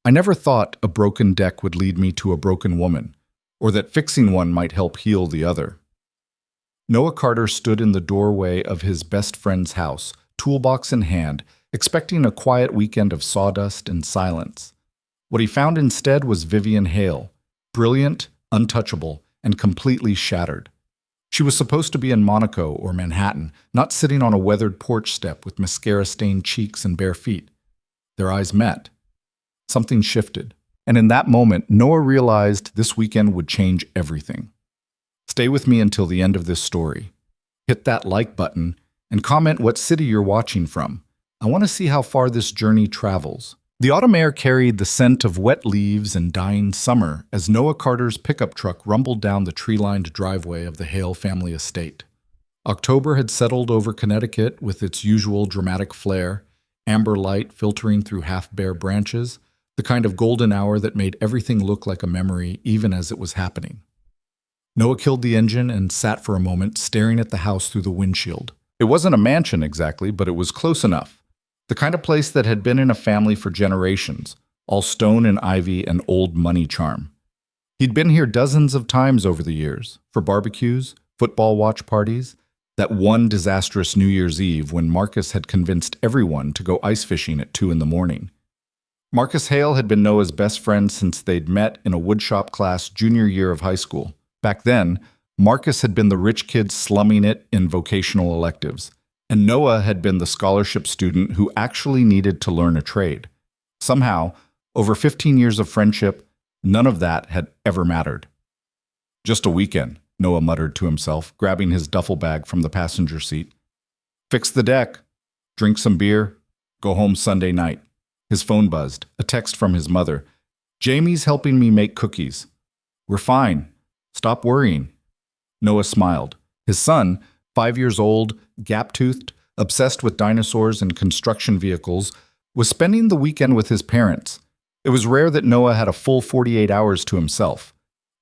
I never thought a broken deck would lead me to a broken woman, or that fixing one might help heal the other. Noah Carter stood in the doorway of his best friend's house, toolbox in hand, expecting a quiet weekend of sawdust and silence. What he found instead was Vivian Hale, brilliant, untouchable, and completely shattered. She was supposed to be in Monaco or Manhattan, not sitting on a weathered porch step with mascara-stained cheeks and bare feet. Their eyes met. Something shifted, and in that moment, Noah realized this weekend would change everything. Stay with me until the end of this story. Hit that like button and comment what city you're watching from. I want to see how far this journey travels. The autumn air carried the scent of wet leaves and dying summer as Noah Carter's pickup truck rumbled down the tree-lined driveway of the Hale family estate. October had settled over Connecticut with its usual dramatic flair, amber light filtering through half-bare branches, the kind of golden hour that made everything look like a memory even as it was happening. Noah killed the engine and sat for a moment staring at the house through the windshield. It wasn't a mansion exactly, but it was close enough. The kind of place that had been in a family for generations, all stone and ivy and old money charm. He'd been here dozens of times over the years, for barbecues, football watch parties, that one disastrous New Year's Eve when Marcus had convinced everyone to go ice fishing at 2 a.m. Marcus Hale had been Noah's best friend since they'd met in a woodshop class junior year of high school. Back then, Marcus had been the rich kid slumming it in vocational electives, and Noah had been the scholarship student who actually needed to learn a trade. Somehow, over 15 years of friendship, none of that had ever mattered. Just a weekend, Noah muttered to himself, grabbing his duffel bag from the passenger seat. Fix the deck, drink some beer, go home Sunday night. His phone buzzed, a text from his mother. Jamie's helping me make cookies. We're fine. Stop worrying. Noah smiled. His son, 5 years old, gap-toothed, obsessed with dinosaurs and construction vehicles, was spending the weekend with his parents. It was rare that Noah had a full 48 hours to himself.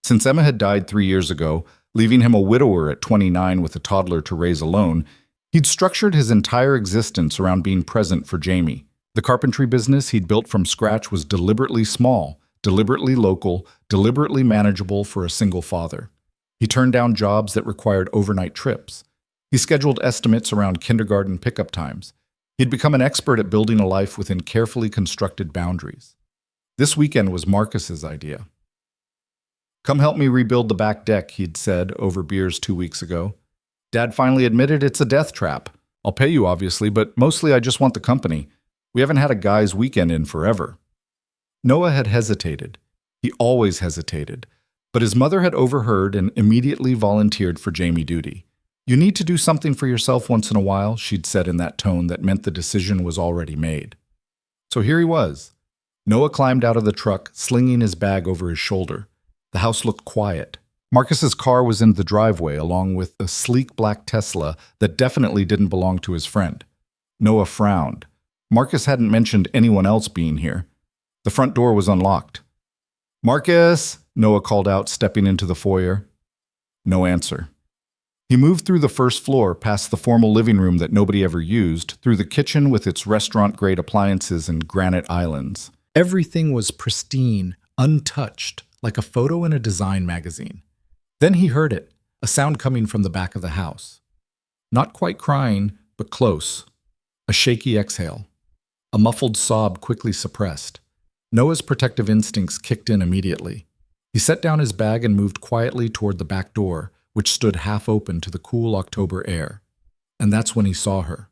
Since Emma had died 3 years ago, leaving him a widower at 29 with a toddler to raise alone, he'd structured his entire existence around being present for Jamie. The carpentry business he'd built from scratch was deliberately small, deliberately local, deliberately manageable for a single father. He turned down jobs that required overnight trips. He scheduled estimates around kindergarten pickup times. He'd become an expert at building a life within carefully constructed boundaries. This weekend was Marcus's idea. Come help me rebuild the back deck, he'd said over beers 2 weeks ago. Dad finally admitted it's a death trap. I'll pay you, obviously, but mostly I just want the company. We haven't had a guy's weekend in forever. Noah had hesitated. He always hesitated. But his mother had overheard and immediately volunteered for Jamie duty. You need to do something for yourself once in a while, she'd said in that tone that meant the decision was already made. So here he was. Noah climbed out of the truck, slinging his bag over his shoulder. The house looked quiet. Marcus's car was in the driveway, along with a sleek black Tesla that definitely didn't belong to his friend. Noah frowned. Marcus hadn't mentioned anyone else being here. The front door was unlocked. Marcus, Noah called out, stepping into the foyer. No answer. He moved through the first floor, past the formal living room that nobody ever used, through the kitchen with its restaurant-grade appliances and granite islands. Everything was pristine, untouched, like a photo in a design magazine. Then he heard it, a sound coming from the back of the house. Not quite crying, but close. A shaky exhale. A muffled sob quickly suppressed. Noah's protective instincts kicked in immediately. He set down his bag and moved quietly toward the back door, which stood half open to the cool October air. And that's when he saw her.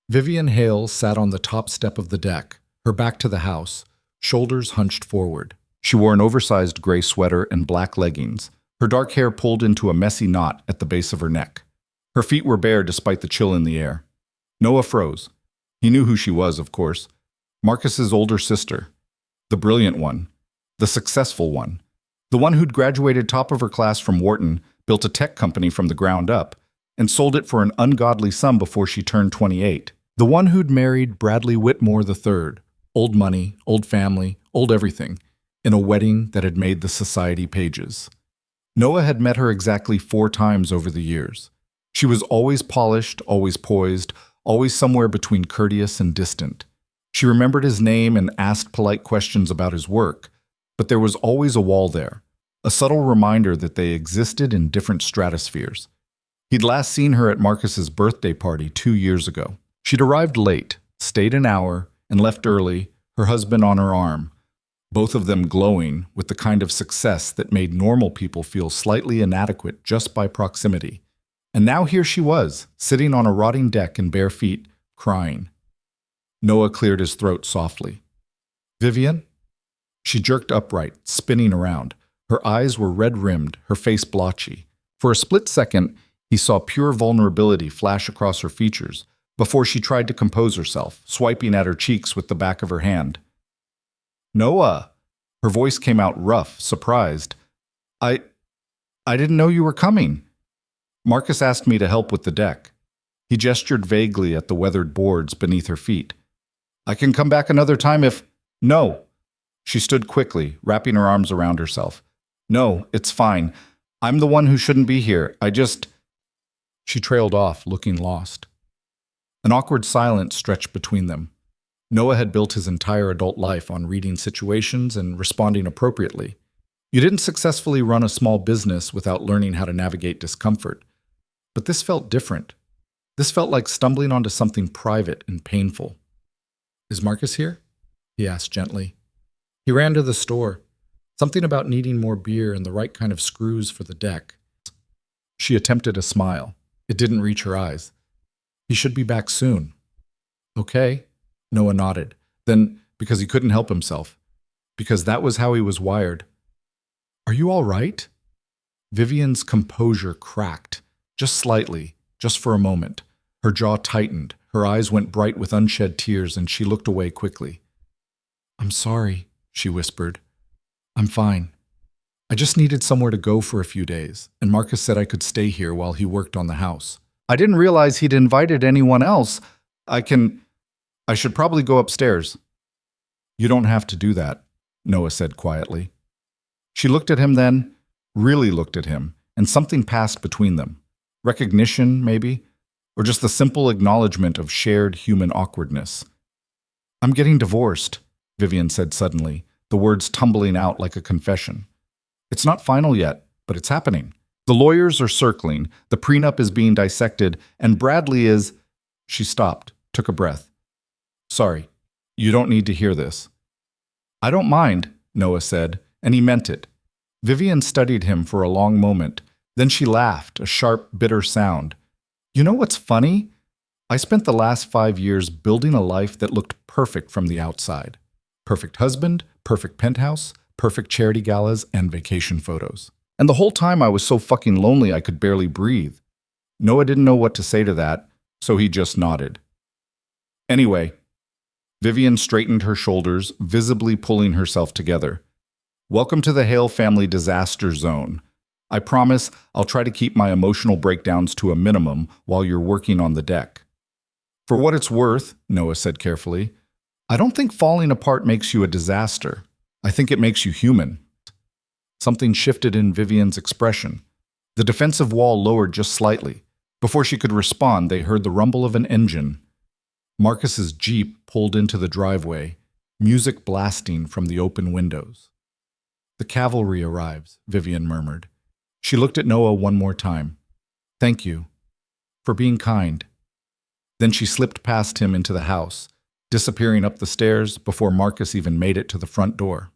Vivian Hale sat on the top step of the deck, her back to the house, shoulders hunched forward. She wore an oversized gray sweater and black leggings, her dark hair pulled into a messy knot at the base of her neck. Her feet were bare despite the chill in the air. Noah froze. He knew who she was, of course. Marcus's older sister. The brilliant one. The successful one. The one who'd graduated top of her class from Wharton, built a tech company from the ground up, and sold it for an ungodly sum before she turned 28. The one who'd married Bradley Whitmore III. Old money, old family, old everything, in a wedding that had made the society pages. Noah had met her exactly 4 times over the years. She was always polished, always poised, always somewhere between courteous and distant. She remembered his name and asked polite questions about his work, but there was always a wall there, a subtle reminder that they existed in different stratospheres. He'd last seen her at Marcus's birthday party 2 years ago. She'd arrived late, stayed an hour, and left early, her husband on her arm, both of them glowing with the kind of success that made normal people feel slightly inadequate just by proximity. And now here she was, sitting on a rotting deck in bare feet, crying. Noah cleared his throat softly. "Vivian?" She jerked upright, spinning around. Her eyes were red-rimmed, her face blotchy. For a split second, he saw pure vulnerability flash across her features before she tried to compose herself, swiping at her cheeks with the back of her hand. "Noah!" Her voice came out rough, surprised. I didn't know you were coming. Marcus asked me to help with the deck." He gestured vaguely at the weathered boards beneath her feet. "I can come back another time if—" "No." She stood quickly, wrapping her arms around herself. "No, it's fine. I'm the one who shouldn't be here. She trailed off, looking lost. An awkward silence stretched between them. Noah had built his entire adult life on reading situations and responding appropriately. You didn't successfully run a small business without learning how to navigate discomfort. But this felt different. This felt like stumbling onto something private and painful. "Is Marcus here?" he asked gently. "He ran to the store. Something about needing more beer and the right kind of screws for the deck." She attempted a smile. It didn't reach her eyes. "He should be back soon." "Okay." Noah nodded. Then, because he couldn't help himself. Because that was how he was wired. "Are you all right?" Vivian's composure cracked. Just slightly, just for a moment. Her jaw tightened, her eyes went bright with unshed tears, and she looked away quickly. "I'm sorry," she whispered. "I'm fine. I just needed somewhere to go for a few days, and Marcus said I could stay here while he worked on the house. I didn't realize he'd invited anyone else. I should probably go upstairs." "You don't have to do that," Noah said quietly. She looked at him then, really looked at him, and something passed between them. Recognition, maybe, or just the simple acknowledgement of shared human awkwardness. "I'm getting divorced," Vivian said suddenly, the words tumbling out like a confession. "It's not final yet, but it's happening. The lawyers are circling, the prenup is being dissected, and Bradley is—" She stopped, took a breath. "Sorry, you don't need to hear this." "I don't mind," Noah said, and he meant it. Vivian studied him for a long moment. Then she laughed, a sharp, bitter sound. "You know what's funny? I spent the last 5 years building a life that looked perfect from the outside. Perfect husband, perfect penthouse, perfect charity galas, and vacation photos. And the whole time I was so fucking lonely I could barely breathe." Noah didn't know what to say to that, so he just nodded. "Anyway," Vivian straightened her shoulders, visibly pulling herself together. "Welcome to the Hale family disaster zone. I promise I'll try to keep my emotional breakdowns to a minimum while you're working on the deck." "For what it's worth," Noah said carefully, "I don't think falling apart makes you a disaster. I think it makes you human." Something shifted in Vivian's expression. The defensive wall lowered just slightly. Before she could respond, they heard the rumble of an engine. Marcus's Jeep pulled into the driveway, music blasting from the open windows. "The cavalry arrives," Vivian murmured. She looked at Noah one more time. "Thank you. For being kind." Then she slipped past him into the house, disappearing up the stairs before Marcus even made it to the front door.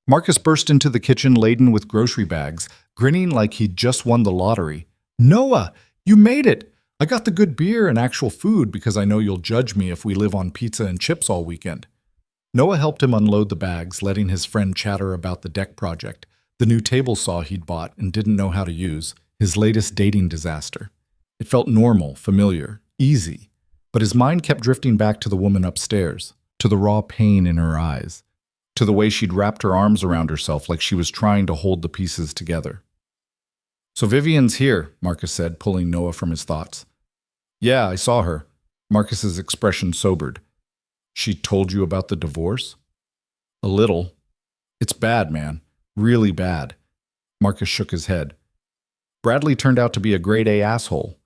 Marcus burst into the kitchen laden with grocery bags, grinning like he'd just won the lottery. "Noah, you made it! I got the good beer and actual food because I know you'll judge me if we live on pizza and chips all weekend." Noah helped him unload the bags, letting his friend chatter about the deck project, the new table saw he'd bought and didn't know how to use, his latest dating disaster. It felt normal, familiar, easy, but his mind kept drifting back to the woman upstairs, to the raw pain in her eyes, to the way she'd wrapped her arms around herself like she was trying to hold the pieces together. "So Vivian's here," Marcus said, pulling Noah from his thoughts. "Yeah, I saw her." Marcus's expression sobered. "She told you about the divorce?" "A little. It's bad, man. Really bad." Marcus shook his head. "Bradley turned out to be a grade A asshole.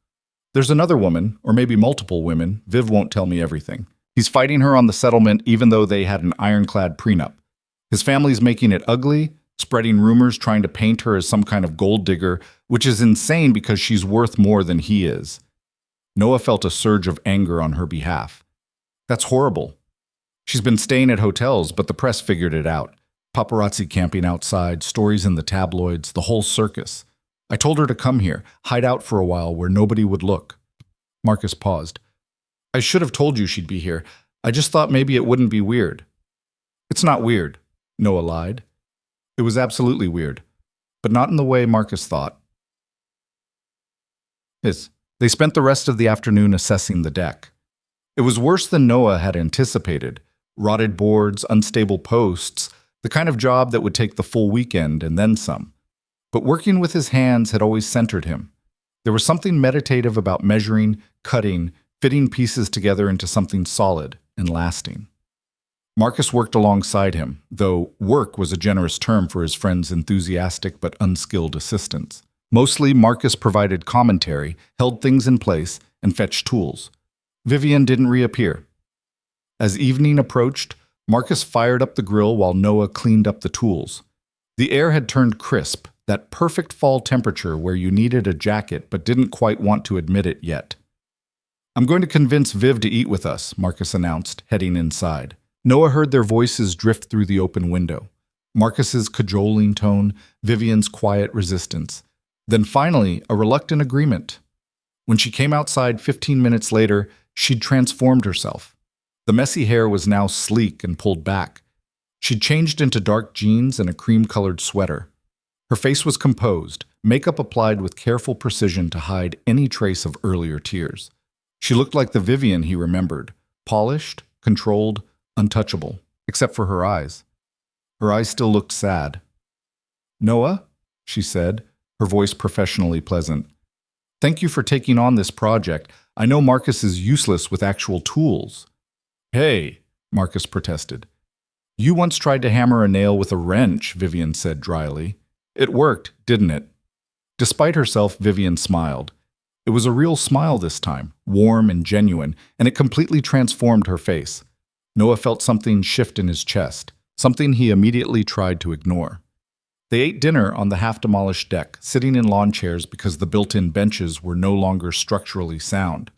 There's another woman, or maybe multiple women. Viv won't tell me everything. He's fighting her on the settlement even though they had an ironclad prenup. His family's making it ugly, spreading rumors trying to paint her as some kind of gold digger, which is insane because she's worth more than he is. Noah felt a surge of anger on her behalf. That's horrible. She's been staying at hotels, but the press figured it out. Paparazzi camping outside, stories in the tabloids, the whole circus. I told her to come here, hide out for a while where nobody would look. Marcus paused. I should have told you she'd be here. I just thought maybe it wouldn't be weird. It's not weird, Noah lied. It was absolutely weird, but not in the way Marcus thought. They spent the rest of the afternoon assessing the deck. It was worse than Noah had anticipated. Rotted boards, unstable posts, the kind of job that would take the full weekend and then some. But working with his hands had always centered him. There was something meditative about measuring, cutting, fitting pieces together into something solid and lasting. Marcus worked alongside him, though work was a generous term for his friend's enthusiastic but unskilled assistance. Mostly, Marcus provided commentary, held things in place, and fetched tools. Vivian didn't reappear. As evening approached, Marcus fired up the grill while Noah cleaned up the tools. The air had turned crisp, that perfect fall temperature where you needed a jacket but didn't quite want to admit it yet. I'm going to convince Viv to eat with us, Marcus announced, heading inside. Noah heard their voices drift through the open window. Marcus's cajoling tone, Vivian's quiet resistance. Then finally, a reluctant agreement. When she came outside 15 minutes later, she'd transformed herself. The messy hair was now sleek and pulled back. She'd changed into dark jeans and a cream-colored sweater. Her face was composed, makeup applied with careful precision to hide any trace of earlier tears. She looked like the Vivian he remembered, polished, controlled, untouchable, except for her eyes. Her eyes still looked sad. "Noah," she said, her voice professionally pleasant. "Thank you for taking on this project. I know Marcus is useless with actual tools." "Hey," Marcus protested. "You once tried to hammer a nail with a wrench," Vivian said dryly. "It worked, didn't it?" Despite herself, Vivian smiled. It was a real smile this time, warm and genuine, and it completely transformed her face. Noah felt something shift in his chest, something he immediately tried to ignore. They ate dinner on the half-demolished deck, sitting in lawn chairs because the built-in benches were no longer structurally sound.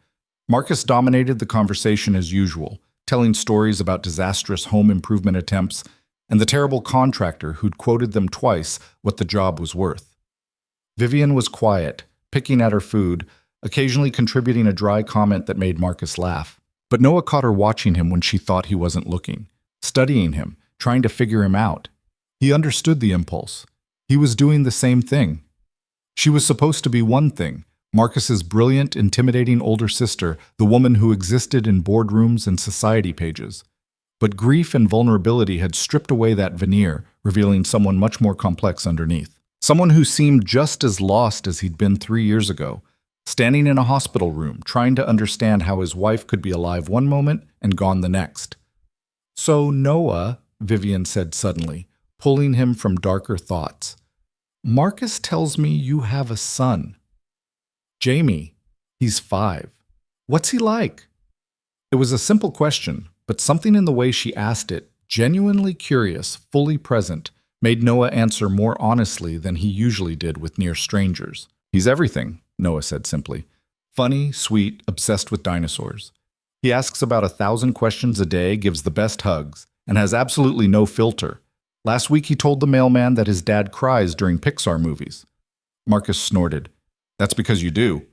Marcus dominated the conversation as usual, telling stories about disastrous home improvement attempts and the terrible contractor who'd quoted them twice what the job was worth. Vivian was quiet, picking at her food, occasionally contributing a dry comment that made Marcus laugh. But Noah caught her watching him when she thought he wasn't looking, studying him, trying to figure him out. He understood the impulse. He was doing the same thing. She was supposed to be one thing, Marcus's brilliant, intimidating older sister, the woman who existed in boardrooms and society pages. But grief and vulnerability had stripped away that veneer, revealing someone much more complex underneath. Someone who seemed just as lost as he'd been 3 years ago, standing in a hospital room, trying to understand how his wife could be alive one moment and gone the next. "So, Noah," Vivian said suddenly, pulling him from darker thoughts, "Marcus tells me you have a son. Jamie, he's 5. What's he like?" It was a simple question, but something in the way she asked it, genuinely curious, fully present, made Noah answer more honestly than he usually did with near strangers. "He's everything," Noah said simply. "Funny, sweet, obsessed with dinosaurs. He asks about 1,000 questions a day, gives the best hugs, and has absolutely no filter. Last week he told the mailman that his dad cries during Pixar movies." Marcus snorted. "That's because you do."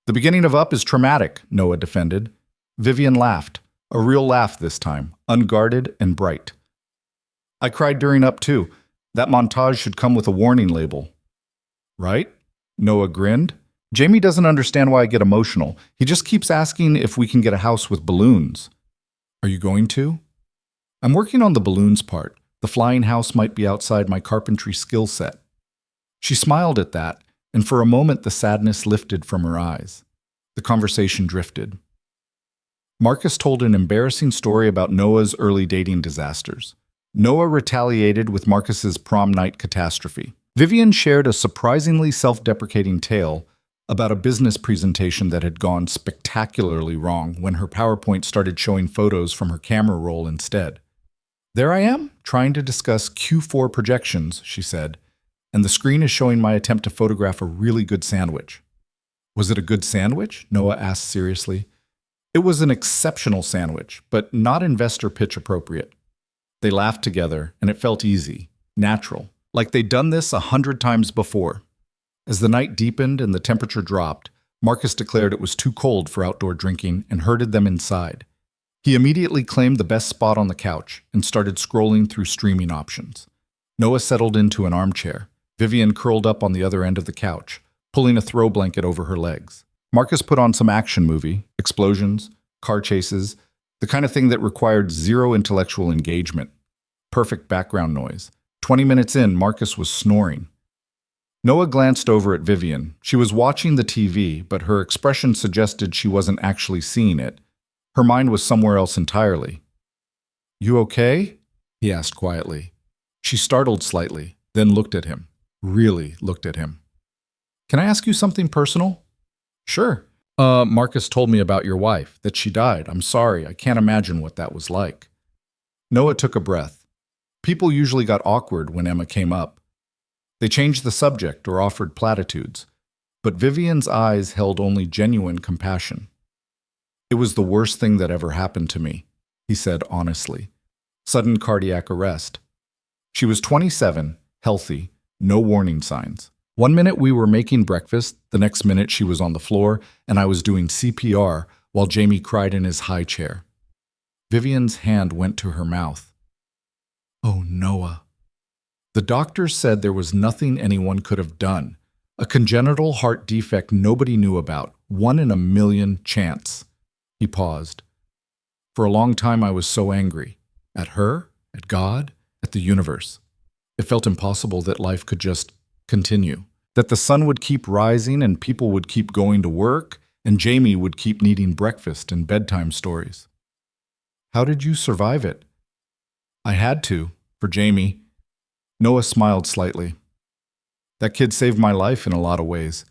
"The beginning of Up is traumatic," Noah defended. Vivian laughed, a real laugh this time, unguarded and bright. "I cried during Up too. That montage should come with a warning label." "Right?" Noah grinned. "Jamie doesn't understand why I get emotional. He just keeps asking if we can get a house with balloons." "Are you going to?" "I'm working on the balloons part. The flying house might be outside my carpentry skill set." She smiled at that, and for a moment the sadness lifted from her eyes. The conversation drifted. Marcus told an embarrassing story about Noah's early dating disasters. Noah retaliated with Marcus's prom night catastrophe. Vivian shared a surprisingly self-deprecating tale, about a business presentation that had gone spectacularly wrong when her PowerPoint started showing photos from her camera roll instead. There I am, trying to discuss Q4 projections, she said, and the screen is showing my attempt to photograph a really good sandwich. Was it a good sandwich? Noah asked seriously. It was an exceptional sandwich, but not investor pitch appropriate. They laughed together, and it felt easy, natural, like they'd done this 100 times before. As the night deepened and the temperature dropped, Marcus declared it was too cold for outdoor drinking and herded them inside. He immediately claimed the best spot on the couch and started scrolling through streaming options. Noah settled into an armchair. Vivian curled up on the other end of the couch, pulling a throw blanket over her legs. Marcus put on some action movie, explosions, car chases, the kind of thing that required zero intellectual engagement. Perfect background noise. 20 minutes in, Marcus was snoring. Noah glanced over at Vivian. She was watching the TV, but her expression suggested she wasn't actually seeing it. Her mind was somewhere else entirely. "You okay?" he asked quietly. She startled slightly, then looked at him. Really looked at him. "Can I ask you something personal?" "Sure." Marcus told me about your wife, that she died. I'm sorry, I can't imagine what that was like." Noah took a breath. People usually got awkward when Emma came up. They changed the subject or offered platitudes, but Vivian's eyes held only genuine compassion. "It was the worst thing that ever happened to me," he said honestly. Sudden cardiac arrest. She was 27, healthy, no warning signs. One minute we were making breakfast, the next minute she was on the floor, and I was doing CPR while Jamie cried in his high chair. Vivian's hand went to her mouth. "Oh, Noah." The doctor said there was nothing anyone could have done. A congenital heart defect nobody knew about, 1 in a million chance. He paused. For a long time I was so angry. At her, at God, at the universe. It felt impossible that life could just continue. That the sun would keep rising and people would keep going to work and Jamie would keep needing breakfast and bedtime stories. "How did you survive it?" "I had to, for Jamie." Noah smiled slightly. "That kid saved my life in a lot of ways.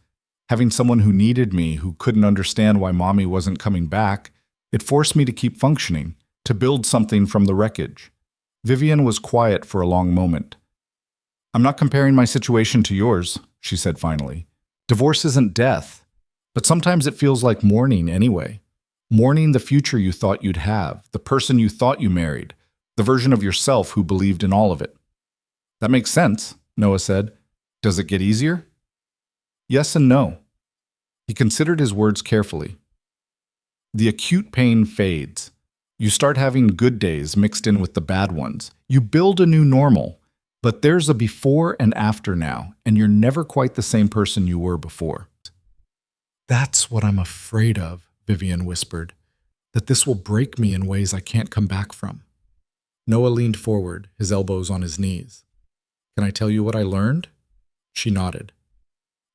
Having someone who needed me, who couldn't understand why mommy wasn't coming back, it forced me to keep functioning, to build something from the wreckage." Vivian was quiet for a long moment. "I'm not comparing my situation to yours," she said finally. "Divorce isn't death, but sometimes it feels like mourning anyway. Mourning the future you thought you'd have, the person you thought you married, the version of yourself who believed in all of it." "That makes sense," Noah said. "Does it get easier?" "Yes and no." He considered his words carefully. The acute pain fades. You start having good days mixed in with the bad ones. You build a new normal, but there's a before and after now, and you're never quite the same person you were before. "That's what I'm afraid of," Vivian whispered, "that this will break me in ways I can't come back from." Noah leaned forward, his elbows on his knees. "Can I tell you what I learned?" She nodded.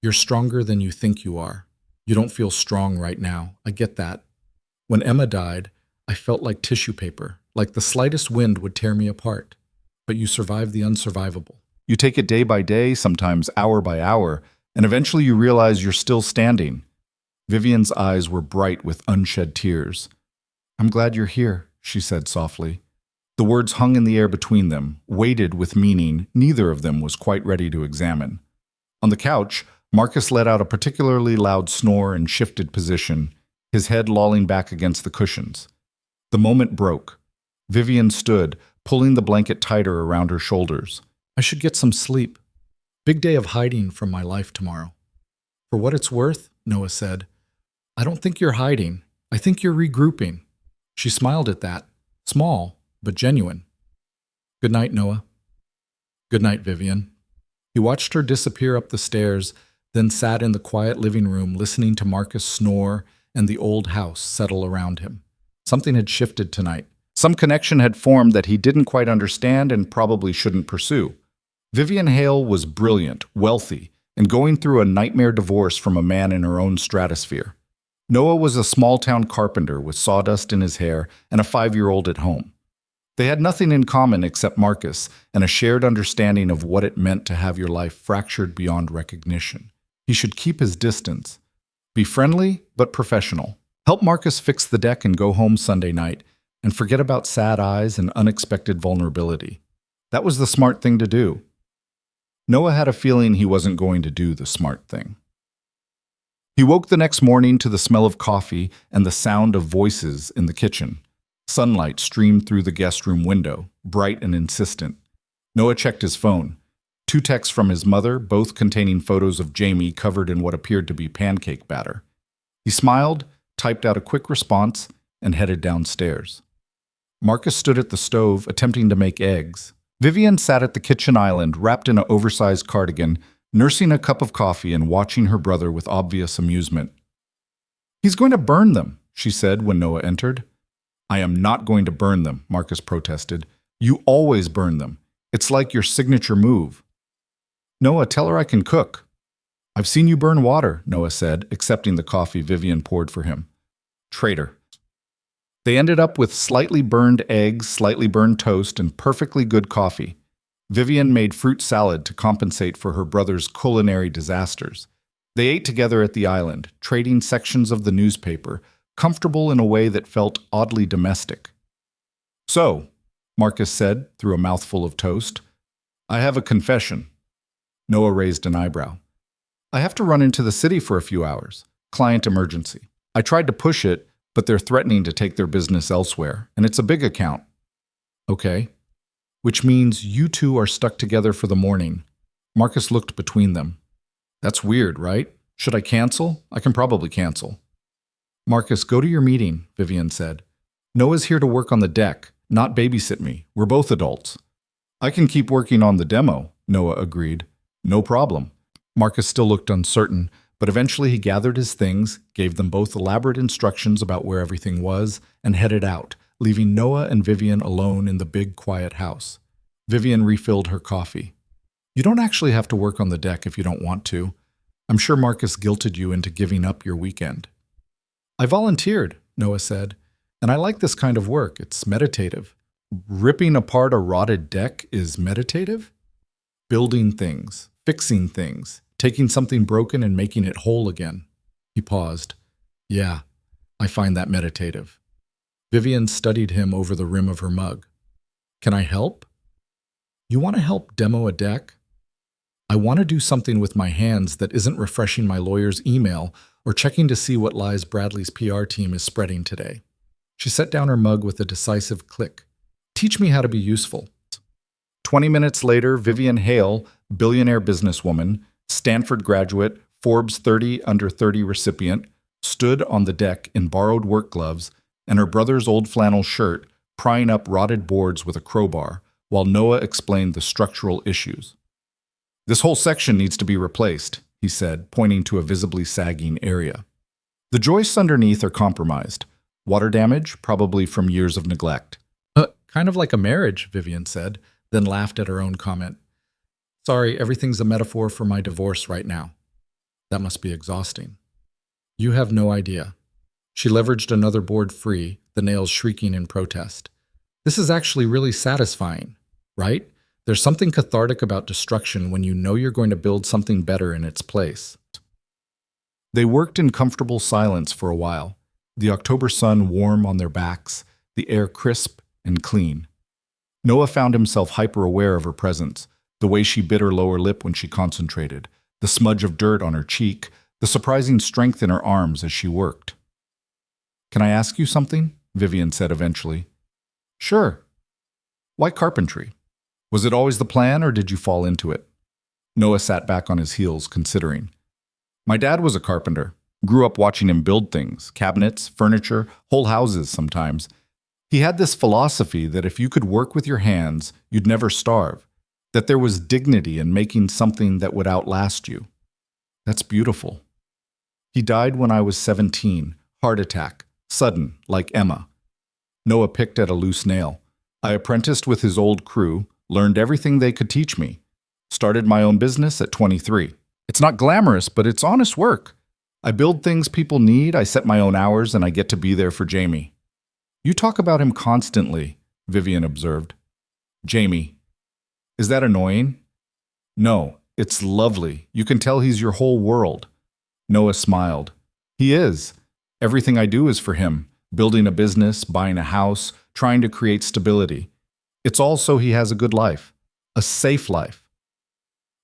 "You're stronger than you think you are. You don't feel strong right now. I get that. When Emma died, I felt like tissue paper, like the slightest wind would tear me apart. But you survive the unsurvivable. You take it day by day, sometimes hour by hour, and eventually you realize you're still standing." Vivian's eyes were bright with unshed tears. "I'm glad you're here," she said softly. The words hung in the air between them, weighted with meaning neither of them was quite ready to examine. On the couch, Marcus let out a particularly loud snore and shifted position, his head lolling back against the cushions. The moment broke. Vivian stood, pulling the blanket tighter around her shoulders. "I should get some sleep. Big day of hiding from my life tomorrow." "For what it's worth," Noah said, "I don't think you're hiding. I think you're regrouping." She smiled at that, small, but genuine. "Good night, Noah." "Good night, Vivian." He watched her disappear up the stairs, then sat in the quiet living room listening to Marcus snore and the old house settle around him. Something had shifted tonight. Some connection had formed that he didn't quite understand and probably shouldn't pursue. Vivian Hale was brilliant, wealthy, and going through a nightmare divorce from a man in her own stratosphere. Noah was a small-town carpenter with sawdust in his hair and a 5-year-old at home. They had nothing in common except Marcus and a shared understanding of what it meant to have your life fractured beyond recognition. He should keep his distance, Be friendly, but professional. Help Marcus fix the deck and go home Sunday night, and forget about sad eyes and unexpected vulnerability. That was the smart thing to do. Noah had a feeling he wasn't going to do the smart thing. He woke the next morning to the smell of coffee and the sound of voices in the kitchen. Sunlight streamed through the guest room window, bright and insistent. Noah checked his phone. 2 texts from his mother, both containing photos of Jamie covered in what appeared to be pancake batter. He smiled, typed out a quick response, and headed downstairs. Marcus stood at the stove, attempting to make eggs. Vivian sat at the kitchen island, wrapped in an oversized cardigan, nursing a cup of coffee and watching her brother with obvious amusement. "He's going to burn them," she said when Noah entered. "I am not going to burn them," Marcus protested. "You always burn them. It's like your signature move." "Noah, tell her I can cook." "I've seen you burn water," Noah said, accepting the coffee Vivian poured for him. Traitor. They ended up with slightly burned eggs, slightly burned toast, and perfectly good coffee. Vivian made fruit salad to compensate for her brother's culinary disasters. They ate together at the island, trading sections of the newspaper, comfortable in a way that felt oddly domestic. "So," Marcus said through a mouthful of toast, "I have a confession." Noah raised an eyebrow. "I have to run into the city for a few hours. Client emergency. I tried to push it, but they're threatening to take their business elsewhere, and it's a big account." "Okay. Which means you two are stuck together for the morning." Marcus looked between them. "That's weird, right? Should I cancel? I can probably cancel." "Marcus, go to your meeting," Vivian said. "Noah's here to work on the deck, not babysit me. We're both adults." "I can keep working on the demo," Noah agreed. "No problem." Marcus still looked uncertain, but eventually he gathered his things, gave them both elaborate instructions about where everything was, and headed out, leaving Noah and Vivian alone in the big, quiet house. Vivian refilled her coffee. "You don't actually have to work on the deck if you don't want to. I'm sure Marcus guilted you into giving up your weekend." "I volunteered," Noah said, "and I like this kind of work. It's meditative." "Ripping apart a rotted deck is meditative?" "Building things, fixing things, taking something broken and making it whole again." He paused. "Yeah, I find that meditative." Vivian studied him over the rim of her mug. "Can I help?" "You want to help demo a deck?" "I want to do something with my hands that isn't refreshing my lawyer's email or checking to see what lies Bradley's PR team is spreading today." She set down her mug with a decisive click. "Teach me how to be useful." 20 minutes later, Vivian Hale, billionaire businesswoman, Stanford graduate, Forbes 30 under 30 recipient, stood on the deck in borrowed work gloves and her brother's old flannel shirt, prying up rotted boards with a crowbar, while Noah explained the structural issues. "This whole section needs to be replaced," he said, pointing to a visibly sagging area. "The joists underneath are compromised. Water damage, probably from years of neglect." Kind of like a marriage," Vivian said, then laughed at her own comment. "Sorry, everything's a metaphor for my divorce right now." "That must be exhausting." "You have no idea." She leveraged another board free, the nails shrieking in protest. "This is actually really satisfying, right? There's something cathartic about destruction when you know you're going to build something better in its place." They worked in comfortable silence for a while, the October sun warm on their backs, the air crisp and clean. Noah found himself hyper-aware of her presence, the way she bit her lower lip when she concentrated, the smudge of dirt on her cheek, the surprising strength in her arms as she worked. "Can I ask you something?" Vivian said eventually. "Sure." "Why carpentry? Was it always the plan, or did you fall into it?" Noah sat back on his heels, considering. "My dad was a carpenter. Grew up watching him build things, cabinets, furniture, whole houses sometimes. He had this philosophy that if you could work with your hands, you'd never starve, that there was dignity in making something that would outlast you. That's beautiful." "He died when I was 17, heart attack, sudden, like Emma." Noah picked at a loose nail. "I apprenticed with his old crew, learned everything they could teach me. Started my own business at 23. It's not glamorous, but it's honest work. I build things people need, I set my own hours, and I get to be there for Jamie." "You talk about him constantly," Vivian observed. "Jamie. Is that annoying?" "No, it's lovely. You can tell he's your whole world." Noah smiled. He is. Everything I do is for him. Building a business, buying a house, trying to create stability. It's all so he has a good life. A safe life.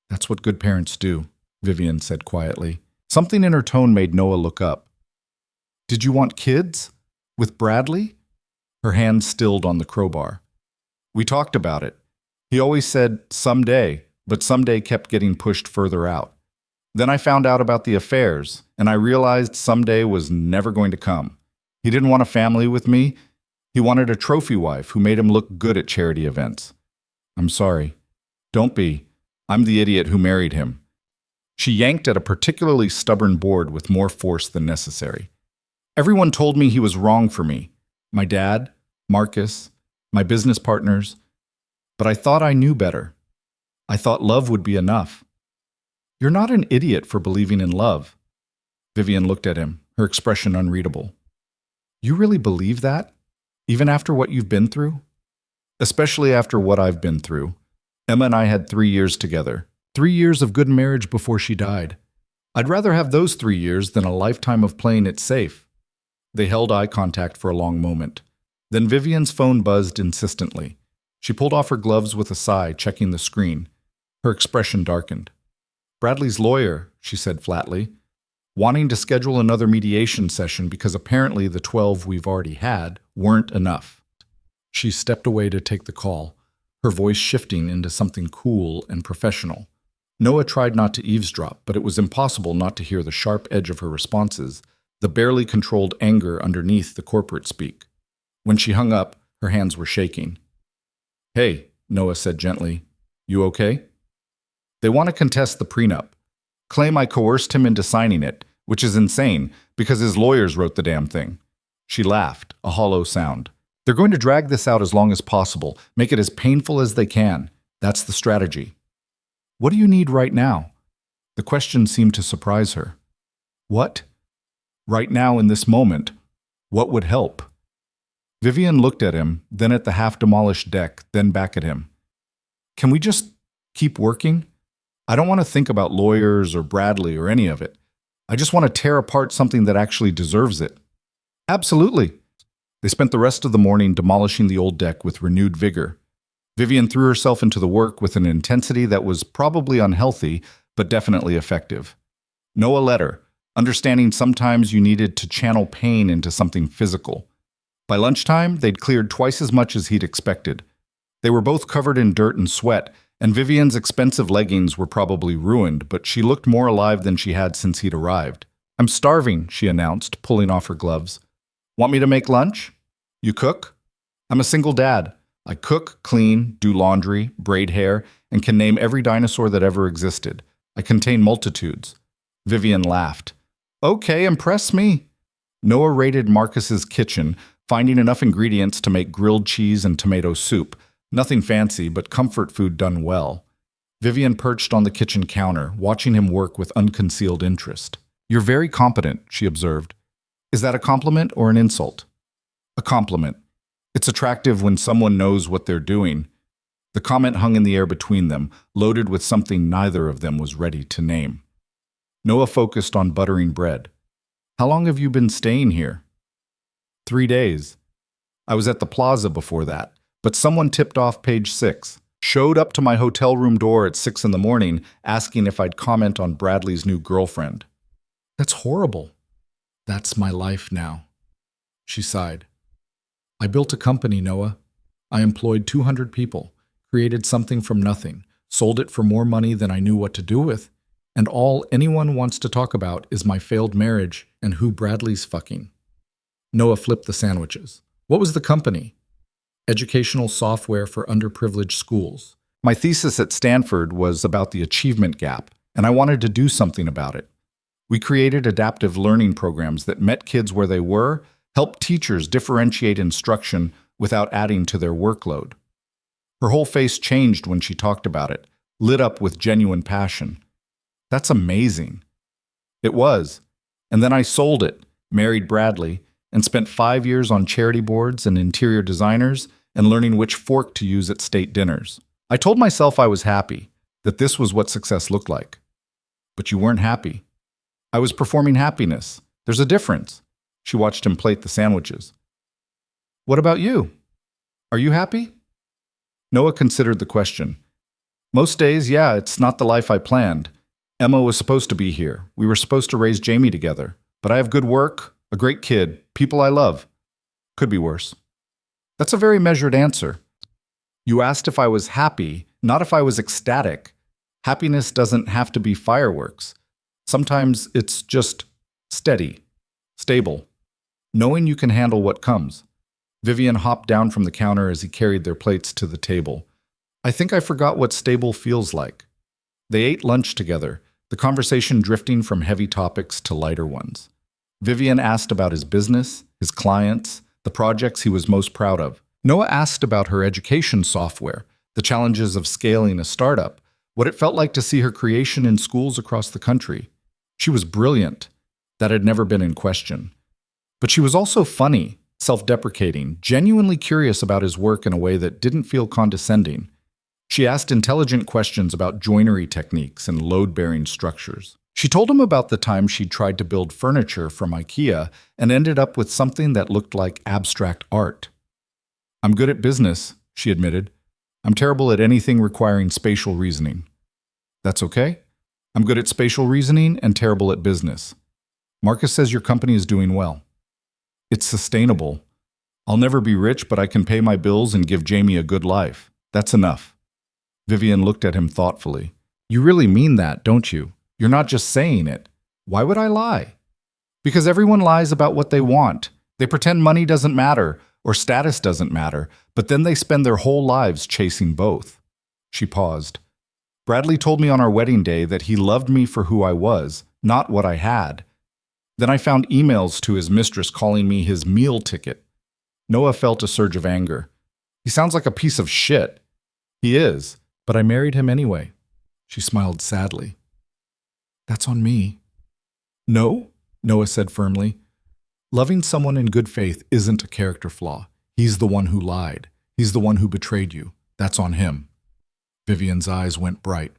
That's what good parents do, Vivian said quietly. Something in her tone made Noah look up. Did you want kids? With Bradley? Her hand stilled on the crowbar. We talked about it. He always said, someday, but someday kept getting pushed further out. Then I found out about the affairs, and I realized someday was never going to come. He didn't want a family with me. He wanted a trophy wife who made him look good at charity events. I'm sorry. Don't be. I'm the idiot who married him. She yanked at a particularly stubborn board with more force than necessary. Everyone told me he was wrong for me. My dad, Marcus, my business partners. But I thought I knew better. I thought love would be enough. You're not an idiot for believing in love. Vivian looked at him, her expression unreadable. You really believe that? Even after what you've been through? Especially after what I've been through. Emma and I had 3 years together. 3 years of good marriage before she died. I'd rather have those 3 years than a lifetime of playing it safe. They held eye contact for a long moment. Then Vivian's phone buzzed insistently. She pulled off her gloves with a sigh, checking the screen. Her expression darkened. Bradley's lawyer, she said flatly, wanting to schedule another mediation session because apparently the 12 we've already had weren't enough. She stepped away to take the call, her voice shifting into something cool and professional. Noah tried not to eavesdrop, but it was impossible not to hear the sharp edge of her responses, the barely controlled anger underneath the corporate speak. When she hung up, her hands were shaking. Hey, Noah said gently, you okay? They want to contest the prenup. Claim I coerced him into signing it, which is insane because his lawyers wrote the damn thing. She laughed, a hollow sound. They're going to drag this out as long as possible, make it as painful as they can. That's the strategy. What do you need right now? The question seemed to surprise her. What? Right now in this moment, what would help? Vivian looked at him, then at the half-demolished deck, then back at him. Can we just keep working? I don't want to think about lawyers or Bradley or any of it. I just want to tear apart something that actually deserves it. Absolutely. They spent the rest of the morning demolishing the old deck with renewed vigor. Vivian threw herself into the work with an intensity that was probably unhealthy, but definitely effective. Noah led her, understanding sometimes you needed to channel pain into something physical. By lunchtime, they'd cleared twice as much as he'd expected. They were both covered in dirt and sweat, and Vivian's expensive leggings were probably ruined, but she looked more alive than she had since he'd arrived. I'm starving, she announced, pulling off her gloves. Want me to make lunch? You cook? I'm a single dad. I cook, clean, do laundry, braid hair, and can name every dinosaur that ever existed. I contain multitudes. Vivian laughed. Okay, impress me. Noah raided Marcus's kitchen, finding enough ingredients to make grilled cheese and tomato soup. Nothing fancy, but comfort food done well. Vivian perched on the kitchen counter, watching him work with unconcealed interest. You're very competent, she observed. Is that a compliment or an insult? A compliment. It's attractive when someone knows what they're doing. The comment hung in the air between them, loaded with something neither of them was ready to name. Noah focused on buttering bread. How long have you been staying here? 3 days. I was at the plaza before that, but someone tipped off page 6. Showed up to my hotel room door at 6 in the morning, asking if I'd comment on Bradley's new girlfriend. That's horrible. That's my life now. She sighed. I built a company, Noah. I employed 200 people, created something from nothing, sold it for more money than I knew what to do with, and all anyone wants to talk about is my failed marriage and who Bradley's fucking. Noah flipped the sandwiches. What was the company? Educational software for underprivileged schools. My thesis at Stanford was about the achievement gap, and I wanted to do something about it. We created adaptive learning programs that met kids where they were, helped teachers differentiate instruction without adding to their workload. Her whole face changed when she talked about it, lit up with genuine passion. That's amazing. It was. And then I sold it, married Bradley, and spent 5 years on charity boards and interior designers and learning which fork to use at state dinners. I told myself I was happy, that this was what success looked like. But you weren't happy. I was performing happiness, There's a difference. She watched him plate the sandwiches. What about you? Are you happy? Noah considered the question. Most days, yeah, it's not the life I planned. Emma was supposed to be here. We were supposed to raise Jamie together. But I have good work, a great kid, people I love. Could be worse. That's a very measured answer. You asked if I was happy, not if I was ecstatic. Happiness doesn't have to be fireworks. Sometimes it's just steady, stable, knowing you can handle what comes. Vivian hopped down from the counter as he carried their plates to the table. I think I forgot what stable feels like. They ate lunch together, the conversation drifting from heavy topics to lighter ones. Vivian asked about his business, his clients, the projects he was most proud of. Noah asked about her education software, the challenges of scaling a startup, what it felt like to see her creation in schools across the country. She was brilliant. That had never been in question. But she was also funny, self-deprecating, genuinely curious about his work in a way that didn't feel condescending. She asked intelligent questions about joinery techniques and load-bearing structures. She told him about the time she'd tried to build furniture from IKEA and ended up with something that looked like abstract art. I'm good at business, she admitted. I'm terrible at anything requiring spatial reasoning. That's okay. I'm good at spatial reasoning and terrible at business. Marcus says your company is doing well. It's sustainable. I'll never be rich, but I can pay my bills and give Jamie a good life. That's enough. Vivian looked at him thoughtfully. You really mean that, don't you? You're not just saying it. Why would I lie? Because everyone lies about what they want. They pretend money doesn't matter or status doesn't matter, but then they spend their whole lives chasing both. She paused. Bradley told me on our wedding day that he loved me for who I was, not what I had. Then I found emails to his mistress calling me his meal ticket. Noah felt a surge of anger. He sounds like a piece of shit. He is, but I married him anyway. She smiled sadly. That's on me. No, Noah said firmly. Loving someone in good faith isn't a character flaw. He's the one who lied. He's the one who betrayed you. That's on him. Vivian's eyes went bright.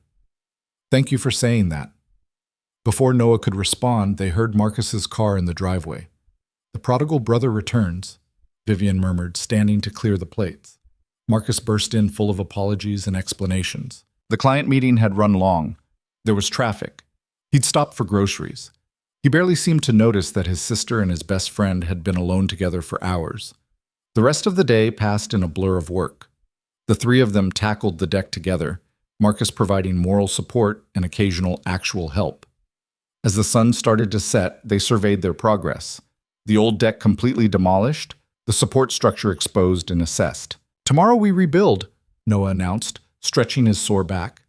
Thank you for saying that. Before Noah could respond, they heard Marcus's car in the driveway. The prodigal brother returns, Vivian murmured, standing to clear the plates. Marcus burst in full of apologies and explanations. The client meeting had run long. There was traffic. He'd stopped for groceries. He barely seemed to notice that his sister and his best friend had been alone together for hours. The rest of the day passed in a blur of work. The three of them tackled the deck together, Marcus providing moral support and occasional actual help. As the sun started to set, they surveyed their progress. The old deck completely demolished, the support structure exposed and assessed. Tomorrow we rebuild, Noah announced, stretching his sore back.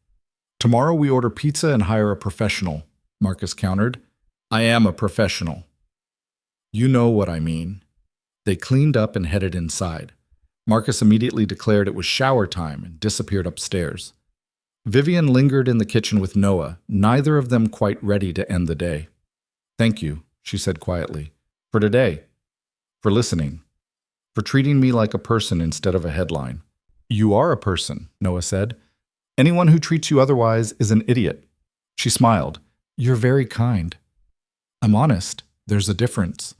Tomorrow we order pizza and hire a professional, Marcus countered. I am a professional. You know what I mean. They cleaned up and headed inside. Marcus immediately declared it was shower time and disappeared upstairs. Vivian lingered in the kitchen with Noah, neither of them quite ready to end the day. Thank you, she said quietly, for today, for listening, for treating me like a person instead of a headline. You are a person, Noah said. Anyone who treats you otherwise is an idiot. She smiled. You're very kind. I'm honest. There's a difference.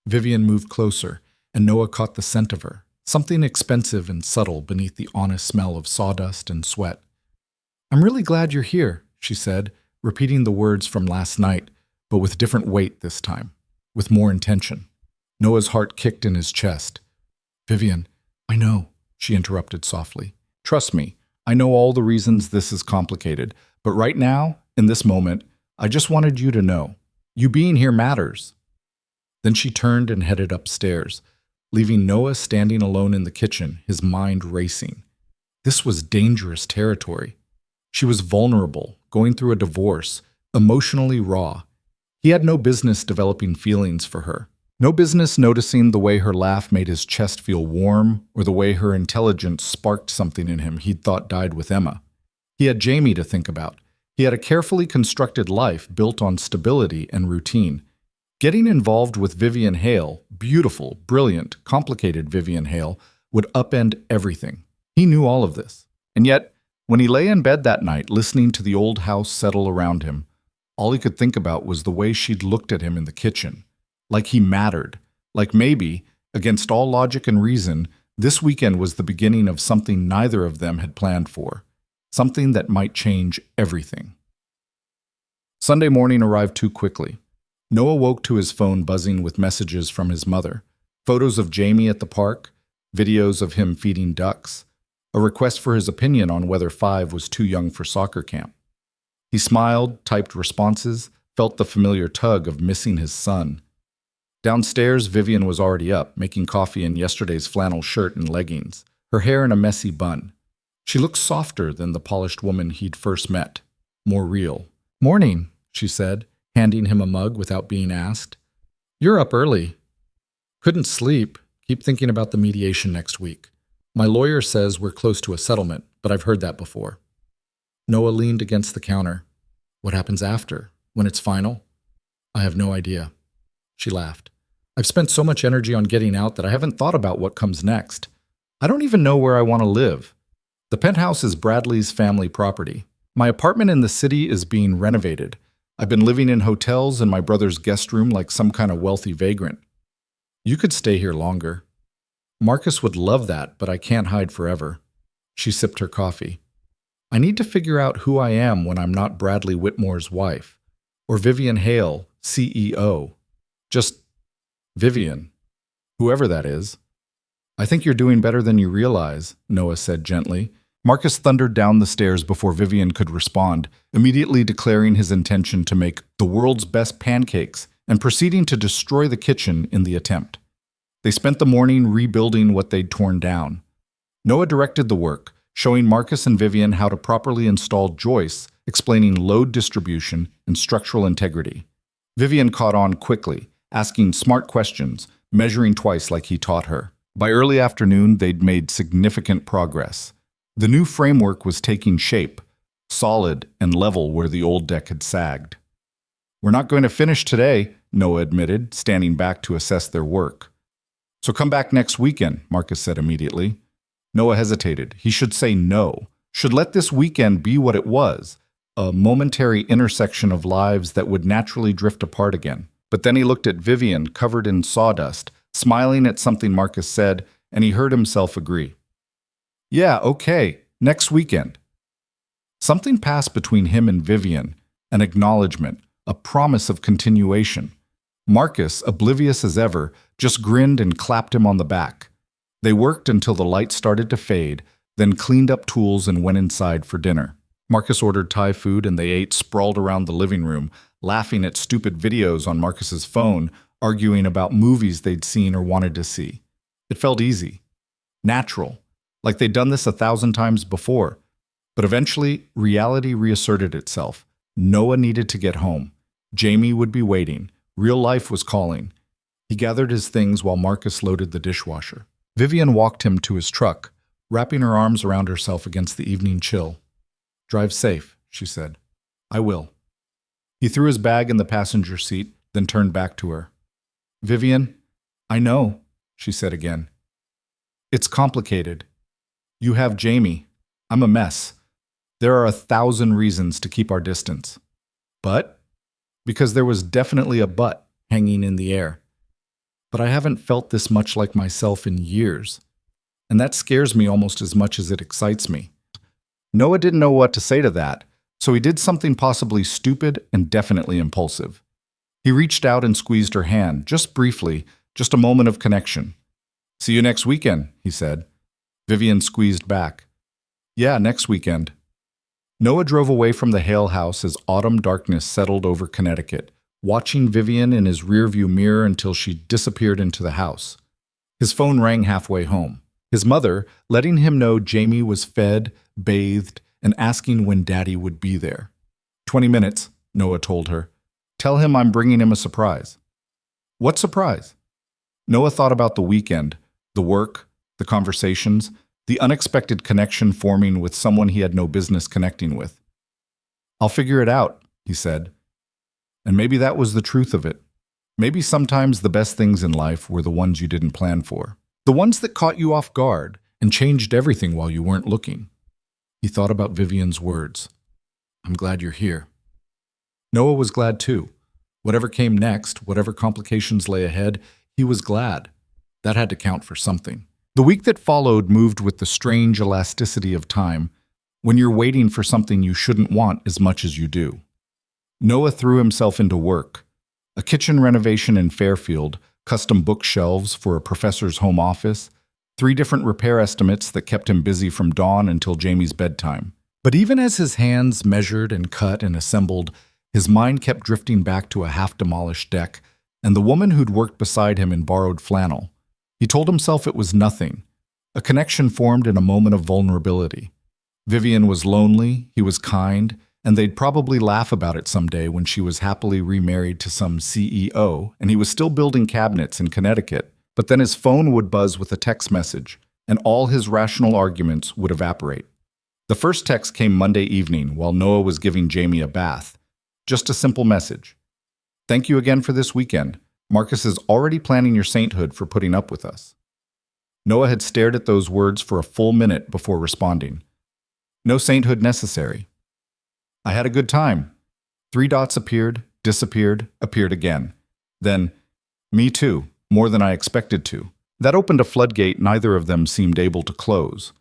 Vivian moved closer, and Noah caught the scent of her, something expensive and subtle beneath the honest smell of sawdust and sweat. I'm really glad you're here, she said, repeating the words from last night, but with different weight this time, with more intention. Noah's heart kicked in his chest. Vivian, I know, she interrupted softly. Trust me, I know all the reasons this is complicated, but right now, in this moment, I just wanted you to know. You being here matters. Then she turned and headed upstairs, leaving Noah standing alone in the kitchen, his mind racing. This was dangerous territory. She was vulnerable, going through a divorce, emotionally raw. He had no business developing feelings for her. No business noticing the way her laugh made his chest feel warm or the way her intelligence sparked something in him he'd thought died with Emma. He had Jamie to think about. He had a carefully constructed life built on stability and routine. Getting involved with Vivian Hale, beautiful, brilliant, complicated Vivian Hale, would upend everything. He knew all of this. And yet, when he lay in bed that night listening to the old house settle around him, all he could think about was the way she'd looked at him in the kitchen, like he mattered, like maybe, against all logic and reason, this weekend was the beginning of something neither of them had planned for, something that might change everything. Sunday morning arrived too quickly. Noah woke to his phone buzzing with messages from his mother, photos of Jamie at the park, videos of him feeding ducks, a request for his opinion on whether 5 was too young for soccer camp. He smiled, typed responses, felt the familiar tug of missing his son. Downstairs, Vivian was already up, making coffee in yesterday's flannel shirt and leggings, her hair in a messy bun. She looked softer than the polished woman he'd first met, more real. "Morning," she said, handing him a mug without being asked. "You're up early." "Couldn't sleep. Keep thinking about the mediation next week. My lawyer says we're close to a settlement, but I've heard that before." Noah leaned against the counter. "What happens after? When it's final?" "I have no idea." She laughed. "I've spent so much energy on getting out that I haven't thought about what comes next. I don't even know where I want to live. The penthouse is Bradley's family property. My apartment in the city is being renovated. I've been living in hotels in my brother's guest room like some kind of wealthy vagrant. You could stay here longer. Marcus would love that, but I can't hide forever." She sipped her coffee. "I need to figure out who I am when I'm not Bradley Whitmore's wife, or Vivian Hale, CEO. Just Vivian, whoever that is." "I think you're doing better than you realize," Noah said gently. Marcus thundered down the stairs before Vivian could respond, immediately declaring his intention to make the world's best pancakes and proceeding to destroy the kitchen in the attempt. They spent the morning rebuilding what they'd torn down. Noah directed the work, showing Marcus and Vivian how to properly install joists, explaining load distribution and structural integrity. Vivian caught on quickly, asking smart questions, measuring twice like he taught her. By early afternoon, they'd made significant progress. The new framework was taking shape, solid and level where the old deck had sagged. "We're not going to finish today," Noah admitted, standing back to assess their work. "So come back next weekend," Marcus said immediately. Noah hesitated. He should say no, should let this weekend be what it was, a momentary intersection of lives that would naturally drift apart again. But then he looked at Vivian, covered in sawdust, smiling at something Marcus said, and he heard himself agree. "Yeah, okay, next weekend." Something passed between him and Vivian, an acknowledgement, a promise of continuation. Marcus, oblivious as ever, just grinned and clapped him on the back. They worked until the lights started to fade, then cleaned up tools and went inside for dinner. Marcus ordered Thai food and they ate sprawled around the living room, laughing at stupid videos on Marcus's phone, arguing about movies they'd seen or wanted to see. It felt easy, natural, like they'd done this 1,000 times before. But eventually, reality reasserted itself. Noah needed to get home. Jamie would be waiting. Real life was calling. He gathered his things while Marcus loaded the dishwasher. Vivian walked him to his truck, wrapping her arms around herself against the evening chill. "Drive safe," she said. "I will." He threw his bag in the passenger seat, then turned back to her. "Vivian, I know," she said again. "It's complicated. You have Jamie. I'm a mess. There are 1,000 reasons to keep our distance. But? Because there was definitely a but hanging in the air. But I haven't felt this much like myself in years. And that scares me almost as much as it excites me." Noah didn't know what to say to that, so he did something possibly stupid and definitely impulsive. He reached out and squeezed her hand, just briefly, just a moment of connection. "See you next weekend," he said. Vivian squeezed back. "Yeah, next weekend." Noah drove away from the Hale house as autumn darkness settled over Connecticut, watching Vivian in his rearview mirror until she disappeared into the house. His phone rang halfway home. His mother, letting him know Jamie was fed, bathed, and asking when Daddy would be there. 20 minutes, Noah told her. "Tell him I'm bringing him a surprise." "What surprise?" Noah thought about the weekend, the work, the conversations, the unexpected connection forming with someone he had no business connecting with. "I'll figure it out," he said. And maybe that was the truth of it. Maybe sometimes the best things in life were the ones you didn't plan for. The ones that caught you off guard and changed everything while you weren't looking. He thought about Vivian's words. "I'm glad you're here." Noah was glad too. Whatever came next, whatever complications lay ahead, he was glad. That had to count for something. The week that followed moved with the strange elasticity of time, when you're waiting for something you shouldn't want as much as you do. Noah threw himself into work. A kitchen renovation in Fairfield, custom bookshelves for a professor's home office, 3 different repair estimates that kept him busy from dawn until Jamie's bedtime. But even as his hands measured and cut and assembled, his mind kept drifting back to a half-demolished deck and the woman who'd worked beside him in borrowed flannel. He told himself it was nothing. A connection formed in a moment of vulnerability. Vivian was lonely, he was kind, and they'd probably laugh about it someday when she was happily remarried to some CEO and he was still building cabinets in Connecticut. But then his phone would buzz with a text message, and all his rational arguments would evaporate. The first text came Monday evening while Noah was giving Jamie a bath. Just a simple message. Thank you again for this weekend. Marcus is already planning your sainthood for putting up with us. Noah had stared at those words for a full minute before responding. No sainthood necessary. I had a good time. 3 dots appeared, disappeared, appeared again. Then, me too, more than I expected to. That opened a floodgate neither of them seemed able to close.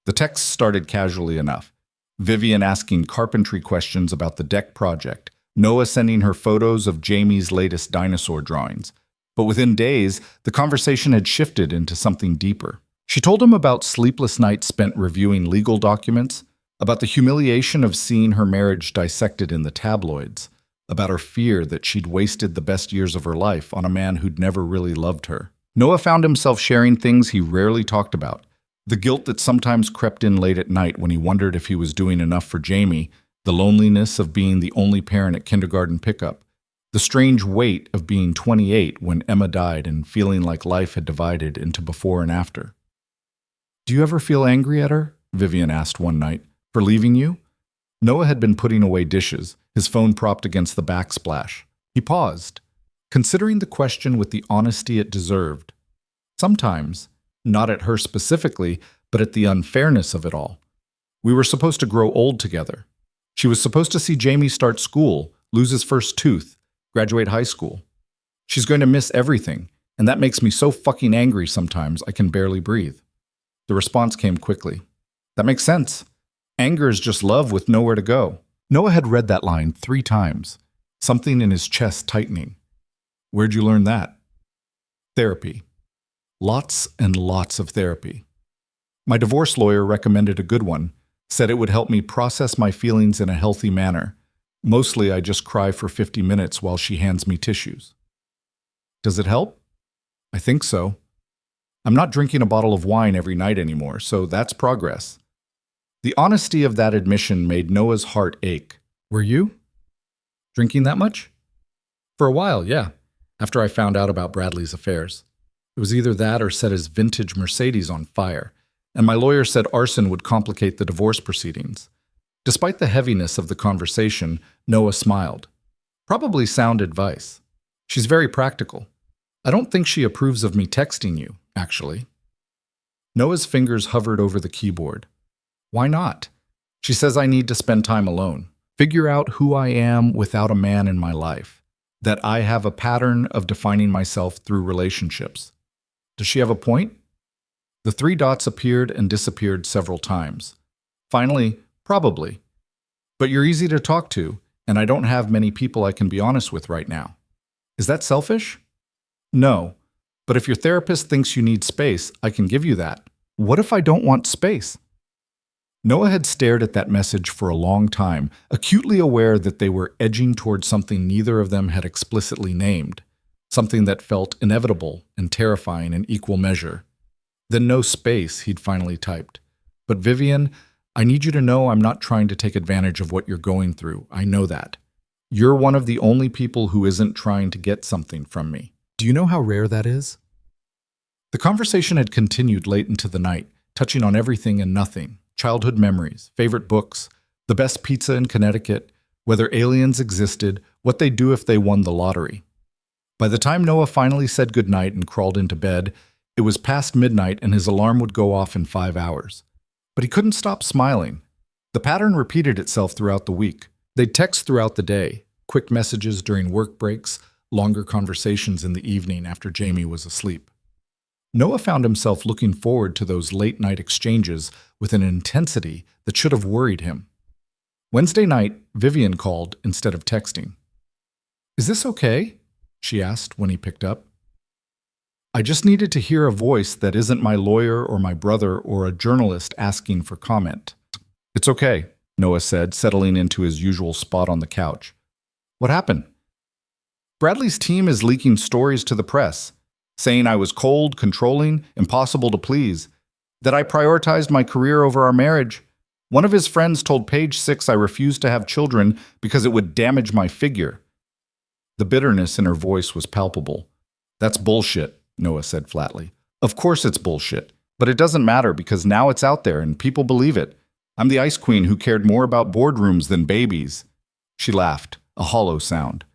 The text started casually enough. Vivian asking carpentry questions about the deck project, Noah sending her photos of Jamie's latest dinosaur drawings. But within days, the conversation had shifted into something deeper. She told him about sleepless nights spent reviewing legal documents, about the humiliation of seeing her marriage dissected in the tabloids, about her fear that she'd wasted the best years of her life on a man who'd never really loved her. Noah found himself sharing things he rarely talked about. The guilt that sometimes crept in late at night when he wondered if he was doing enough for Jamie, the loneliness of being the only parent at kindergarten pickup, the strange weight of being 28 when Emma died and feeling like life had divided into before and after. Do you ever feel angry at her? Vivian asked one night. For leaving you? Noah had been putting away dishes, his phone propped against the backsplash. He paused, considering the question with the honesty it deserved. Sometimes, not at her specifically, but at the unfairness of it all. We were supposed to grow old together. She was supposed to see Jamie start school, lose his first tooth, graduate high school. She's going to miss everything, and that makes me so fucking angry sometimes I can barely breathe. The response came quickly. That makes sense. Anger is just love with nowhere to go. Noah had read that line 3 times, something in his chest tightening. Where'd you learn that? Therapy. Lots and lots of therapy. My divorce lawyer recommended a good one, said it would help me process my feelings in a healthy manner. Mostly I just cry for 50 minutes while she hands me tissues. Does it help? I think so. I'm not drinking a bottle of wine every night anymore, so that's progress. The honesty of that admission made Noah's heart ache. Were you? Drinking that much? For a while, yeah, after I found out about Bradley's affairs. It was either that or set his vintage Mercedes on fire, and my lawyer said arson would complicate the divorce proceedings. Despite the heaviness of the conversation, Noah smiled. Probably sound advice. She's very practical. I don't think she approves of me texting you, actually. Noah's fingers hovered over the keyboard. Why not? She says I need to spend time alone, figure out who I am without a man in my life, that I have a pattern of defining myself through relationships. Does she have a point? The 3 dots appeared and disappeared several times. Finally, probably. But you're easy to talk to, and I don't have many people I can be honest with right now. Is that selfish? No, but if your therapist thinks you need space, I can give you that. What if I don't want space? Noah had stared at that message for a long time, acutely aware that they were edging toward something neither of them had explicitly named, something that felt inevitable and terrifying in equal measure. Then no space, he'd finally typed. But Vivian, I need you to know I'm not trying to take advantage of what you're going through. I know that. You're one of the only people who isn't trying to get something from me. Do you know how rare that is? The conversation had continued late into the night, touching on everything and nothing. Childhood memories, favorite books, the best pizza in Connecticut, whether aliens existed, what they'd do if they won the lottery. By the time Noah finally said goodnight and crawled into bed, it was past midnight and his alarm would go off in 5 hours. But he couldn't stop smiling. The pattern repeated itself throughout the week. They'd text throughout the day, quick messages during work breaks, longer conversations in the evening after Jamie was asleep. Noah found himself looking forward to those late-night exchanges with an intensity that should have worried him. Wednesday night, Vivian called instead of texting. "Is this okay?" she asked when he picked up. "I just needed to hear a voice that isn't my lawyer or my brother or a journalist asking for comment." "It's okay," Noah said, settling into his usual spot on the couch. "What happened?" "Bradley's team is leaking stories to the press, saying I was cold, controlling, impossible to please, that I prioritized my career over our marriage. One of his friends told Page 6 I refused to have children because it would damage my figure." The bitterness in her voice was palpable. "That's bullshit," Noah said flatly. "Of course it's bullshit, but it doesn't matter because now it's out there and people believe it. I'm the ice queen who cared more about boardrooms than babies." She laughed, a hollow sound.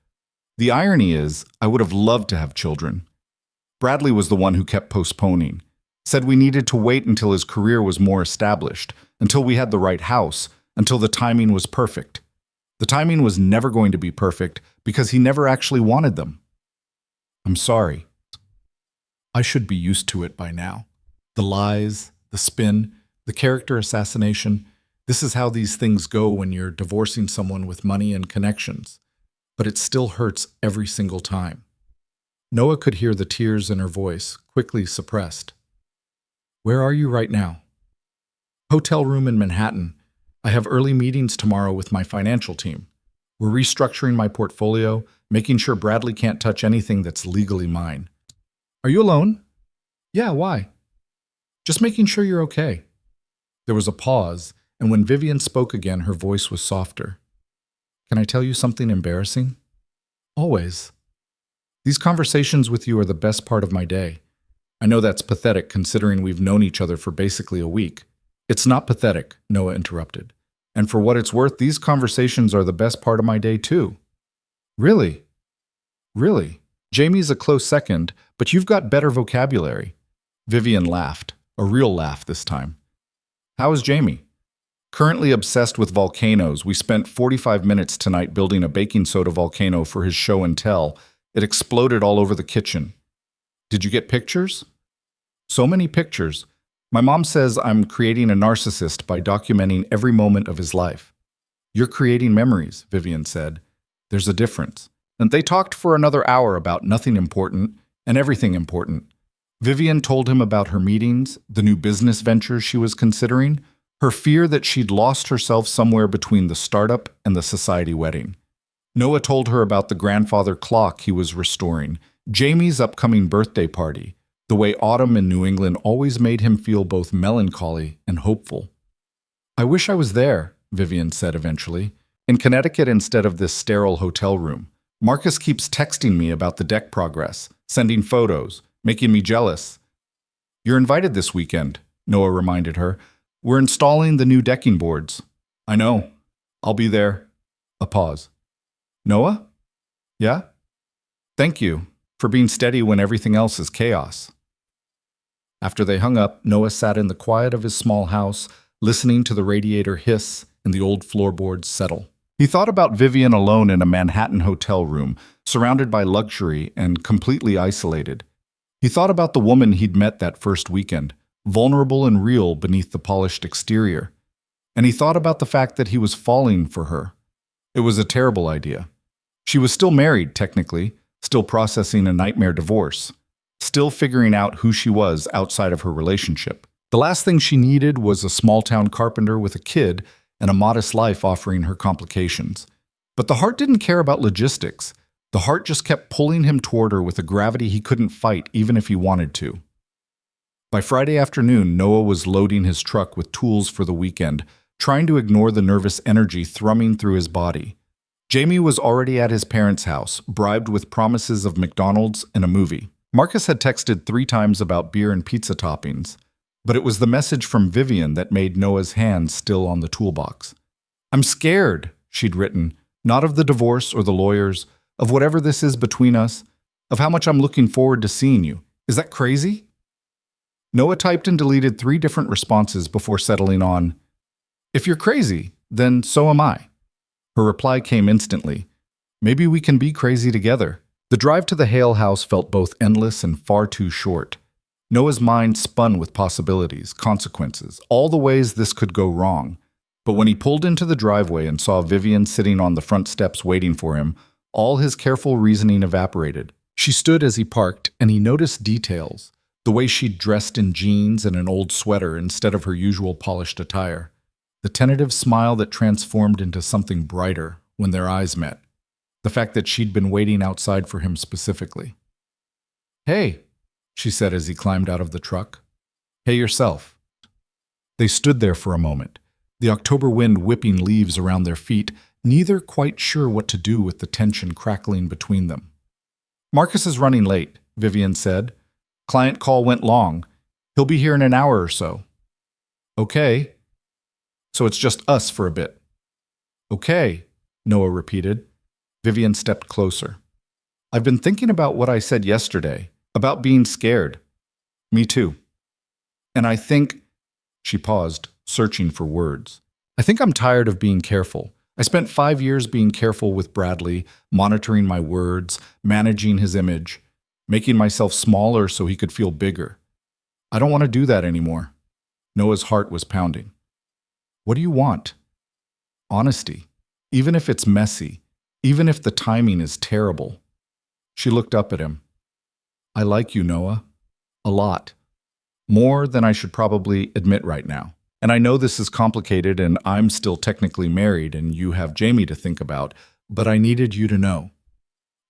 "The irony is, I would have loved to have children. Bradley was the one who kept postponing, said we needed to wait until his career was more established, until we had the right house, until the timing was perfect. The timing was never going to be perfect because he never actually wanted them." "I'm sorry. I should be used to it by now. The lies, the spin, the character assassination. This is how these things go when you're divorcing someone with money and connections. But it still hurts every single time." Noah could hear the tears in her voice, quickly suppressed. "Where are you right now?" "Hotel room in Manhattan. I have early meetings tomorrow with my financial team. We're restructuring my portfolio, making sure Bradley can't touch anything that's legally mine." "Are you alone?" "Yeah, why?" "Just making sure you're okay." There was a pause, and when Vivian spoke again, her voice was softer. "Can I tell you something embarrassing?" "Always." "These conversations with you are the best part of my day. I know that's pathetic considering we've known each other for basically a week." "It's not pathetic," Noah interrupted. "And for what it's worth, these conversations are the best part of my day too." "Really? Really? Jamie's a close second, but you've got better vocabulary." Vivian laughed, a real laugh this time. "How is Jamie?" "Currently obsessed with volcanoes. We spent 45 minutes tonight building a baking soda volcano for his show and tell. It exploded all over the kitchen." "Did you get pictures?" "So many pictures. My mom says I'm creating a narcissist by documenting every moment of his life." "You're creating memories," Vivian said. "There's a difference." And they talked for another hour about nothing important and everything important. Vivian told him about her meetings, the new business ventures she was considering, her fear that she'd lost herself somewhere between the startup and the society wedding. Noah told her about the grandfather clock he was restoring, Jamie's upcoming birthday party, the way autumn in New England always made him feel both melancholy and hopeful. "I wish I was there," Vivian said eventually, "in Connecticut instead of this sterile hotel room. Marcus keeps texting me about the deck progress, sending photos, making me jealous." "You're invited this weekend," Noah reminded her. "We're installing the new decking boards." "I know. I'll be there." A pause. "Noah?" "Yeah?" "Thank you for being steady when everything else is chaos." After they hung up, Noah sat in the quiet of his small house, listening to the radiator hiss and the old floorboards settle. He thought about Vivian alone in a Manhattan hotel room, surrounded by luxury and completely isolated. He thought about the woman he'd met that first weekend, vulnerable and real beneath the polished exterior. And he thought about the fact that he was falling for her. It was a terrible idea. She was still married, technically, still processing a nightmare divorce, still figuring out who she was outside of her relationship. The last thing she needed was a small-town carpenter with a kid and a modest life offering her complications. But the heart didn't care about logistics. The heart just kept pulling him toward her with a gravity he couldn't fight even if he wanted to. By Friday afternoon, Noah was loading his truck with tools for the weekend, trying to ignore the nervous energy thrumming through his body. Jamie was already at his parents' house, bribed with promises of McDonald's and a movie. Marcus had texted 3 times about beer and pizza toppings, but it was the message from Vivian that made Noah's hands still on the toolbox. "I'm scared," she'd written, "not of the divorce or the lawyers, of whatever this is between us, of how much I'm looking forward to seeing you. Is that crazy?" Noah typed and deleted 3 different responses before settling on, "If you're crazy, then so am I." Her reply came instantly. Maybe we can be crazy together. The drive to the Hale house felt both endless and far too short. Noah's mind spun with possibilities, consequences, all the ways this could go wrong. But when he pulled into the driveway and saw Vivian sitting on the front steps waiting for him, all his careful reasoning evaporated. She stood as he parked, and he noticed details. The way she'd dressed in jeans and an old sweater instead of her usual polished attire. The tentative smile that transformed into something brighter when their eyes met. The fact that she'd been waiting outside for him specifically. "Hey," she said as he climbed out of the truck. "Hey yourself." They stood there for a moment, the October wind whipping leaves around their feet, neither quite sure what to do with the tension crackling between them. "Marcus is running late," Vivian said. "Client call went long. He'll be here in an hour or so." "Okay. So it's just us for a bit." "Okay," Noah repeated. Vivian stepped closer. "I've been thinking about what I said yesterday, about being scared." "Me too. And I think—" She paused, searching for words. "I think I'm tired of being careful. I spent 5 years being careful with Bradley, monitoring my words, managing his image, making myself smaller so he could feel bigger. I don't want to do that anymore." Noah's heart was pounding. "What do you want?" "Honesty, even if it's messy, even if the timing is terrible." She looked up at him. "I like you, Noah. A lot. More than I should probably admit right now. And I know this is complicated and I'm still technically married and you have Jamie to think about, but I needed you to know."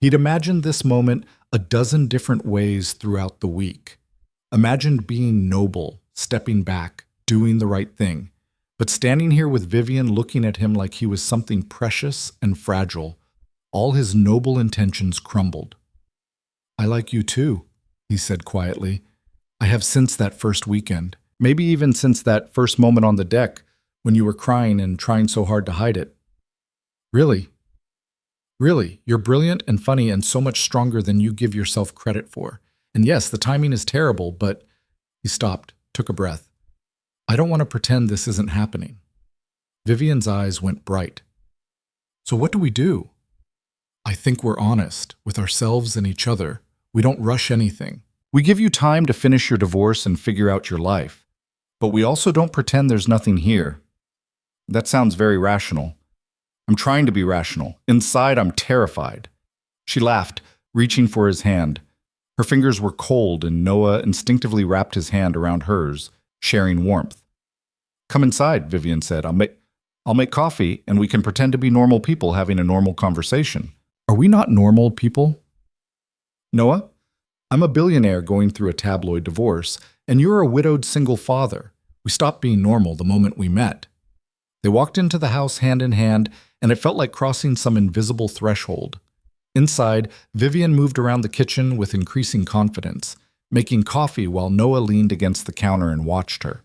He'd imagined this moment a dozen different ways throughout the week. Imagined being noble, stepping back, doing the right thing. But standing here with Vivian looking at him like he was something precious and fragile, all his noble intentions crumbled. "I like you too," he said quietly. "I have since that first weekend. Maybe even since that first moment on the deck when you were crying and trying so hard to hide it. Really, really, you're brilliant and funny and so much stronger than you give yourself credit for. And yes, the timing is terrible, but—" He stopped, took a breath. "I don't want to pretend this isn't happening." Vivian's eyes went bright. "So what do we do?" "I think we're honest with ourselves and each other. We don't rush anything. We give you time to finish your divorce and figure out your life. But we also don't pretend there's nothing here." "That sounds very rational." "I'm trying to be rational. Inside, I'm terrified." She laughed, reaching for his hand. Her fingers were cold, and Noah instinctively wrapped his hand around hers, sharing warmth. "Come inside," Vivian said. I'll make coffee, and we can pretend to be normal people having a normal conversation." "Are we not normal people?" "Noah, I'm a billionaire going through a tabloid divorce, and you're a widowed single father. We stopped being normal the moment we met." They walked into the house hand in hand, and it felt like crossing some invisible threshold. Inside, Vivian moved around the kitchen with increasing confidence, making coffee while Noah leaned against the counter and watched her.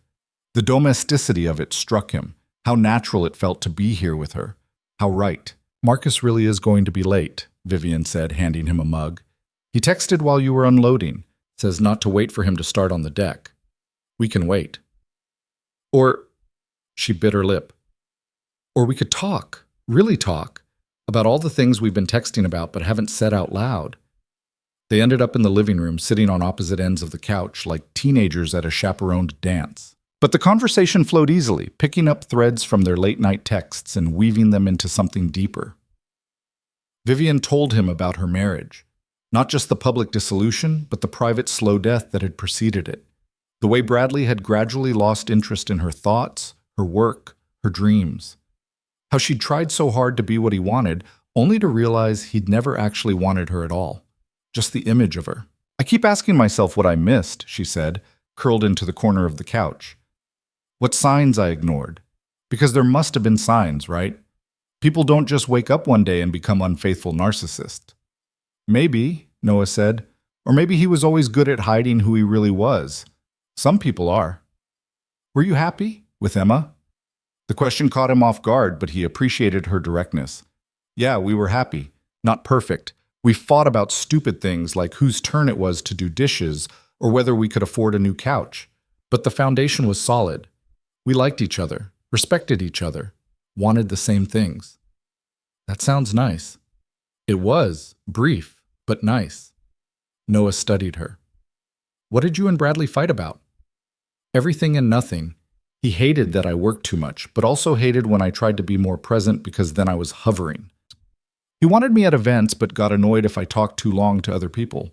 The domesticity of it struck him, how natural it felt to be here with her, how right. "Marcus really is going to be late," Vivian said, handing him a mug. "He texted while you were unloading, says not to wait for him to start on the deck. We can wait." Or, she bit her lip. "Or we could talk, really talk, about all the things we've been texting about but haven't said out loud." They ended up in the living room, sitting on opposite ends of the couch like teenagers at a chaperoned dance. But the conversation flowed easily, picking up threads from their late-night texts and weaving them into something deeper. Vivian told him about her marriage. Not just the public dissolution, but the private slow death that had preceded it. The way Bradley had gradually lost interest in her thoughts, her work, her dreams. How she'd tried so hard to be what he wanted, only to realize he'd never actually wanted her at all. Just the image of her. "I keep asking myself what I missed," she said, curled into the corner of the couch. "What signs I ignored. Because there must have been signs, right? People don't just wake up one day and become unfaithful narcissists." "Maybe," Noah said. "Or maybe he was always good at hiding who he really was. Some people are." "Were you happy with Emma?" The question caught him off guard, but he appreciated her directness. "Yeah, we were happy. Not perfect. We fought about stupid things like whose turn it was to do dishes or whether we could afford a new couch. But the foundation was solid. We liked each other, respected each other, wanted the same things." "That sounds nice." It was brief, but nice. Noah studied her. What did you and Bradley fight about? Everything and nothing. He hated that I worked too much, but also hated when I tried to be more present because then I was hovering. He wanted me at events, but got annoyed if I talked too long to other people.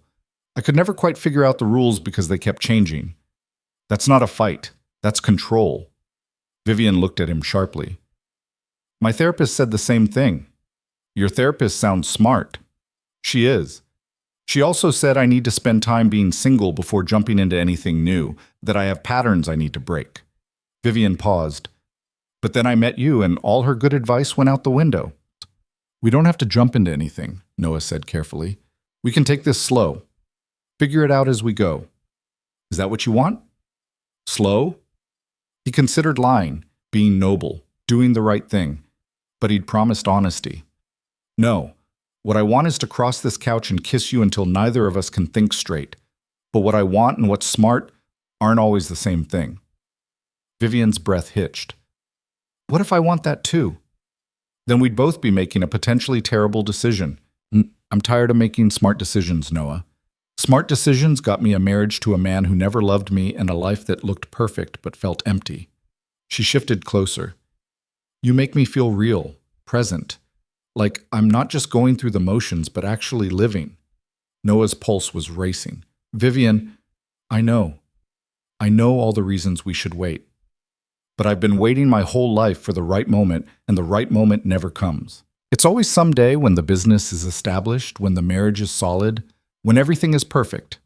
I could never quite figure out the rules because they kept changing. That's not a fight. That's control. Vivian looked at him sharply. My therapist said the same thing. Your therapist sounds smart. She is. She also said I need to spend time being single before jumping into anything new, that I have patterns I need to break. Vivian paused. But then I met you and all her good advice went out the window. We don't have to jump into anything, Noah said carefully. We can take this slow. Figure it out as we go. Is that what you want? Slow? He considered lying, being noble, doing the right thing, but he'd promised honesty. No, what I want is to cross this couch and kiss you until neither of us can think straight. But what I want and what's smart aren't always the same thing. Vivian's breath hitched. What if I want that too? Then we'd both be making a potentially terrible decision. I'm tired of making smart decisions, Noah. Smart decisions got me a marriage to a man who never loved me and a life that looked perfect but felt empty. She shifted closer. You make me feel real, present. Like I'm not just going through the motions but actually living. Noah's pulse was racing. Vivian, I know. I know all the reasons we should wait. But I've been waiting my whole life for the right moment, and the right moment never comes. It's always someday when the business is established, when the marriage is solid, when everything is perfect.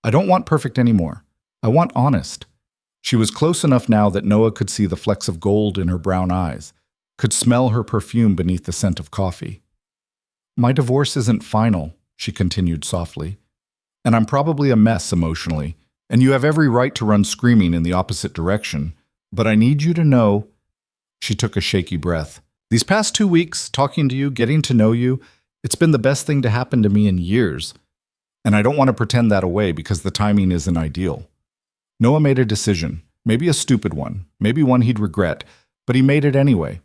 I don't want perfect anymore. I want honest. She was close enough now that Noah could see the flecks of gold in her brown eyes, could smell her perfume beneath the scent of coffee. My divorce isn't final, she continued softly, and I'm probably a mess emotionally, and you have every right to run screaming in the opposite direction, but I need you to know. She took a shaky breath. These past 2 weeks, talking to you, getting to know you, it's been the best thing to happen to me in years. And I don't want to pretend that away because the timing isn't ideal. Noah made a decision, maybe a stupid one, maybe one he'd regret, but he made it anyway.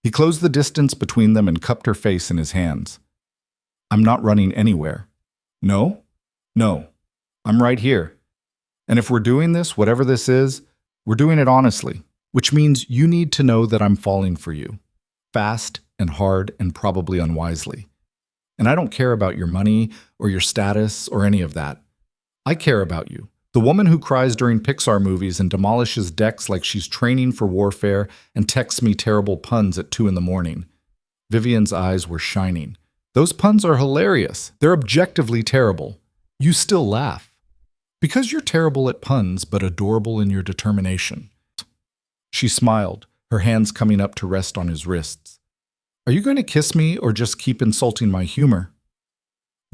He closed the distance between them and cupped her face in his hands. I'm not running anywhere. No? No. I'm right here. And if we're doing this, whatever this is, we're doing it honestly, which means you need to know that I'm falling for you. Fast and hard and probably unwisely. And I don't care about your money or your status or any of that. I care about you. The woman who cries during Pixar movies and demolishes decks like she's training for warfare and texts me terrible puns at 2 a.m. Vivian's eyes were shining. Those puns are hilarious. They're objectively terrible. You still laugh. Because you're terrible at puns, but adorable in your determination. She smiled, her hands coming up to rest on his wrists. Are you going to kiss me or just keep insulting my humor?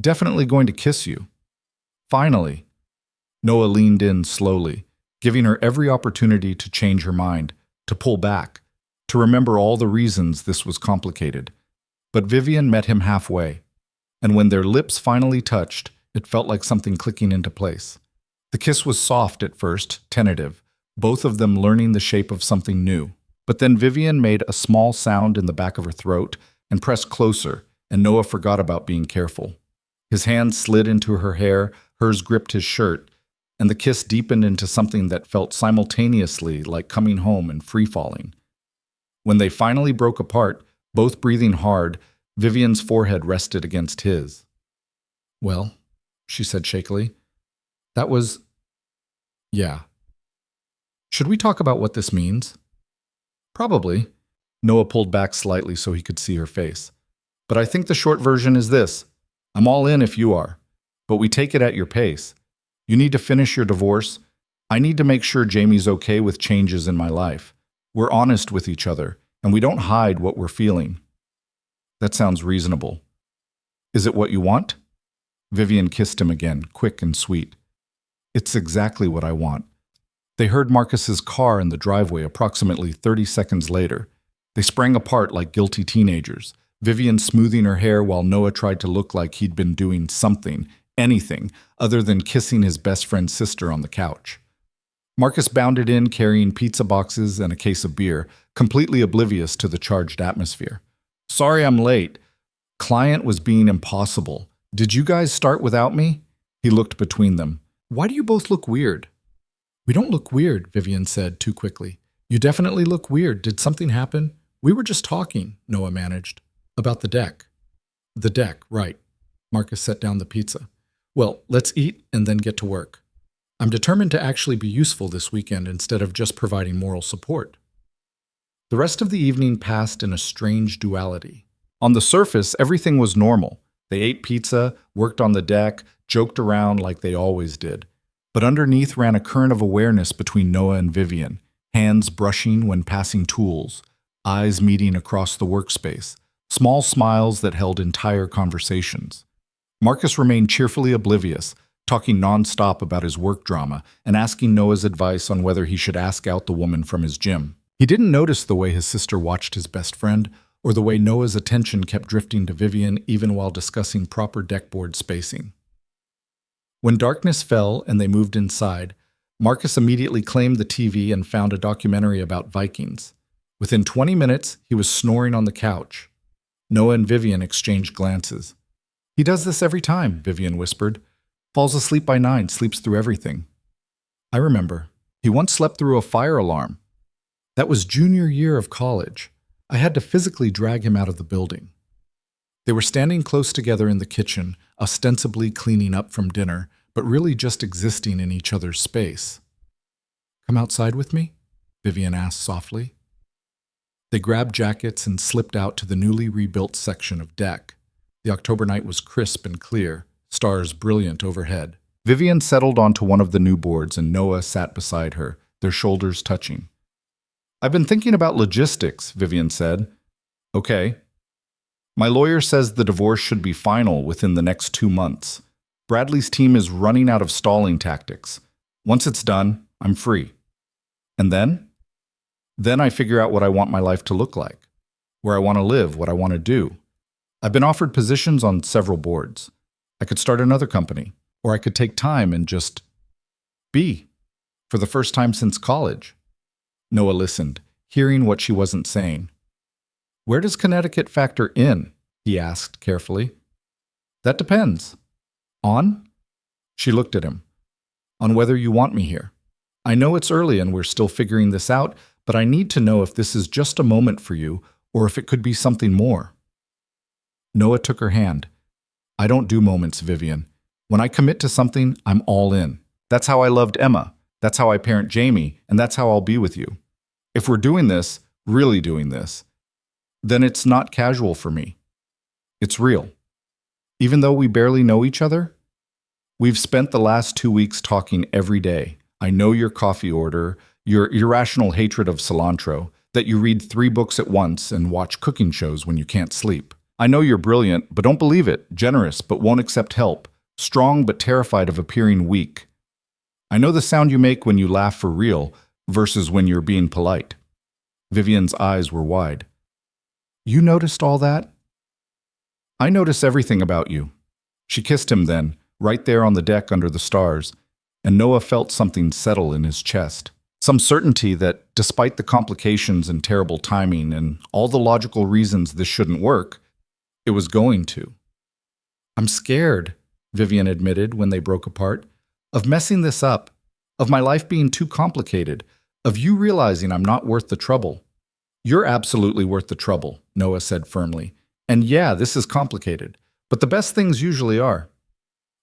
Definitely going to kiss you. Finally. Noah leaned in slowly, giving her every opportunity to change her mind, to pull back, to remember all the reasons this was complicated. But Vivian met him halfway, and when their lips finally touched, it felt like something clicking into place. The kiss was soft at first, tentative, both of them learning the shape of something new. But then Vivian made a small sound in the back of her throat and pressed closer, and Noah forgot about being careful. His hand slid into her hair, hers gripped his shirt, and the kiss deepened into something that felt simultaneously like coming home and free-falling. When they finally broke apart, both breathing hard, Vivian's forehead rested against his. Well, she said shakily, that was... yeah. Should we talk about what this means? Probably. Noah pulled back slightly so he could see her face. But I think the short version is this. I'm all in if you are. But we take it at your pace. You need to finish your divorce. I need to make sure Jamie's okay with changes in my life. We're honest with each other, and we don't hide what we're feeling. That sounds reasonable. Is it what you want? Vivian kissed him again, quick and sweet. It's exactly what I want. They heard Marcus's car in the driveway approximately 30 seconds later. They sprang apart like guilty teenagers, Vivian smoothing her hair while Noah tried to look like he'd been doing something, anything, other than kissing his best friend's sister on the couch. Marcus bounded in carrying pizza boxes and a case of beer, completely oblivious to the charged atmosphere. Sorry I'm late. Client was being impossible. Did you guys start without me? He looked between them. Why do you both look weird? We don't look weird, Vivian said too quickly. You definitely look weird. Did something happen? We were just talking, Noah managed. About the deck. The deck, right. Marcus set down the pizza. Well, let's eat and then get to work. I'm determined to actually be useful this weekend instead of just providing moral support. The rest of the evening passed in a strange duality. On the surface, everything was normal. They ate pizza, worked on the deck, joked around like they always did. But underneath ran a current of awareness between Noah and Vivian, hands brushing when passing tools, eyes meeting across the workspace, small smiles that held entire conversations. Marcus remained cheerfully oblivious, talking nonstop about his work drama and asking Noah's advice on whether he should ask out the woman from his gym. He didn't notice the way his sister watched his best friend, or the way Noah's attention kept drifting to Vivian even while discussing proper deckboard spacing. When darkness fell and they moved inside, Marcus immediately claimed the TV and found a documentary about Vikings. Within 20 minutes, he was snoring on the couch. Noah and Vivian exchanged glances. He does this every time, Vivian whispered. Falls asleep by 9, sleeps through everything. I remember. He once slept through a fire alarm. That was junior year of college. I had to physically drag him out of the building. They were standing close together in the kitchen, ostensibly cleaning up from dinner, but really just existing in each other's space. Come outside with me? Vivian asked softly. They grabbed jackets and slipped out to the newly rebuilt section of deck. The October night was crisp and clear, stars brilliant overhead. Vivian settled onto one of the new boards and Noah sat beside her, their shoulders touching. I've been thinking about logistics, Vivian said. Okay. My lawyer says the divorce should be final within the next 2 months. Bradley's team is running out of stalling tactics. Once it's done, I'm free. And then? Then I figure out what I want my life to look like, where I want to live, what I want to do. I've been offered positions on several boards. I could start another company, or I could take time and just be, for the first time since college. Noah listened, hearing what she wasn't saying. Where does Connecticut factor in? He asked carefully. That depends. On? She looked at him. On whether you want me here. I know it's early and we're still figuring this out, but I need to know if this is just a moment for you or if it could be something more. Noah took her hand. I don't do moments, Vivian. When I commit to something, I'm all in. That's how I loved Emma. That's how I parent Jamie, and that's how I'll be with you. If we're doing this, really doing this, then it's not casual for me. It's real. Even though we barely know each other, we've spent the last 2 weeks talking every day. I know your coffee order, your irrational hatred of cilantro, that you read 3 books at once and watch cooking shows when you can't sleep. I know you're brilliant, but don't believe it, generous, but won't accept help, strong but terrified of appearing weak. I know the sound you make when you laugh for real versus when you're being polite. Vivian's eyes were wide. You noticed all that? I notice everything about you. She kissed him then, right there on the deck under the stars, and Noah felt something settle in his chest. Some certainty that, despite the complications and terrible timing and all the logical reasons this shouldn't work, it was going to. I'm scared, Vivian admitted when they broke apart, of messing this up, of my life being too complicated, of you realizing I'm not worth the trouble. You're absolutely worth the trouble, Noah said firmly. And yeah, this is complicated, but the best things usually are.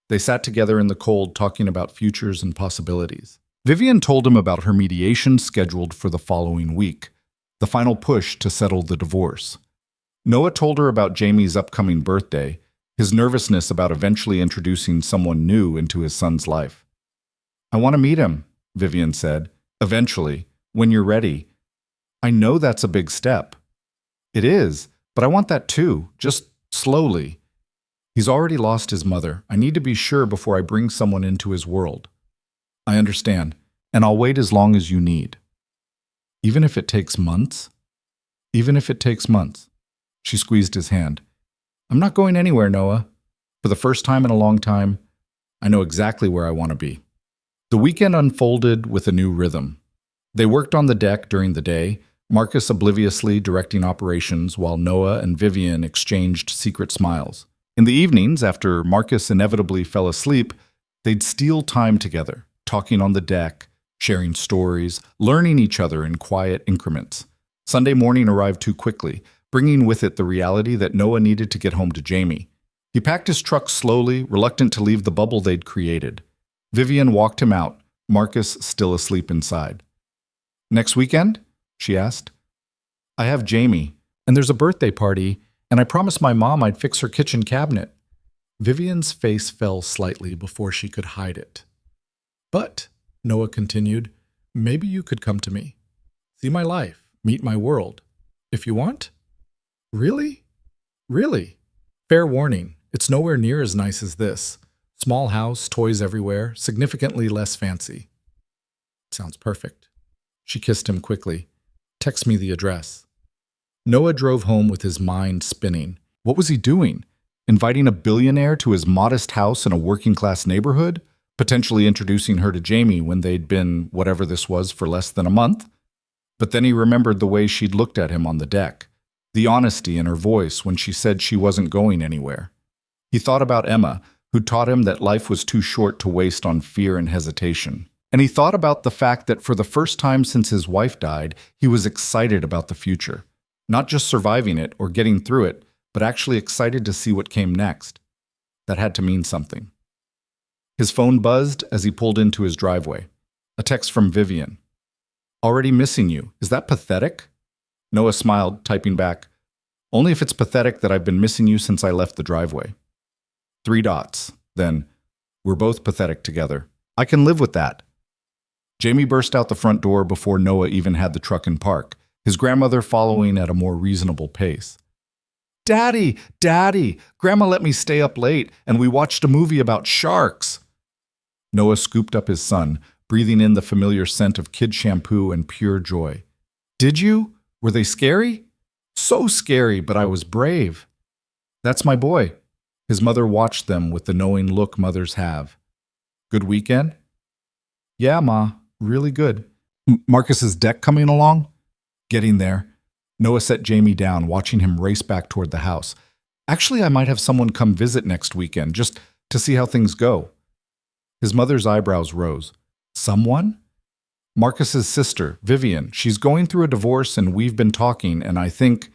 They sat together in the cold talking about futures and possibilities. Vivian told him about her mediation scheduled for the following week, the final push to settle the divorce. Noah told her about Jamie's upcoming birthday, his nervousness about eventually introducing someone new into his son's life. I want to meet him, Vivian said. Eventually, when you're ready. I know that's a big step. It is, but I want that too, just slowly. He's already lost his mother. I need to be sure before I bring someone into his world. I understand, and I'll wait as long as you need. Even if it takes months? Even if it takes months. She squeezed his hand. I'm not going anywhere, Noah. For the first time in a long time, I know exactly where I want to be. The weekend unfolded with a new rhythm. They worked on the deck during the day, Marcus obliviously directing operations while Noah and Vivian exchanged secret smiles. In the evenings, after Marcus inevitably fell asleep, they'd steal time together, talking on the deck, sharing stories, learning each other in quiet increments. Sunday morning arrived too quickly, bringing with it the reality that Noah needed to get home to Jamie. He packed his truck slowly, reluctant to leave the bubble they'd created. Vivian walked him out, Marcus still asleep inside. "Next weekend?" she asked. "I have Jamie, and there's a birthday party, and I promised my mom I'd fix her kitchen cabinet." Vivian's face fell slightly before she could hide it. "But," Noah continued, "maybe you could come to me. See my life, meet my world. If you want?" "Really? Really?" "Fair warning, it's nowhere near as nice as this. Small house, toys everywhere, significantly less fancy." "Sounds perfect." She kissed him quickly. "Text me the address." Noah drove home with his mind spinning. What was he doing? Inviting a billionaire to his modest house in a working-class neighborhood? Potentially introducing her to Jamie when they'd been whatever this was for less than a month? But then he remembered the way she'd looked at him on the deck, the honesty in her voice when she said she wasn't going anywhere. He thought about Emma, who taught him that life was too short to waste on fear and hesitation. And he thought about the fact that for the first time since his wife died, he was excited about the future. Not just surviving it or getting through it, but actually excited to see what came next. That had to mean something. His phone buzzed as he pulled into his driveway. A text from Vivian. "Already missing you. Is that pathetic?" Noah smiled, typing back, "Only if it's pathetic that I've been missing you since I left the driveway." 3 dots. Then, "We're both pathetic together. I can live with that." Jamie burst out the front door before Noah even had the truck in park, his grandmother following at a more reasonable pace. "Daddy! Daddy! Grandma let me stay up late, and we watched a movie about sharks." Noah scooped up his son, breathing in the familiar scent of kid shampoo and pure joy. "Did you? Were they scary?" "So scary, but I was brave." "That's my boy." His mother watched them with the knowing look mothers have. "Good weekend?" "Yeah, Ma. Really good." "Marcus's deck coming along?" "Getting there." Noah set Jamie down, watching him race back toward the house. "Actually, I might have someone come visit next weekend, just to see how things go." His mother's eyebrows rose. "Someone?" "Marcus's sister, Vivian. She's going through a divorce and we've been talking, and I think—"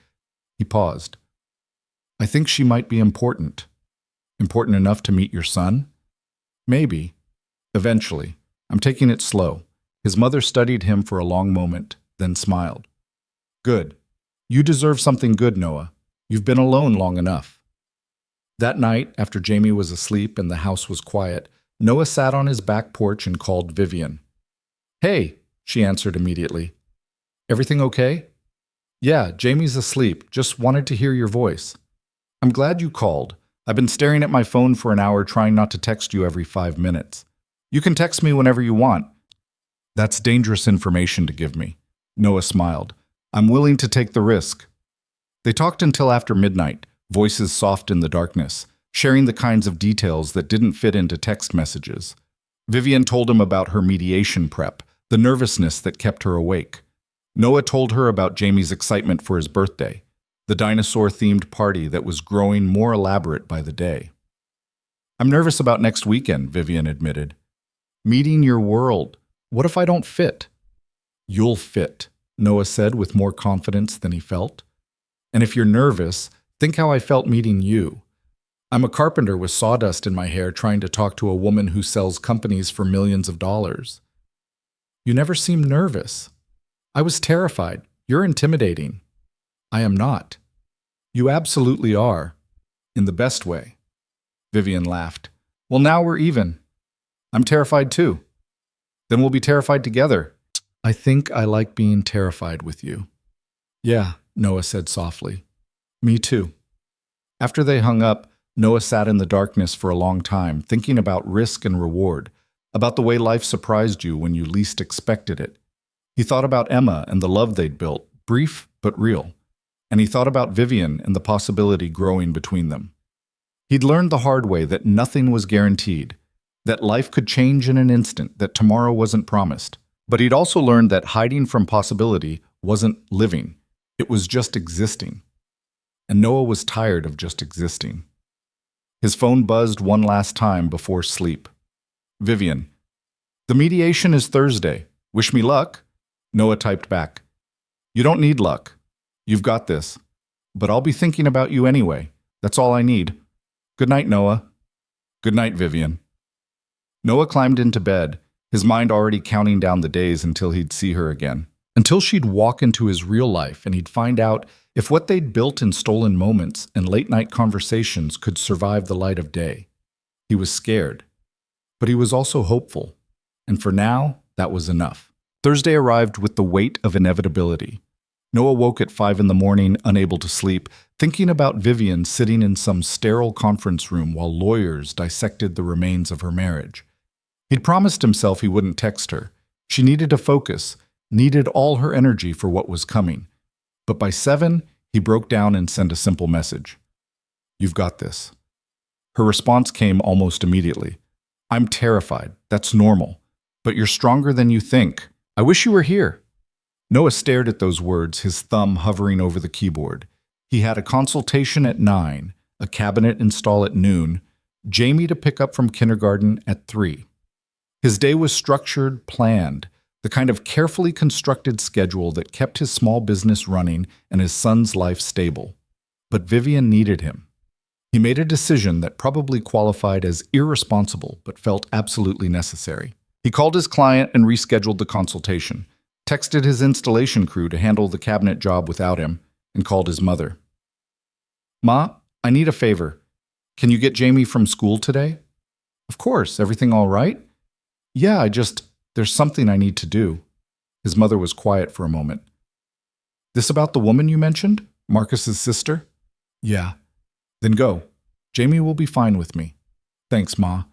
He paused. "I think she might be important." "Important enough to meet your son?" "Maybe. Eventually. I'm taking it slow." His mother studied him for a long moment, then smiled. "Good. You deserve something good, Noah. You've been alone long enough." That night, after Jamie was asleep and the house was quiet, Noah sat on his back porch and called Vivian. "Hey," she answered immediately. "Everything okay?" "Yeah, Jamie's asleep. Just wanted to hear your voice." "I'm glad you called. I've been staring at my phone for an hour trying not to text you every 5 minutes. You can text me whenever you want." "That's dangerous information to give me." Noah smiled. "I'm willing to take the risk." They talked until after midnight, voices soft in the darkness, sharing the kinds of details that didn't fit into text messages. Vivian told him about her mediation prep, the nervousness that kept her awake. Noah told her about Jamie's excitement for his birthday, the dinosaur-themed party that was growing more elaborate by the day. "I'm nervous about next weekend," Vivian admitted. "Meeting your world. What if I don't fit?" "You'll fit," Noah said with more confidence than he felt. "And if you're nervous, think how I felt meeting you. I'm a carpenter with sawdust in my hair trying to talk to a woman who sells companies for millions of dollars." "You never seemed nervous." "I was terrified. You're intimidating." "I am not." "You absolutely are. In the best way." Vivian laughed. "Well, now we're even." "I'm terrified too." "Then we'll be terrified together." "I think I like being terrified with you." "Yeah," Noah said softly. "Me too." After they hung up, Noah sat in the darkness for a long time, thinking about risk and reward, about the way life surprised you when you least expected it. He thought about Emma and the love they'd built, brief but real. And he thought about Vivian and the possibility growing between them. He'd learned the hard way that nothing was guaranteed, that life could change in an instant, that tomorrow wasn't promised. But he'd also learned that hiding from possibility wasn't living. It was just existing. And Noah was tired of just existing. His phone buzzed one last time before sleep. Vivian. The mediation is Thursday. Wish me luck. Noah typed back. You don't need luck. You've got this. But I'll be thinking about you anyway. That's all I need. Good night, Noah. Good night, Vivian. Noah climbed into bed, his mind already counting down the days until he'd see her again. Until she'd walk into his real life and he'd find out if what they'd built in stolen moments and late-night conversations could survive the light of day. He was scared, but he was also hopeful. And for now, that was enough. Thursday arrived with the weight of inevitability. Noah woke at 5 in the morning, unable to sleep, thinking about Vivian sitting in some sterile conference room while lawyers dissected the remains of her marriage. He'd promised himself he wouldn't text her. She needed to focus, needed all her energy for what was coming. But by 7, he broke down and sent a simple message. You've got this. Her response came almost immediately. I'm terrified. That's normal. But you're stronger than you think. I wish you were here. Noah stared at those words, his thumb hovering over the keyboard. He had a consultation at 9, a cabinet install at noon, Jamie to pick up from kindergarten at 3. His day was structured, planned, the kind of carefully constructed schedule that kept his small business running and his son's life stable. But Vivian needed him. He made a decision that probably qualified as irresponsible but felt absolutely necessary. He called his client and rescheduled the consultation, texted his installation crew to handle the cabinet job without him, and called his mother. Ma, I need a favor. Can you get Jamie from school today? Of course. Everything all right? Yeah, there's something I need to do. His mother was quiet for a moment. This about the woman you mentioned? Marcus's sister? Yeah. Then go. Jamie will be fine with me. Thanks, Ma.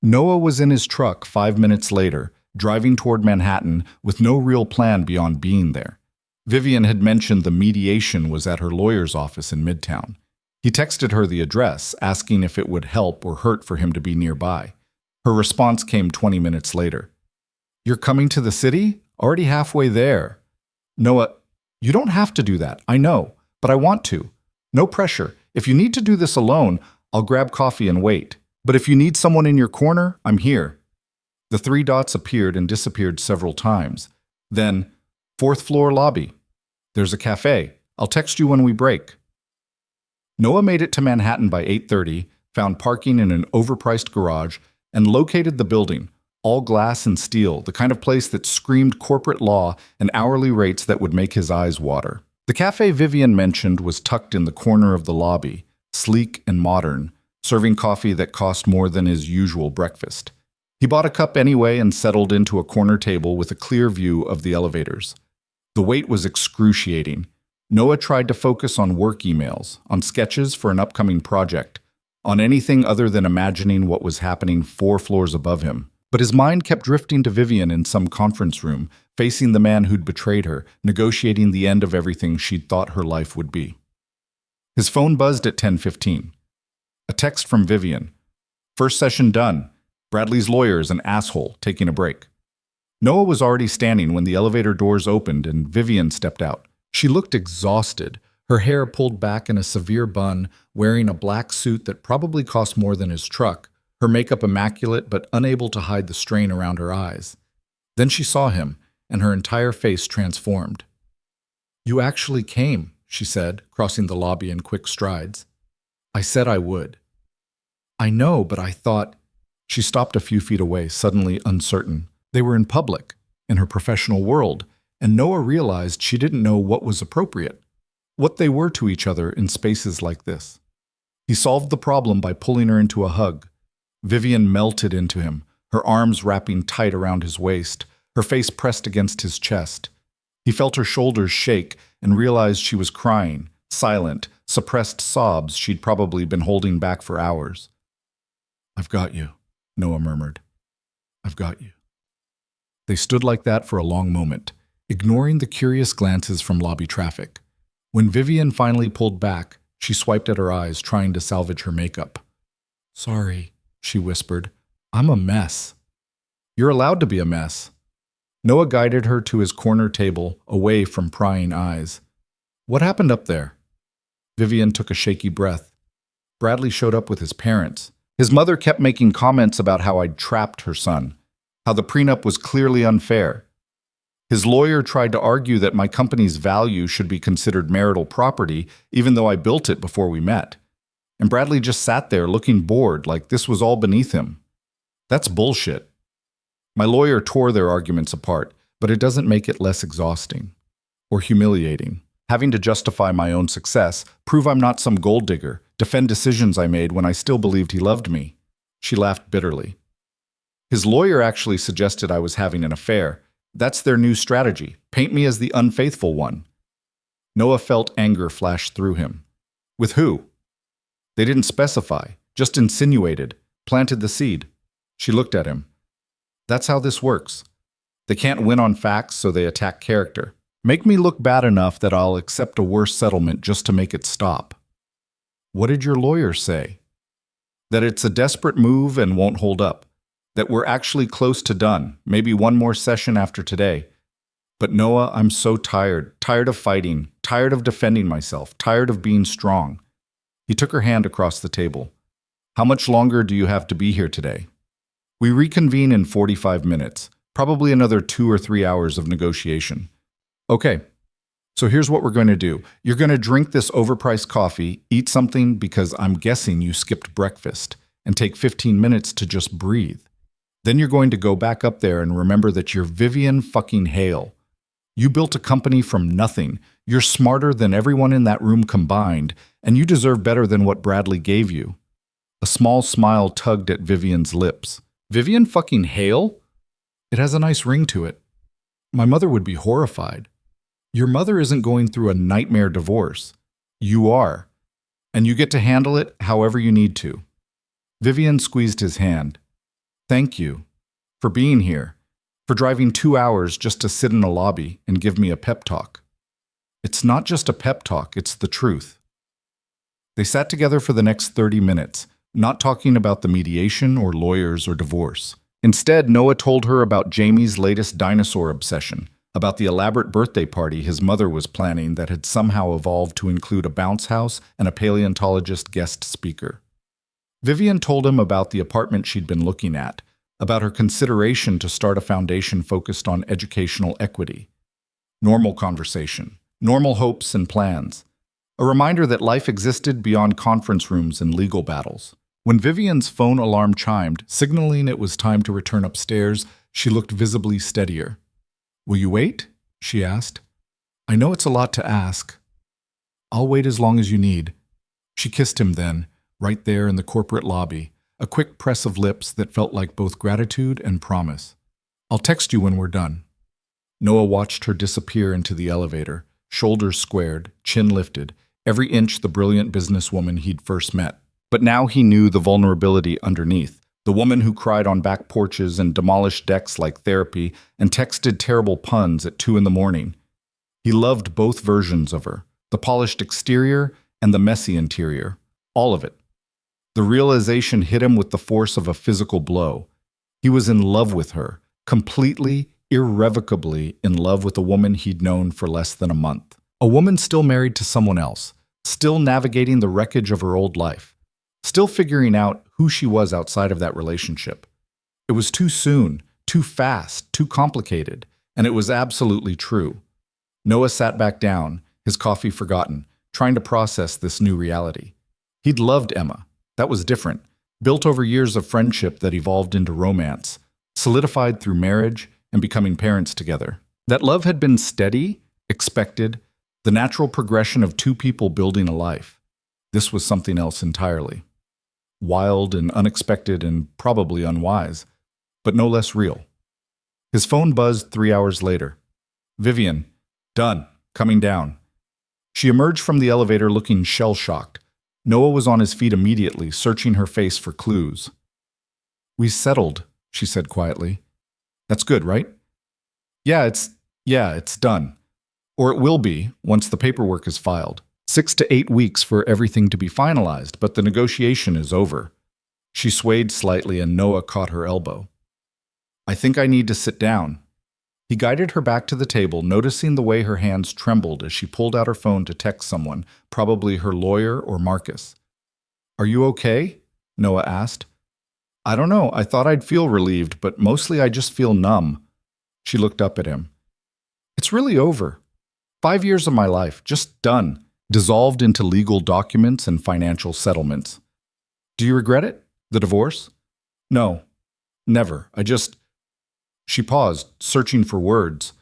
Noah was in his truck 5 minutes later, driving toward Manhattan with no real plan beyond being there. Vivian had mentioned the mediation was at her lawyer's office in Midtown. He texted her the address, asking if it would help or hurt for him to be nearby. Her response came 20 minutes later. You're coming to the city? Already halfway there. Noah, you don't have to do that, I know, but I want to. No pressure. If you need to do this alone, I'll grab coffee and wait. But if you need someone in your corner, I'm here. The 3 dots appeared and disappeared several times. Then, 4th floor lobby. There's a cafe. I'll text you when we break. Noah made it to Manhattan by 8:30, found parking in an overpriced garage, and located the building, all glass and steel, the kind of place that screamed corporate law and hourly rates that would make his eyes water. The cafe Vivian mentioned was tucked in the corner of the lobby, sleek and modern, serving coffee that cost more than his usual breakfast. He bought a cup anyway and settled into a corner table with a clear view of the elevators. The wait was excruciating. Noah tried to focus on work emails, on sketches for an upcoming project, on anything other than imagining what was happening 4 floors above him. But his mind kept drifting to Vivian in some conference room, facing the man who'd betrayed her, negotiating the end of everything she'd thought her life would be. His phone buzzed at 10:15. A text from Vivian. First session done. Bradley's lawyer is an asshole, taking a break. Noah was already standing when the elevator doors opened and Vivian stepped out. She looked exhausted, her hair pulled back in a severe bun, wearing a black suit that probably cost more than his truck, her makeup immaculate but unable to hide the strain around her eyes. Then she saw him, and her entire face transformed. You actually came, she said, crossing the lobby in quick strides. I said I would. I know, but I thought... She stopped a few feet away, suddenly uncertain. They were in public, in her professional world, and Noah realized she didn't know what was appropriate, what they were to each other in spaces like this. He solved the problem by pulling her into a hug. Vivian melted into him, her arms wrapping tight around his waist, her face pressed against his chest. He felt her shoulders shake and realized she was crying, silent, suppressed sobs she'd probably been holding back for hours. I've got you, Noah murmured. I've got you. They stood like that for a long moment, ignoring the curious glances from lobby traffic. When Vivian finally pulled back, she swiped at her eyes, trying to salvage her makeup. Sorry, she whispered. I'm a mess. You're allowed to be a mess. Noah guided her to his corner table, away from prying eyes. What happened up there? Vivian took a shaky breath. Bradley showed up with his parents. His mother kept making comments about how I'd trapped her son, how the prenup was clearly unfair. His lawyer tried to argue that my company's value should be considered marital property, even though I built it before we met. And Bradley just sat there looking bored, like this was all beneath him. That's bullshit. My lawyer tore their arguments apart, but it doesn't make it less exhausting or humiliating. Having to justify my own success, prove I'm not some gold digger, defend decisions I made when I still believed he loved me. She laughed bitterly. His lawyer actually suggested I was having an affair. That's their new strategy. Paint me as the unfaithful one. Noah felt anger flash through him. With who? They didn't specify, just insinuated, planted the seed. She looked at him. That's how this works. They can't win on facts, so they attack character. Make me look bad enough that I'll accept a worse settlement just to make it stop. What did your lawyer say? That it's a desperate move and won't hold up. That we're actually close to done, maybe one more session after today. But Noah, I'm so tired of fighting, tired of defending myself, tired of being strong. He took her hand across the table. How much longer do you have to be here today? We reconvene in 45 minutes, probably another 2 or 3 hours of negotiation. Okay, so here's what we're going to do. You're going to drink this overpriced coffee, eat something because I'm guessing you skipped breakfast, and take 15 minutes to just breathe. Then you're going to go back up there and remember that you're Vivian fucking Hale. You built a company from nothing. You're smarter than everyone in that room combined, and you deserve better than what Bradley gave you. A small smile tugged at Vivian's lips. Vivian fucking Hale? It has a nice ring to it. My mother would be horrified. Your mother isn't going through a nightmare divorce. You are. And you get to handle it however you need to. Vivian squeezed his hand. Thank you for being here, for driving 2 hours just to sit in a lobby and give me a pep talk. It's not just a pep talk, it's the truth. They sat together for the next 30 minutes, not talking about the mediation or lawyers or divorce. Instead, Noah told her about Jamie's latest dinosaur obsession, about the elaborate birthday party his mother was planning that had somehow evolved to include a bounce house and a paleontologist guest speaker. Vivian told him about the apartment she'd been looking at, about her consideration to start a foundation focused on educational equity. Normal conversation, normal hopes and plans. A reminder that life existed beyond conference rooms and legal battles. When Vivian's phone alarm chimed, signaling it was time to return upstairs, she looked visibly steadier. Will you wait? She asked. I know it's a lot to ask. I'll wait as long as you need. She kissed him then, right there in the corporate lobby, a quick press of lips that felt like both gratitude and promise. I'll text you when we're done. Noah watched her disappear into the elevator, shoulders squared, chin lifted, every inch the brilliant businesswoman he'd first met. But now he knew the vulnerability underneath, the woman who cried on back porches and demolished decks like therapy and texted terrible puns at 2 a.m. He loved both versions of her, the polished exterior and the messy interior, all of it. The realization hit him with the force of a physical blow. He was in love with her, completely, irrevocably in love with a woman he'd known for less than a month. A woman still married to someone else, still navigating the wreckage of her old life, still figuring out who she was outside of that relationship. It was too soon, too fast, too complicated, and it was absolutely true. Noah sat back down, his coffee forgotten, trying to process this new reality. He'd loved Emma. That was different, built over years of friendship that evolved into romance, solidified through marriage and becoming parents together. That love had been steady, expected, the natural progression of two people building a life. This was something else entirely. Wild and unexpected and probably unwise, but no less real. His phone buzzed 3 hours later. Vivian, done, coming down. She emerged from the elevator looking shell-shocked. Noah was on his feet immediately, searching her face for clues. We settled, she said quietly. That's good, right? Yeah, it's done. Or it will be, once the paperwork is filed. 6 to 8 weeks for everything to be finalized, but the negotiation is over. She swayed slightly and Noah caught her elbow. I think I need to sit down. He guided her back to the table, noticing the way her hands trembled as she pulled out her phone to text someone, probably her lawyer or Marcus. "Are you okay?" Noah asked. "I don't know. I thought I'd feel relieved, but mostly I just feel numb." She looked up at him. "It's really over. 5 years of my life, just done, dissolved into legal documents and financial settlements. Do you regret it? The divorce?" "No, never. She paused, searching for words.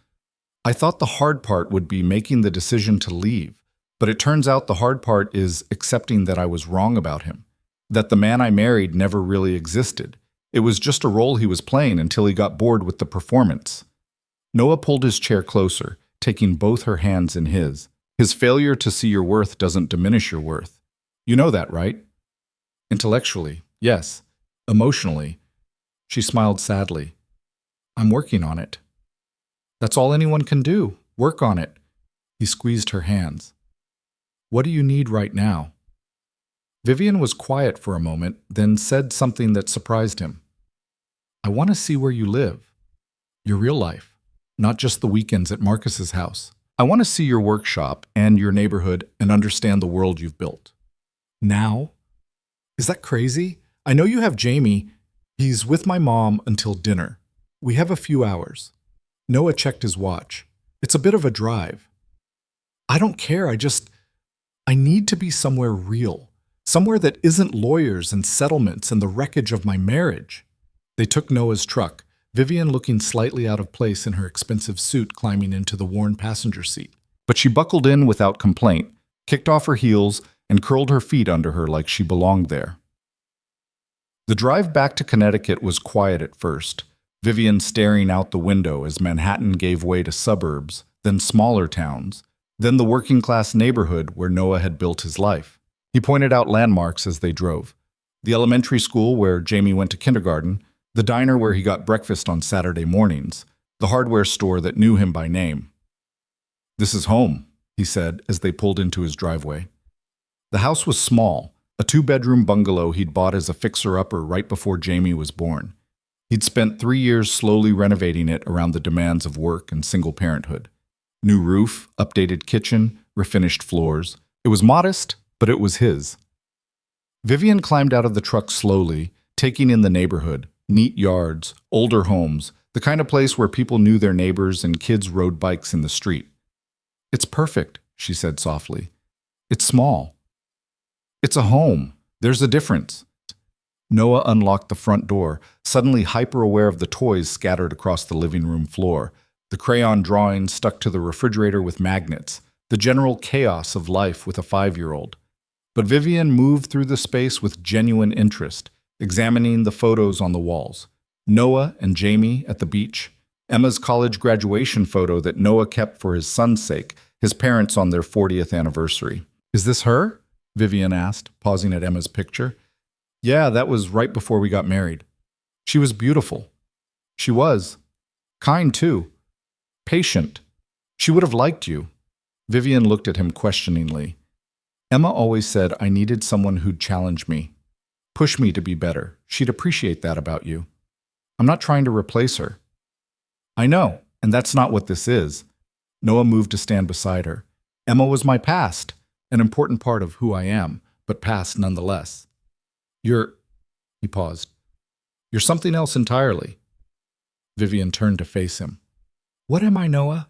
"I thought the hard part would be making the decision to leave, but it turns out the hard part is accepting that I was wrong about him, that the man I married never really existed. It was just a role he was playing until he got bored with the performance." Noah pulled his chair closer, taking both her hands in his. "His failure to see your worth doesn't diminish your worth. You know that, right?" "Intellectually, yes. Emotionally." She smiled sadly. "I'm working on it." "That's all anyone can do. Work on it." He squeezed her hands. "What do you need right now?" Vivian was quiet for a moment, then said something that surprised him. "I want to see where you live. Your real life, not just the weekends at Marcus's house. I want to see your workshop and your neighborhood and understand the world you've built." "Now? Is that crazy? I know you have Jamie. He's with my mom until dinner. We have a few hours." Noah checked his watch. "It's a bit of a drive." "I don't care. I need to be somewhere real. Somewhere that isn't lawyers and settlements and the wreckage of my marriage." They took Noah's truck, Vivian looking slightly out of place in her expensive suit climbing into the worn passenger seat. But she buckled in without complaint, kicked off her heels, and curled her feet under her like she belonged there. The drive back to Connecticut was quiet at first, Vivian staring out the window as Manhattan gave way to suburbs, then smaller towns, then the working-class neighborhood where Noah had built his life. He pointed out landmarks as they drove. The elementary school where Jamie went to kindergarten, the diner where he got breakfast on Saturday mornings, the hardware store that knew him by name. "This is home," he said as they pulled into his driveway. The house was small, a 2-bedroom bungalow he'd bought as a fixer-upper right before Jamie was born. He'd spent 3 years slowly renovating it around the demands of work and single parenthood. New roof, updated kitchen, refinished floors. It was modest, but it was his. Vivian climbed out of the truck slowly, taking in the neighborhood, neat yards, older homes, the kind of place where people knew their neighbors and kids rode bikes in the street. "It's perfect," she said softly. "It's small. It's a home. There's a difference." Noah unlocked the front door, suddenly hyper-aware of the toys scattered across the living room floor, the crayon drawings stuck to the refrigerator with magnets, the general chaos of life with a 5-year-old. But Vivian moved through the space with genuine interest, examining the photos on the walls. Noah and Jamie at the beach, Emma's college graduation photo that Noah kept for his son's sake, his parents on their 40th anniversary. "Is this her?" Vivian asked, pausing at Emma's picture. "Yeah, that was right before we got married. She was beautiful." "She was. Kind, too. Patient. She would have liked you." Vivian looked at him questioningly. "Emma always said I needed someone who'd challenge me, push me to be better. She'd appreciate that about you. I'm not trying to replace her." "I know, and that's not what this is." Noah moved to stand beside her. "Emma was my past, an important part of who I am, but past nonetheless. You're—" he paused. "You're something else entirely." Vivian turned to face him. "What am I, Noah?"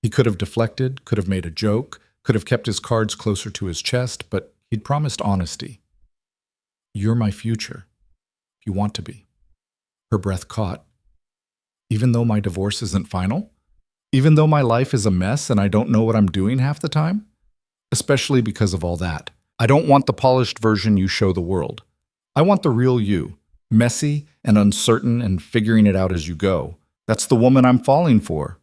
He could have deflected, could have made a joke, could have kept his cards closer to his chest, but he'd promised honesty. "You're my future, if you want to be." Her breath caught. "Even though my divorce isn't final? Even though my life is a mess and I don't know what I'm doing half the time? Especially because of all that. I don't want the polished version you show the world. I want the real you, messy and uncertain and figuring it out as you go. That's the woman I'm falling for."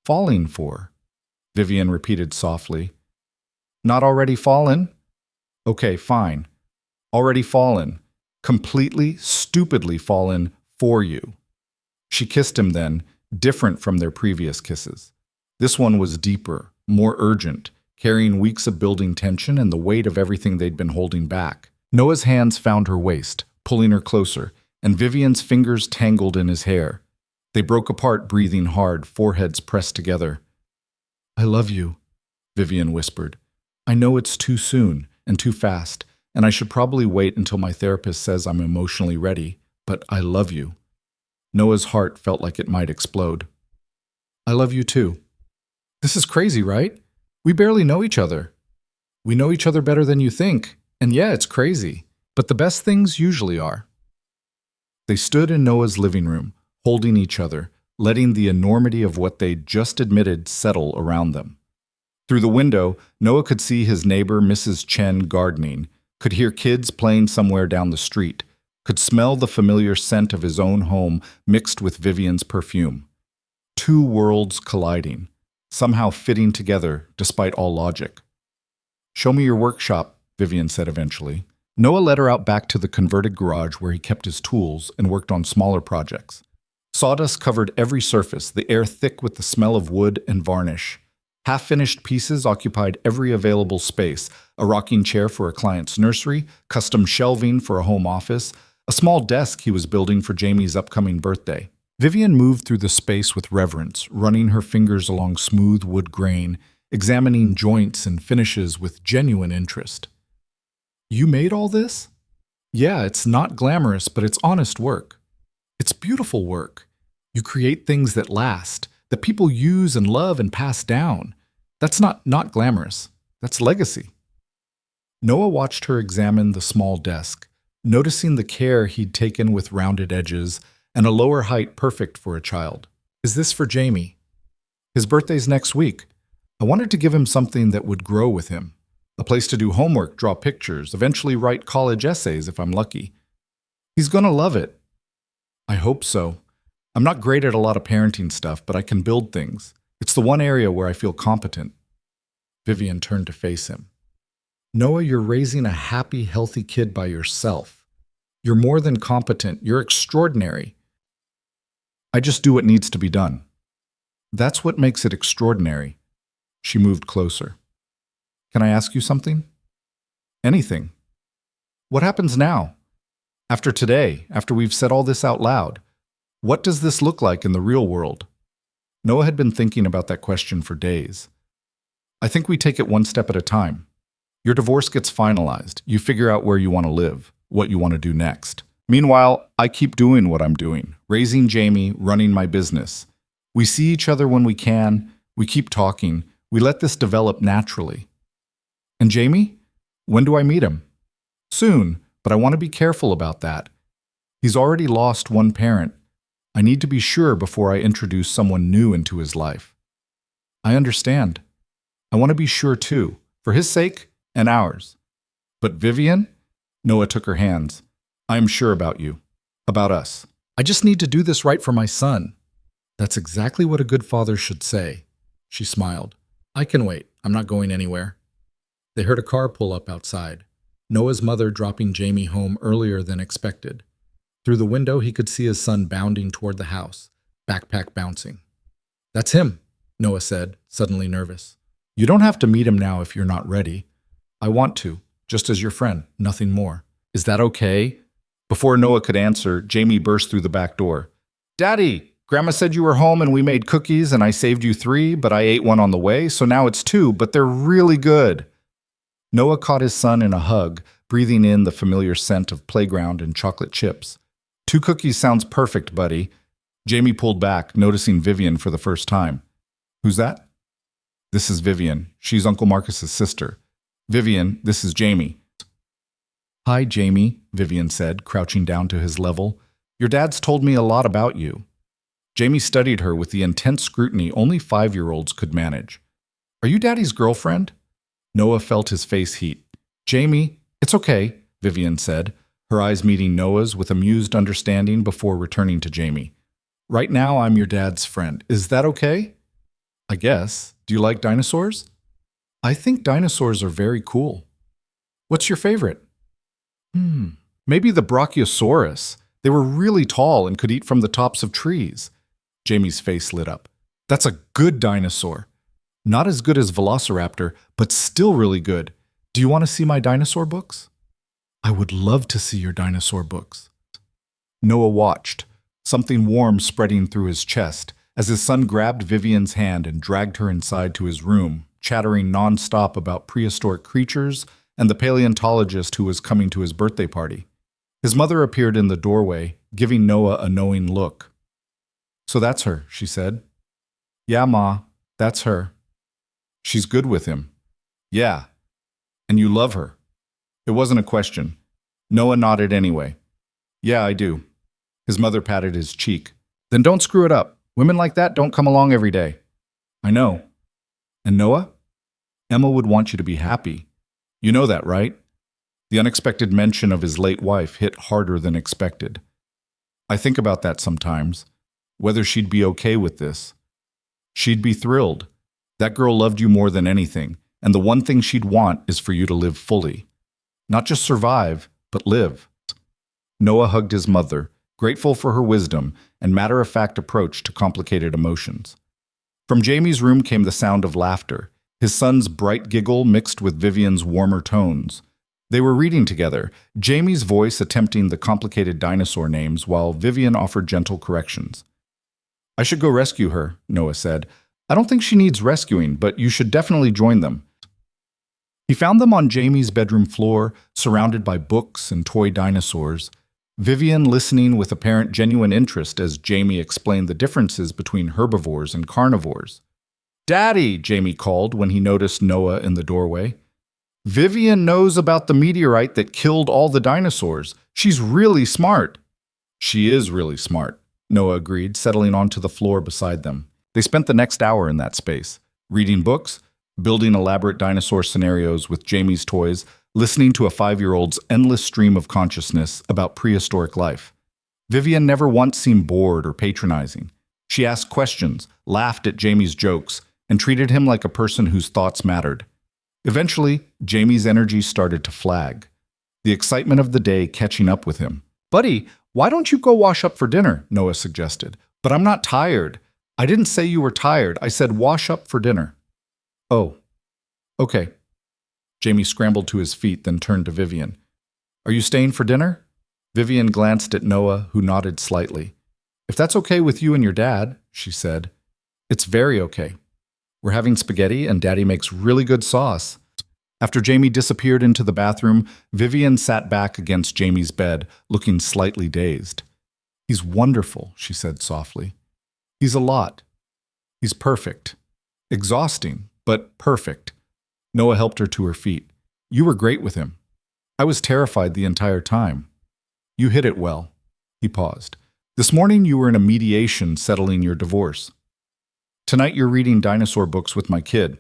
"Falling for?" Vivian repeated softly. "Not already fallen?" "Okay, fine. Already fallen. Completely, stupidly fallen for you." She kissed him then, different from their previous kisses. This one was deeper, more urgent, carrying weeks of building tension and the weight of everything they'd been holding back. Noah's hands found her waist, pulling her closer, and Vivian's fingers tangled in his hair. They broke apart, breathing hard, foreheads pressed together. "I love you," Vivian whispered. "I know it's too soon and too fast, and I should probably wait until my therapist says I'm emotionally ready, but I love you." Noah's heart felt like it might explode. "I love you too." "This is crazy, right? We barely know each other." "We know each other better than you think, and yeah, it's crazy, but the best things usually are." They stood in Noah's living room, holding each other, letting the enormity of what they'd just admitted settle around them. Through the window, Noah could see his neighbor, Mrs. Chen, gardening, could hear kids playing somewhere down the street, could smell the familiar scent of his own home mixed with Vivian's perfume. Two worlds colliding, somehow fitting together despite all logic. "Show me your workshop," Vivian said eventually. Noah led her out back to the converted garage where he kept his tools and worked on smaller projects. Sawdust covered every surface, the air thick with the smell of wood and varnish. Half-finished pieces occupied every available space: a rocking chair for a client's nursery, custom shelving for a home office, a small desk he was building for Jamie's upcoming birthday. Vivian moved through the space with reverence, running her fingers along smooth wood grain, examining joints and finishes with genuine interest. "You made all this?" "Yeah, it's not glamorous, but it's honest work. It's beautiful work. You create things that last, that people use and love and pass down. That's not glamorous. That's legacy." Noah watched her examine the small desk, noticing the care he'd taken with rounded edges and a lower height perfect for a child. "Is this for Jamie? His birthday's next week. I wanted to give him something that would grow with him. A place to do homework, draw pictures, eventually write college essays if I'm lucky. He's gonna love it." "I hope so. I'm not great at a lot of parenting stuff, but I can build things. It's the one area where I feel competent." Vivian turned to face him. "Noah, you're raising a happy, healthy kid by yourself. You're more than competent. You're extraordinary. I just do what needs to be done. That's what makes it extraordinary." She moved closer. "Can I ask you something?" "Anything." "What happens now? After today, after we've said all this out loud? What does this look like in the real world?" Noah had been thinking about that question for days. "I think we take it one step at a time. Your divorce gets finalized. You figure out where you want to live, what you want to do next. Meanwhile, I keep doing what I'm doing, raising Jamie, running my business. We see each other when we can. We keep talking. We let this develop naturally." "And Jamie? When do I meet him?" "Soon, but I want to be careful about that. He's already lost one parent. I need to be sure before I introduce someone new into his life." "I understand. I want to be sure too, for his sake and ours." "But Vivian?" Noah took her hands. "I am sure about you, about us. I just need to do this right for my son." "That's exactly what a good father should say." She smiled. "I can wait. I'm not going anywhere." They heard a car pull up outside, Noah's mother dropping Jamie home earlier than expected. Through the window, he could see his son bounding toward the house, backpack bouncing. "That's him," Noah said, suddenly nervous. "You don't have to meet him now if you're not ready. I want to, just as your friend, nothing more." "Is that okay?" Before Noah could answer, Jamie burst through the back door. "Daddy, Grandma said you were home and we made cookies and I saved you 3, but I ate one on the way, so now it's 2, but they're really good." Noah caught his son in a hug, breathing in the familiar scent of playground and chocolate chips. "2 cookies sounds perfect, buddy." Jamie pulled back, noticing Vivian for the first time. "Who's that?" "This is Vivian. She's Uncle Marcus's sister." "Vivian, this is Jamie." "Hi, Jamie," Vivian said, crouching down to his level. "Your dad's told me a lot about you." Jamie studied her with the intense scrutiny only 5-year-olds could manage. "Are you Daddy's girlfriend?" Noah felt his face heat. "Jamie, it's okay," Vivian said, her eyes meeting Noah's with amused understanding before returning to Jamie. "Right now, I'm your dad's friend. Is that okay?" "I guess. Do you like dinosaurs?" "I think dinosaurs are very cool." "What's your favorite?" Maybe the Brachiosaurus. They were really tall and could eat from the tops of trees." Jamie's face lit up. "That's a good dinosaur. Not as good as Velociraptor, but still really good. Do you want to see my dinosaur books?" "I would love to see your dinosaur books." Noah watched, something warm spreading through his chest, as his son grabbed Vivian's hand and dragged her inside to his room, chattering nonstop about prehistoric creatures and the paleontologist who was coming to his birthday party. His mother appeared in the doorway, giving Noah a knowing look. "So that's her," she said. "Yeah, Ma, that's her." "She's good with him." "Yeah. And you love her?" It wasn't a question. Noah nodded anyway. "Yeah, I do." His mother patted his cheek. "Then don't screw it up. Women like that don't come along every day." "I know." "And Noah? Emma would want you to be happy. You know that, right?" The unexpected mention of his late wife hit harder than expected. "I think about that sometimes, whether she'd be okay with this." "She'd be thrilled. That girl loved you more than anything, and the one thing she'd want is for you to live fully. Not just survive, but live." Noah hugged his mother, grateful for her wisdom and matter-of-fact approach to complicated emotions. From Jamie's room came the sound of laughter, his son's bright giggle mixed with Vivian's warmer tones. They were reading together, Jamie's voice attempting the complicated dinosaur names while Vivian offered gentle corrections. "I should go rescue her," Noah said. "I don't think she needs rescuing, but you should definitely join them." He found them on Jamie's bedroom floor, surrounded by books and toy dinosaurs. Vivian listening with apparent genuine interest as Jamie explained the differences between herbivores and carnivores. "Daddy," Jamie called when he noticed Noah in the doorway. "Vivian knows about the meteorite that killed all the dinosaurs. She's really smart." "She is really smart," Noah agreed, settling onto the floor beside them. They spent the next hour in that space, reading books, building elaborate dinosaur scenarios with Jamie's toys, listening to a 5-year-old's endless stream of consciousness about prehistoric life. Vivian never once seemed bored or patronizing. She asked questions, laughed at Jamie's jokes, and treated him like a person whose thoughts mattered. Eventually, Jamie's energy started to flag, the excitement of the day catching up with him. "Buddy, why don't you go wash up for dinner?" Noah suggested. "But I'm not tired." "I didn't say you were tired. I said wash up for dinner." "Oh, okay." Jamie scrambled to his feet, then turned to Vivian. "Are you staying for dinner?" Vivian glanced at Noah, who nodded slightly. "If that's okay with you and your dad," she said. "It's very okay. We're having spaghetti, and Daddy makes really good sauce." After Jamie disappeared into the bathroom, Vivian sat back against Jamie's bed, looking slightly dazed. "He's wonderful," she said softly. "He's a lot. He's perfect. Exhausting, but perfect." Noah helped her to her feet. "You were great with him. I was terrified the entire time. You hit it well." He paused. "This morning you were in a mediation settling your divorce. Tonight you're reading dinosaur books with my kid.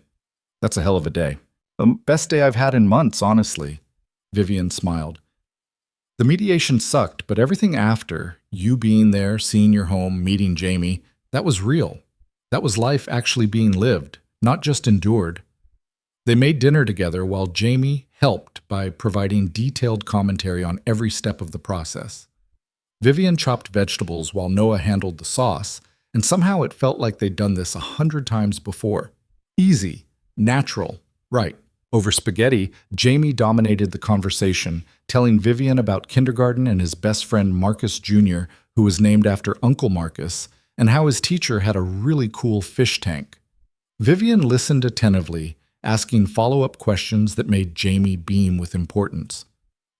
That's a hell of a day." "The best day I've had in months, honestly." Vivian smiled. "The mediation sucked, but everything after, you being there, seeing your home, meeting Jamie, that was real. That was life actually being lived, not just endured." They made dinner together while Jamie helped by providing detailed commentary on every step of the process. Vivian chopped vegetables while Noah handled the sauce, and somehow it felt like they'd done this 100 times before. Easy, natural, right. Over spaghetti, Jamie dominated the conversation, telling Vivian about kindergarten and his best friend Marcus Jr., who was named after Uncle Marcus, and how his teacher had a really cool fish tank. Vivian listened attentively, asking follow-up questions that made Jamie beam with importance.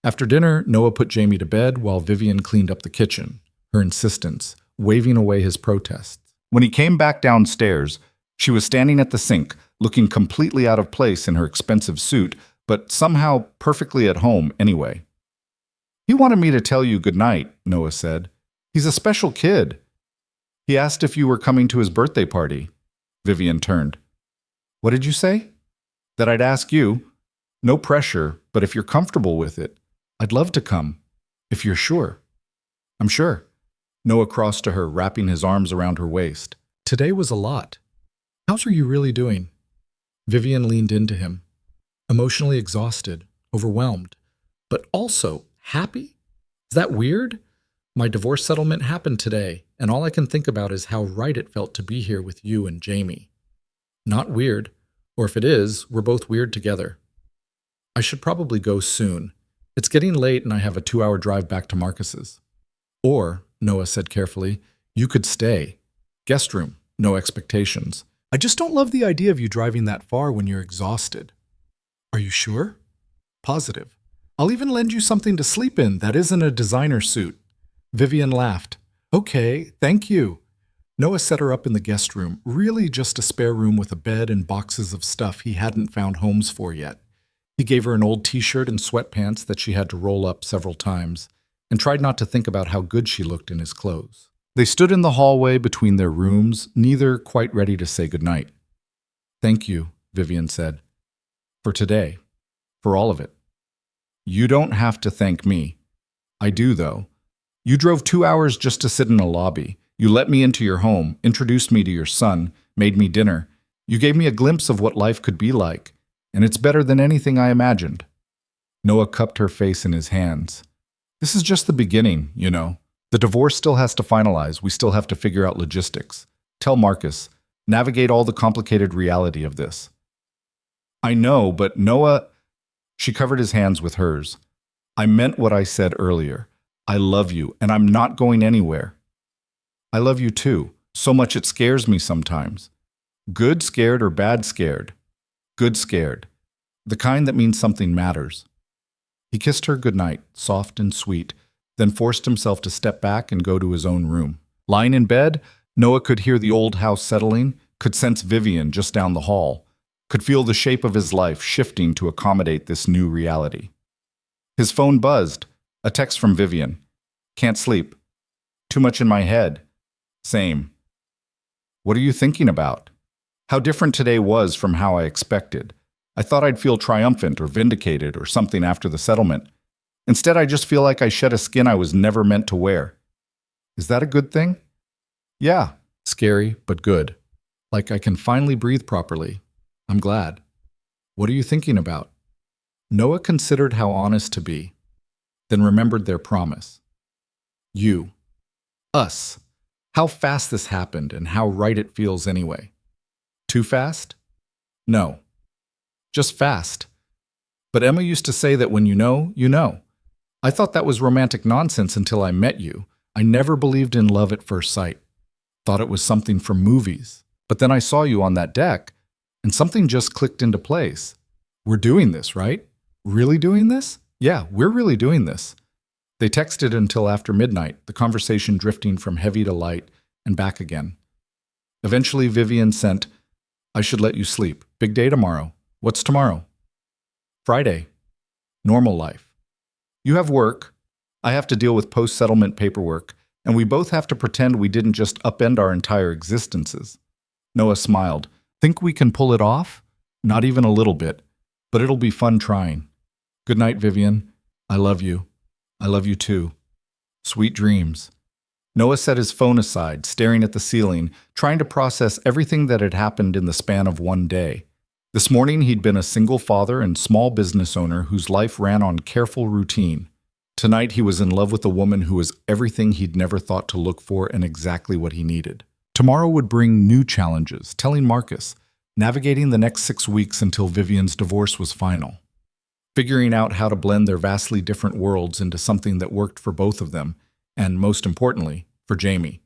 After dinner, Noah put Jamie to bed while Vivian cleaned up the kitchen, her insistence, waving away his protests. When he came back downstairs, she was standing at the sink, looking completely out of place in her expensive suit, but somehow perfectly at home anyway. "He wanted me to tell you good night," Noah said. "He's a special kid." "He asked if you were coming to his birthday party." Vivian turned. "What did you say?" "That I'd ask you. No pressure, but if you're comfortable with it, I'd love to come. If you're sure." "I'm sure." Noah crossed to her, wrapping his arms around her waist. "Today was a lot. How's you really doing?" Vivian leaned into him, emotionally exhausted, overwhelmed, but also happy. "Is that weird? My divorce settlement happened today, and all I can think about is how right it felt to be here with you and Jamie." "Not weird. Or if it is, we're both weird together. I should probably go soon. It's getting late and I have a 2-hour drive back to Marcus's." "Or Noah said carefully. You could stay. Guest room, no expectations. I just don't love the idea of you driving that far when you're exhausted. Are you sure? Positive. I'll even lend you something to sleep in that isn't a designer suit. Vivian laughed. Okay, thank you. Noah set her up in the guest room, really just a spare room with a bed and boxes of stuff he hadn't found homes for yet. He gave her an old t-shirt and sweatpants that she had to roll up several times, and tried not to think about how good she looked in his clothes. They stood in the hallway between their rooms, neither quite ready to say goodnight. Thank you, Vivian said. For today. For all of it. You don't have to thank me. I do, though. You drove 2 hours just to sit in a lobby. You let me into your home, introduced me to your son, made me dinner. You gave me a glimpse of what life could be like, and it's better than anything I imagined. Noah cupped her face in his hands. This is just the beginning, you know. The divorce still has to finalize. We still have to figure out logistics. Tell Marcus. Navigate all the complicated reality of this. I know, but Noah... She covered his hands with hers. I meant what I said earlier. I love you, and I'm not going anywhere. I love you too. So much it scares me sometimes. Good scared or bad scared? Good scared. The kind that means something matters. He kissed her goodnight, soft and sweet, then forced himself to step back and go to his own room. Lying in bed, Noah could hear the old house settling, could sense Vivian just down the hall, could feel the shape of his life shifting to accommodate this new reality. His phone buzzed. A text from Vivian. Can't sleep. Too much in my head. Same. What are you thinking about? How different today was from how I expected. I thought I'd feel triumphant or vindicated or something after the settlement. Instead, I just feel like I shed a skin I was never meant to wear. Is that a good thing? Yeah, scary, but good. Like I can finally breathe properly. I'm glad. What are you thinking about? Noah considered how honest to be, then remembered their promise. You. Us. How fast this happened and how right it feels anyway. Too fast? No. Just fast. But Emma used to say that when you know, you know. I thought that was romantic nonsense until I met you. I never believed in love at first sight. Thought it was something from movies. But then I saw you on that deck, and something just clicked into place. We're doing this, right? Really doing this? Yeah, we're really doing this. They texted until after midnight, the conversation drifting from heavy to light and back again. Eventually, Vivian sent, I should let you sleep. Big day tomorrow. What's tomorrow? Friday. Normal life. You have work. I have to deal with post-settlement paperwork, and we both have to pretend we didn't just upend our entire existences. Noah smiled. Think we can pull it off? Not even a little bit, but it'll be fun trying. Good night, Vivian. I love you. I love you too. Sweet dreams. Noah set his phone aside, staring at the ceiling, trying to process everything that had happened in the span of one day. This morning, he'd been a single father and small business owner whose life ran on careful routine. Tonight, he was in love with a woman who was everything he'd never thought to look for and exactly what he needed. Tomorrow would bring new challenges, telling Marcus, navigating the next 6 weeks until Vivian's divorce was final. Figuring out how to blend their vastly different worlds into something that worked for both of them, and most importantly, for Jamie.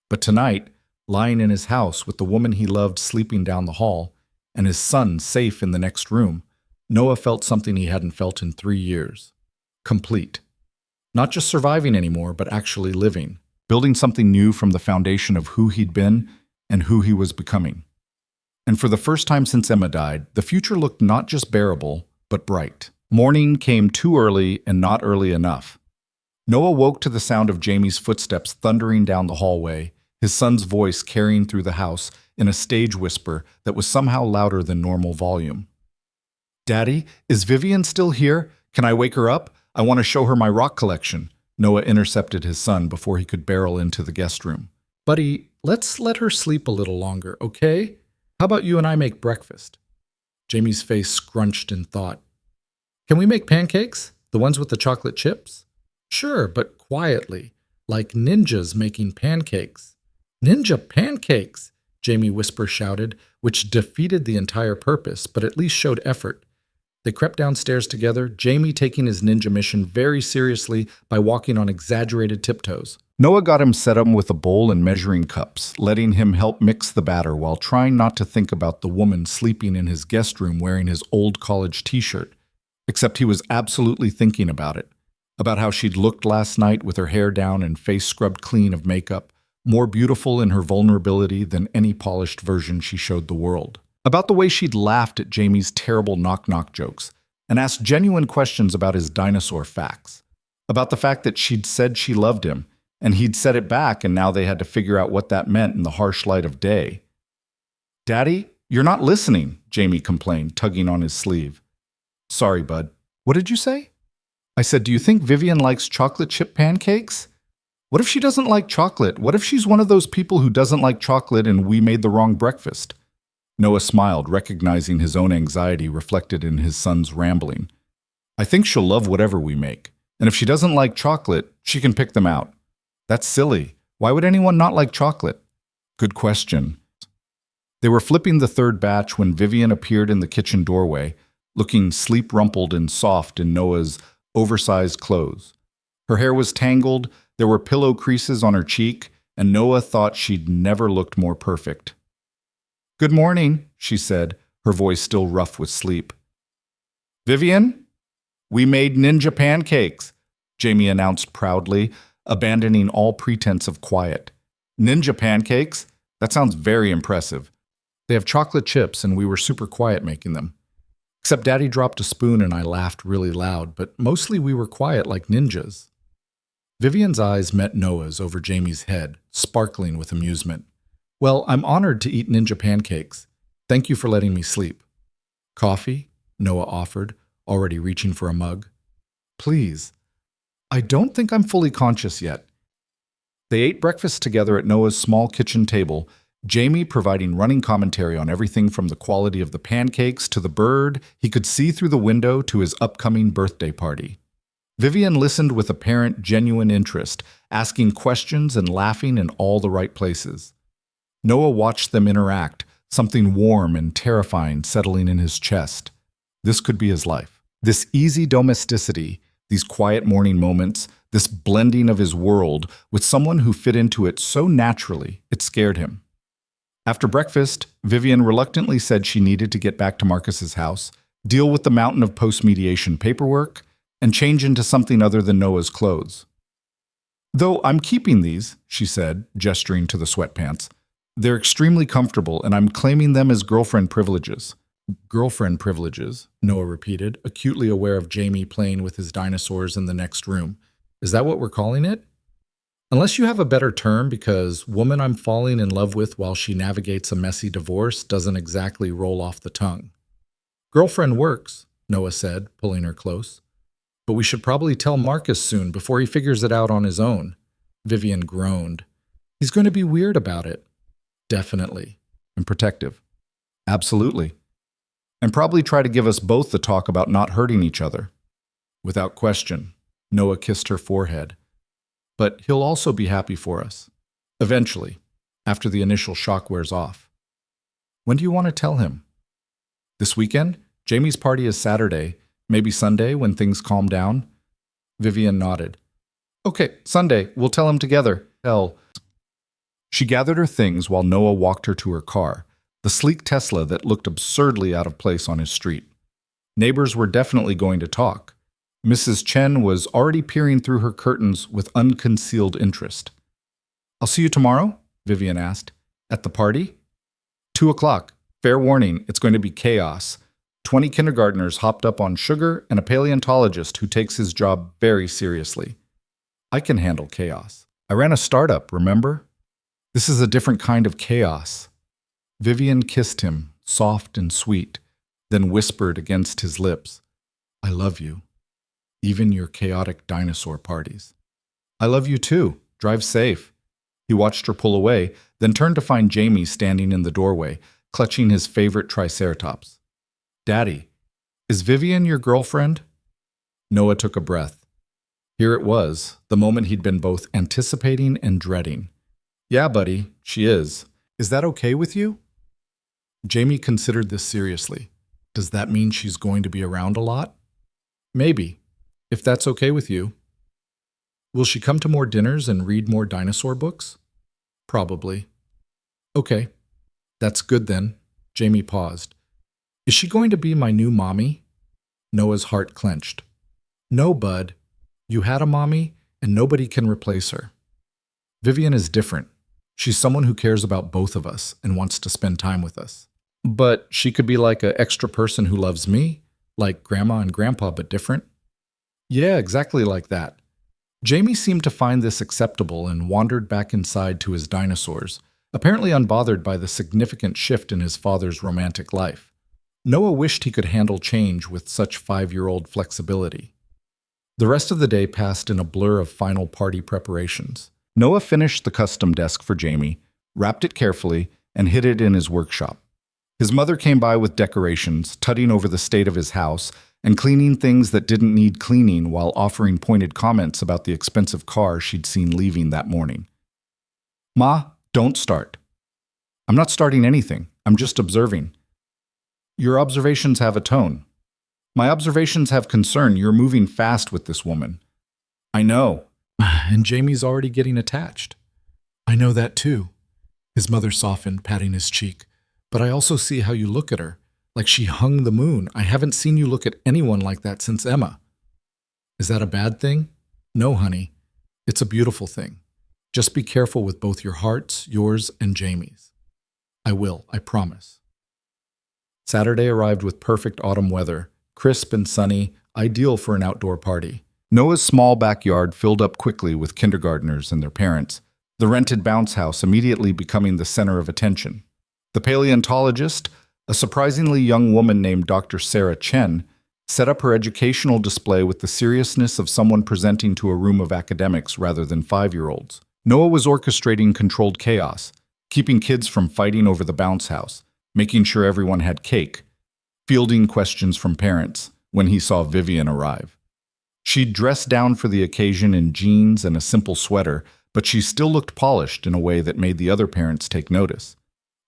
But tonight, lying in his house with the woman he loved sleeping down the hall, and his son safe in the next room, Noah felt something he hadn't felt in 3 years. Complete. Not just surviving anymore, but actually living. Building something new from the foundation of who he'd been and who he was becoming. And for the first time since Emma died, the future looked not just bearable, but bright. Morning came too early and not early enough. Noah woke to the sound of Jamie's footsteps thundering down the hallway, his son's voice carrying through the house in a stage whisper that was somehow louder than normal volume. Daddy, is Vivian still here? Can I wake her up? I want to show her my rock collection. Noah intercepted his son before he could barrel into the guest room. Buddy, let's let her sleep a little longer, okay? How about you and I make breakfast? Jamie's face scrunched in thought. Can we make pancakes? The ones with the chocolate chips? Sure, but quietly, like ninjas making pancakes. Ninja pancakes, Jamie whisper shouted, which defeated the entire purpose, but at least showed effort. They crept downstairs together, Jamie taking his ninja mission very seriously by walking on exaggerated tiptoes. Noah got him set up with a bowl and measuring cups, letting him help mix the batter while trying not to think about the woman sleeping in his guest room wearing his old college t-shirt. Except he was absolutely thinking about how she'd looked last night with her hair down and face scrubbed clean of makeup, more beautiful in her vulnerability than any polished version she showed the world. About the way she'd laughed at Jamie's terrible knock-knock jokes and asked genuine questions about his dinosaur facts. About the fact that she'd said she loved him, and he'd said it back, and now they had to figure out what that meant in the harsh light of day. "Daddy, you're not listening," Jamie complained, tugging on his sleeve. "Sorry, bud. What did you say?" I said, "Do you think Vivian likes chocolate chip pancakes?" "What if she doesn't like chocolate? What if she's one of those people who doesn't like chocolate and we made the wrong breakfast?" Noah smiled, recognizing his own anxiety reflected in his son's rambling. "I think she'll love whatever we make. And if she doesn't like chocolate, she can pick them out." "That's silly. Why would anyone not like chocolate?" "Good question." They were flipping the third batch when Vivian appeared in the kitchen doorway, looking sleep-rumpled and soft in Noah's oversized clothes. Her hair was tangled, there were pillow creases on her cheek, and Noah thought she'd never looked more perfect. "Good morning," she said, her voice still rough with sleep. "Vivian, we made ninja pancakes," Jamie announced proudly, abandoning all pretense of quiet. "Ninja pancakes? That sounds very impressive. They have chocolate chips, and we were super quiet making them. Except Daddy dropped a spoon and I laughed really loud, but mostly we were quiet like ninjas." Vivian's eyes met Noah's over Jamie's head, sparkling with amusement. "Well, I'm honored to eat ninja pancakes. Thank you for letting me sleep." "Coffee?" Noah offered, already reaching for a mug. "Please. I don't think I'm fully conscious yet." They ate breakfast together at Noah's small kitchen table, Jamie providing running commentary on everything from the quality of the pancakes to the bird he could see through the window to his upcoming birthday party. Vivian listened with apparent genuine interest, asking questions and laughing in all the right places. Noah watched them interact, something warm and terrifying settling in his chest. This could be his life. This easy domesticity, these quiet morning moments, this blending of his world with someone who fit into it so naturally, it scared him. After breakfast, Vivian reluctantly said she needed to get back to Marcus's house, deal with the mountain of post-mediation paperwork, and change into something other than Noah's clothes. "Though I'm keeping these," she said, gesturing to the sweatpants. "They're extremely comfortable, and I'm claiming them as girlfriend privileges." "Girlfriend privileges," Noah repeated, acutely aware of Jamie playing with his dinosaurs in the next room. "Is that what we're calling it? Unless you have a better term, because woman I'm falling in love with while she navigates a messy divorce doesn't exactly roll off the tongue." "Girlfriend works," Noah said, pulling her close. "But we should probably tell Marcus soon before he figures it out on his own." Vivian groaned. "He's going to be weird about it." "Definitely. And protective." "Absolutely. And probably try to give us both the talk about not hurting each other." "Without question." Noah kissed her forehead. "But he'll also be happy for us. Eventually, after the initial shock wears off." "When do you want to tell him?" "This weekend? Jamie's party is Saturday. Maybe Sunday when things calm down?" Vivian nodded. "Okay, Sunday. We'll tell him together." She gathered her things while Noah walked her to her car, the sleek Tesla that looked absurdly out of place on his street. Neighbors were definitely going to talk. Mrs. Chen was already peering through her curtains with unconcealed interest. "I'll see you tomorrow?" Vivian asked. "At the party?" 2:00. Fair warning, it's going to be chaos. 20 kindergartners hopped up on sugar and a paleontologist who takes his job very seriously. "I can handle chaos. I ran a startup, remember? This is a different kind of chaos." Vivian kissed him, soft and sweet, then whispered against his lips, "I love you. Even your chaotic dinosaur parties." "I love you too. Drive safe." He watched her pull away, then turned to find Jamie standing in the doorway, clutching his favorite Triceratops. "Daddy, is Vivian your girlfriend?" Noah took a breath. Here it was, the moment he'd been both anticipating and dreading. "Yeah, buddy, she is. Is that okay with you?" Jamie considered this seriously. "Does that mean she's going to be around a lot?" "Maybe, if that's okay with you." Will she come to more dinners and read more dinosaur books? Probably. Okay, that's good then. Jamie paused. Is she going to be my new mommy? Noah's heart clenched. No, bud. You had a mommy, and nobody can replace her. Vivian is different. She's someone who cares about both of us and wants to spend time with us. But she could be like an extra person who loves me, like Grandma and Grandpa, but different. Yeah, exactly like that. Jamie seemed to find this acceptable and wandered back inside to his dinosaurs, apparently unbothered by the significant shift in his father's romantic life. Noah wished he could handle change with such 5-year-old flexibility. The rest of the day passed in a blur of final party preparations. Noah finished the custom desk for Jamie, wrapped it carefully, and hid it in his workshop. His mother came by with decorations, tutting over the state of his house, and cleaning things that didn't need cleaning while offering pointed comments about the expensive car she'd seen leaving that morning. Ma, don't start. I'm not starting anything. I'm just observing. Your observations have a tone. My observations have concern. You're moving fast with this woman. I know. And Jamie's already getting attached. I know that too. His mother softened, patting his cheek. But I also see how you look at her. Like she hung the moon. I haven't seen you look at anyone like that since Emma. Is that a bad thing? No, honey. It's a beautiful thing. Just be careful with both your hearts, yours, and Jamie's. I will, I promise. Saturday arrived with perfect autumn weather, crisp and sunny, ideal for an outdoor party. Noah's small backyard filled up quickly with kindergartners and their parents, the rented bounce house immediately becoming the center of attention. The paleontologist, a surprisingly young woman named Dr. Sarah Chen, set up her educational display with the seriousness of someone presenting to a room of academics rather than 5-year-olds. Noah was orchestrating controlled chaos, keeping kids from fighting over the bounce house, making sure everyone had cake, fielding questions from parents when he saw Vivian arrive. She'd dressed down for the occasion in jeans and a simple sweater, but she still looked polished in a way that made the other parents take notice.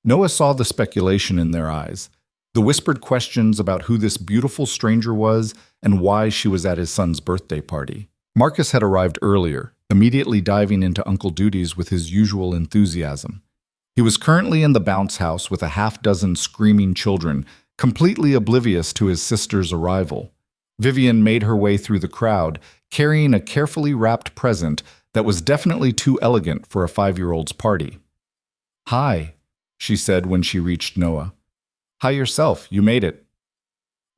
Noah saw the speculation in their eyes, the whispered questions about who this beautiful stranger was and why she was at his son's birthday party. Marcus had arrived earlier, immediately diving into Uncle duties with his usual enthusiasm. He was currently in the bounce house with a half-dozen screaming children, completely oblivious to his sister's arrival. Vivian made her way through the crowd, carrying a carefully wrapped present that was definitely too elegant for a 5-year-old's party. Hi, she said when she reached Noah. Hi yourself, you made it.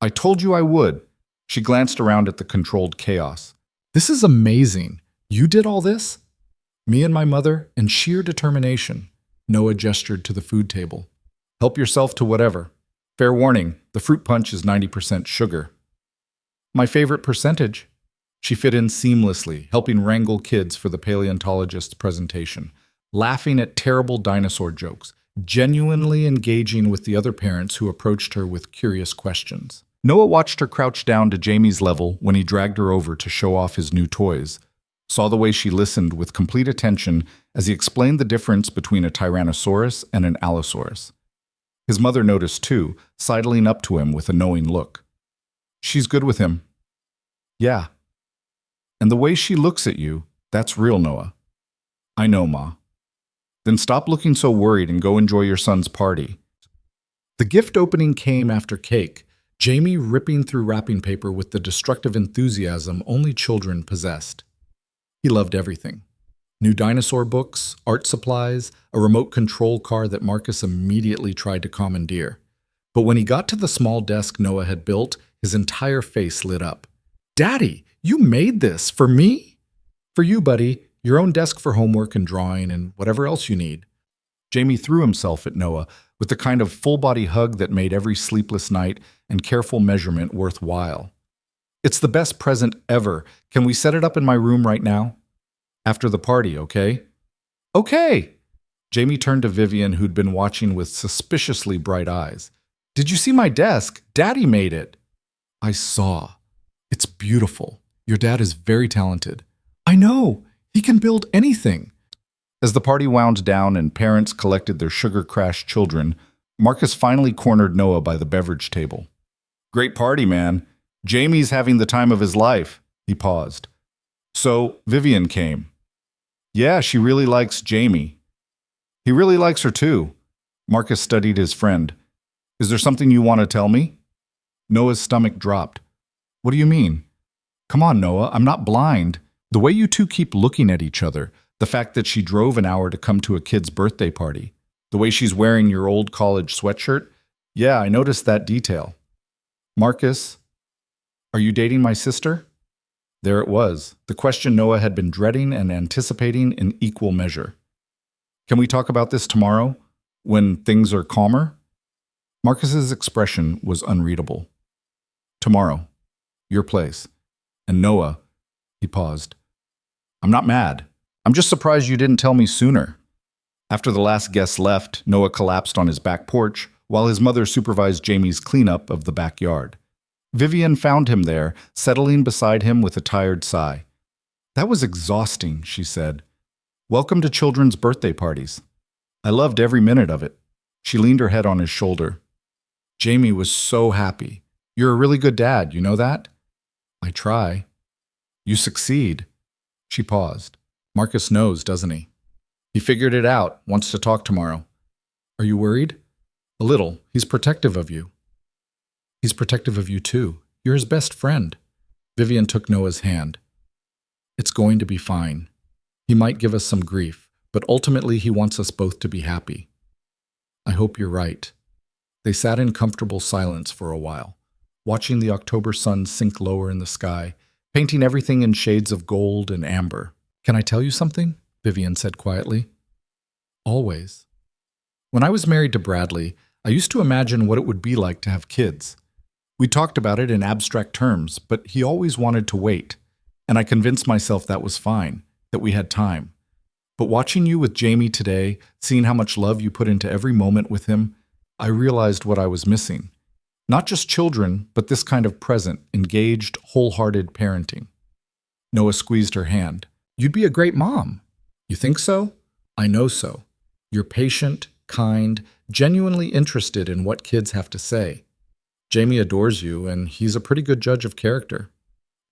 I told you I would. She glanced around at the controlled chaos. This is amazing. You did all this? Me and my mother, and sheer determination. Noah gestured to the food table. Help yourself to whatever. Fair warning, the fruit punch is 90% sugar. My favorite percentage. She fit in seamlessly, helping wrangle kids for the paleontologist's presentation, laughing at terrible dinosaur jokes, genuinely engaging with the other parents who approached her with curious questions. Noah watched her crouch down to Jamie's level when he dragged her over to show off his new toys, saw the way she listened with complete attention as he explained the difference between a Tyrannosaurus and an Allosaurus. His mother noticed too, sidling up to him with a knowing look. She's good with him. Yeah. And the way she looks at you, that's real, Noah. I know, Ma. Then stop looking so worried and go enjoy your son's party. The gift opening came after cake, Jamie ripping through wrapping paper with the destructive enthusiasm only children possessed. He loved everything. New dinosaur books, art supplies, a remote control car that Marcus immediately tried to commandeer. But when he got to the small desk Noah had built, his entire face lit up. Daddy, you made this for me? For you, buddy. Your own desk for homework and drawing and whatever else you need. Jamie threw himself at Noah with the kind of full-body hug that made every sleepless night and careful measurement worthwhile. It's the best present ever. Can we set it up in my room right now? After the party, okay? Okay! Jamie turned to Vivian, who'd been watching with suspiciously bright eyes. Did you see my desk? Daddy made it. I saw. It's beautiful. Your dad is very talented. I know. He can build anything. As the party wound down and parents collected their sugar-crashed children, Marcus finally cornered Noah by the beverage table. Great party, man. Jamie's having the time of his life. He paused. So Vivian came. Yeah, she really likes Jamie. He really likes her too. Marcus studied his friend. Is there something you want to tell me? Noah's stomach dropped. What do you mean? Come on, Noah, I'm not blind. The way you two keep looking at each other, the fact that she drove an hour to come to a kid's birthday party, the way she's wearing your old college sweatshirt, yeah, I noticed that detail. Marcus, are you dating my sister? There it was, the question Noah had been dreading and anticipating in equal measure. Can we talk about this tomorrow, when things are calmer? Marcus's expression was unreadable. Tomorrow, your place. And Noah, he paused. I'm not mad. I'm just surprised you didn't tell me sooner. After the last guest left, Noah collapsed on his back porch while his mother supervised Jamie's cleanup of the backyard. Vivian found him there, settling beside him with a tired sigh. That was exhausting, she said. Welcome to children's birthday parties. I loved every minute of it. She leaned her head on his shoulder. Jamie was so happy. You're a really good dad, you know that? I try. You succeed. She paused. Marcus knows, doesn't he? He figured it out, wants to talk tomorrow. Are you worried? A little. He's protective of you. He's protective of you too. You're his best friend. Vivian took Noah's hand. It's going to be fine. He might give us some grief, but ultimately he wants us both to be happy. I hope you're right. They sat in comfortable silence for a while, watching the October sun sink lower in the sky, painting everything in shades of gold and amber. Can I tell you something? Vivian said quietly. Always. When I was married to Bradley, I used to imagine what it would be like to have kids. We talked about it in abstract terms, but he always wanted to wait, and I convinced myself that was fine, that we had time. But watching you with Jamie today, seeing how much love you put into every moment with him, I realized what I was missing. Not just children, but this kind of present, engaged, wholehearted parenting. Noah squeezed her hand. You'd be a great mom. You think so? I know so. You're patient, kind, genuinely interested in what kids have to say. Jamie adores you, and he's a pretty good judge of character.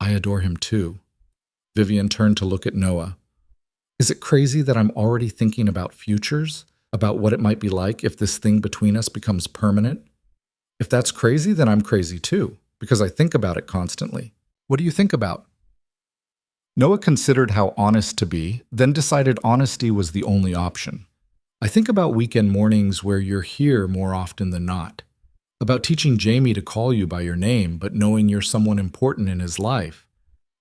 I adore him too. Vivian turned to look at Noah. Is it crazy that I'm already thinking about futures? About what it might be like if this thing between us becomes permanent? If that's crazy, then I'm crazy too, because I think about it constantly. What do you think about? Noah considered how honest to be, then decided honesty was the only option. I think about weekend mornings where you're here more often than not. About teaching Jamie to call you by your name, but knowing you're someone important in his life.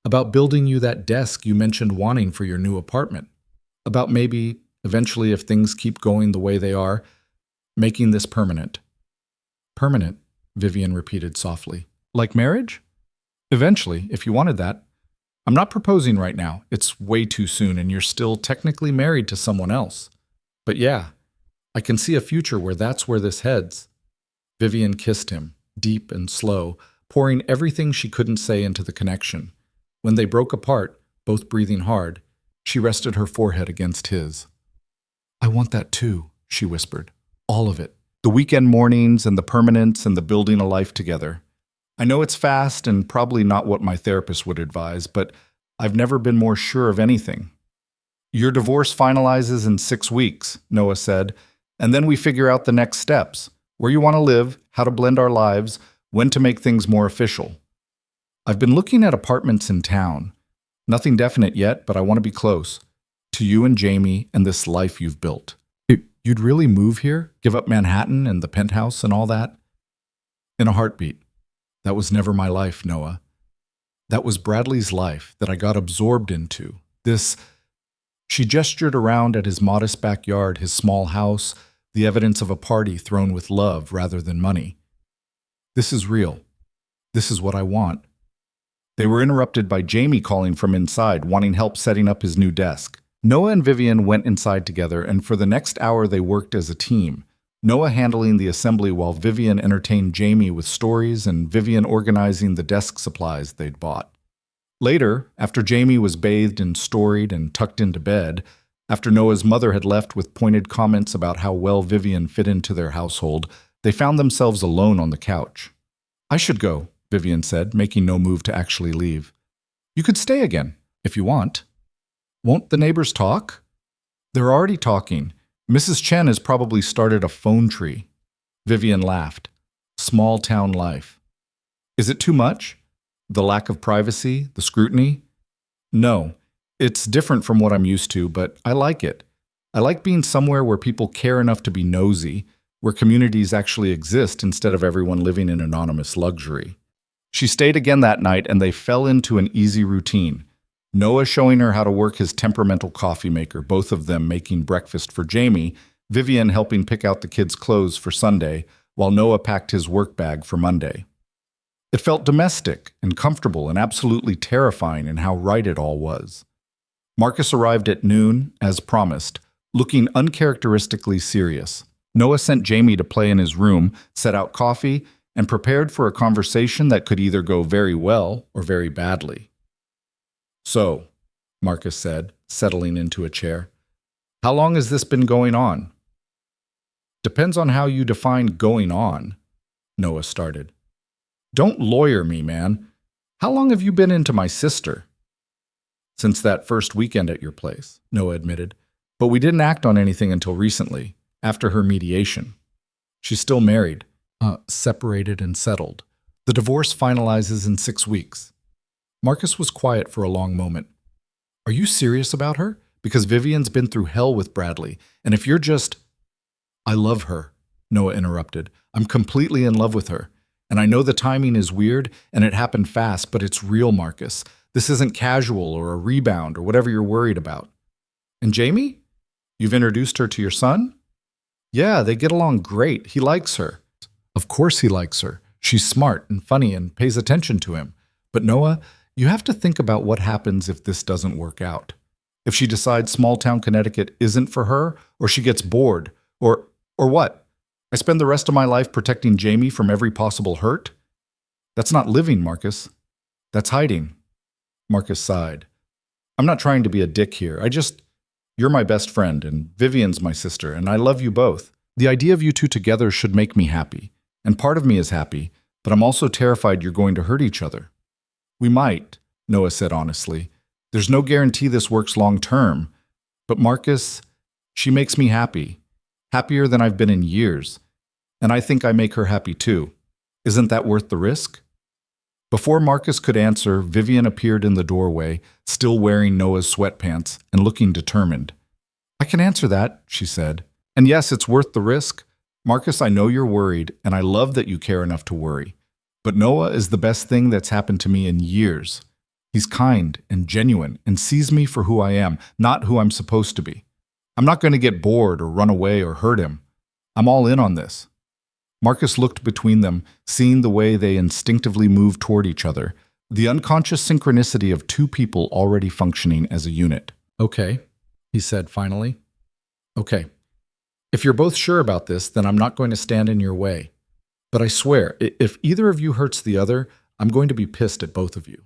About building you that desk you mentioned wanting for your new apartment. About maybe, eventually if things keep going the way they are, making this permanent. Permanent, Vivian repeated softly. Like marriage? Eventually, if you wanted that. I'm not proposing right now. It's way too soon and you're still technically married to someone else. But yeah, I can see a future where that's where this heads. Vivian kissed him, deep and slow, pouring everything she couldn't say into the connection. When they broke apart, both breathing hard, she rested her forehead against his. I want that too, she whispered. All of it. The weekend mornings and the permanence and the building a life together. I know it's fast and probably not what my therapist would advise, but I've never been more sure of anything. Your divorce finalizes in 6 weeks, Noah said, and then we figure out the next steps, where you want to live, how to blend our lives, when to make things more official. I've been looking at apartments in town. Nothing definite yet, but I want to be close. To you and Jamie and this life you've built. You'd really move here? Give up Manhattan and the penthouse and all that? In a heartbeat. That was never my life, Noah. That was Bradley's life that I got absorbed into. She gestured around at his modest backyard, his small house, the evidence of a party thrown with love rather than money. This is real. This is what I want. They were interrupted by Jamie calling from inside, wanting help setting up his new desk. Noah and Vivian went inside together, and for the next hour they worked as a team. Noah handling the assembly while Vivian entertained Jamie with stories and Vivian organizing the desk supplies they'd bought. Later, after Jamie was bathed and storied and tucked into bed, after Noah's mother had left with pointed comments about how well Vivian fit into their household, they found themselves alone on the couch. I should go, Vivian said, making no move to actually leave. You could stay again. if you want. Won't the neighbors talk? They're already talking. Mrs. Chen has probably started a phone tree. Vivian laughed. Small town life. Is it too much? The lack of privacy, the scrutiny? No, it's different from what I'm used to, but I like it. I like being somewhere where people care enough to be nosy, where communities actually exist instead of everyone living in anonymous luxury. She stayed again that night, and they fell into an easy routine. Noah showing her how to work his temperamental coffee maker, both of them making breakfast for Jamie, Vivian helping pick out the kids' clothes for Sunday, while Noah packed his work bag for Monday. It felt domestic and comfortable and absolutely terrifying in how right it all was. Marcus arrived at noon, as promised, looking uncharacteristically serious. Noah sent Jamie to play in his room, set out coffee, and prepared for a conversation that could either go very well or very badly. So, Marcus said, settling into a chair, how long has this been going on? Depends on how you define going on, Noah started. Don't lawyer me, man. How long have you been into my sister? Since that first weekend at your place, Noah admitted. But we didn't act on anything until recently, after her mediation. She's still married, separated and settled. The divorce finalizes in 6 weeks. Marcus was quiet for a long moment. Are you serious about her? Because Vivian's been through hell with Bradley, and if you're just... I love her, Noah interrupted. I'm completely in love with her. And I know the timing is weird, and it happened fast, but it's real, Marcus. This isn't casual or a rebound or whatever you're worried about. And Jamie? You've introduced her to your son? Yeah, they get along great. He likes her. Of course he likes her. She's smart and funny and pays attention to him. But Noah, you have to think about what happens if this doesn't work out. If she decides small-town Connecticut isn't for her, or she gets bored, or what? I spend the rest of my life protecting Jamie from every possible hurt? That's not living, Marcus. That's hiding. Marcus sighed. I'm not trying to be a dick here. You're my best friend, and Vivian's my sister, and I love you both. The idea of you two together should make me happy. And part of me is happy, but I'm also terrified you're going to hurt each other. We might, Noah said honestly. There's no guarantee this works long term. But Marcus, she makes me happy. Happier than I've been in years. And I think I make her happy too. Isn't that worth the risk? Before Marcus could answer, Vivian appeared in the doorway, still wearing Noah's sweatpants and looking determined. I can answer that, she said. And yes, it's worth the risk. Marcus, I know you're worried, and I love that you care enough to worry. But Noah is the best thing that's happened to me in years. He's kind and genuine and sees me for who I am, not who I'm supposed to be. I'm not going to get bored or run away or hurt him. I'm all in on this. Marcus looked between them, seeing the way they instinctively moved toward each other, the unconscious synchronicity of two people already functioning as a unit. Okay, he said finally. Okay. If you're both sure about this, then I'm not going to stand in your way. But I swear, if either of you hurts the other, I'm going to be pissed at both of you.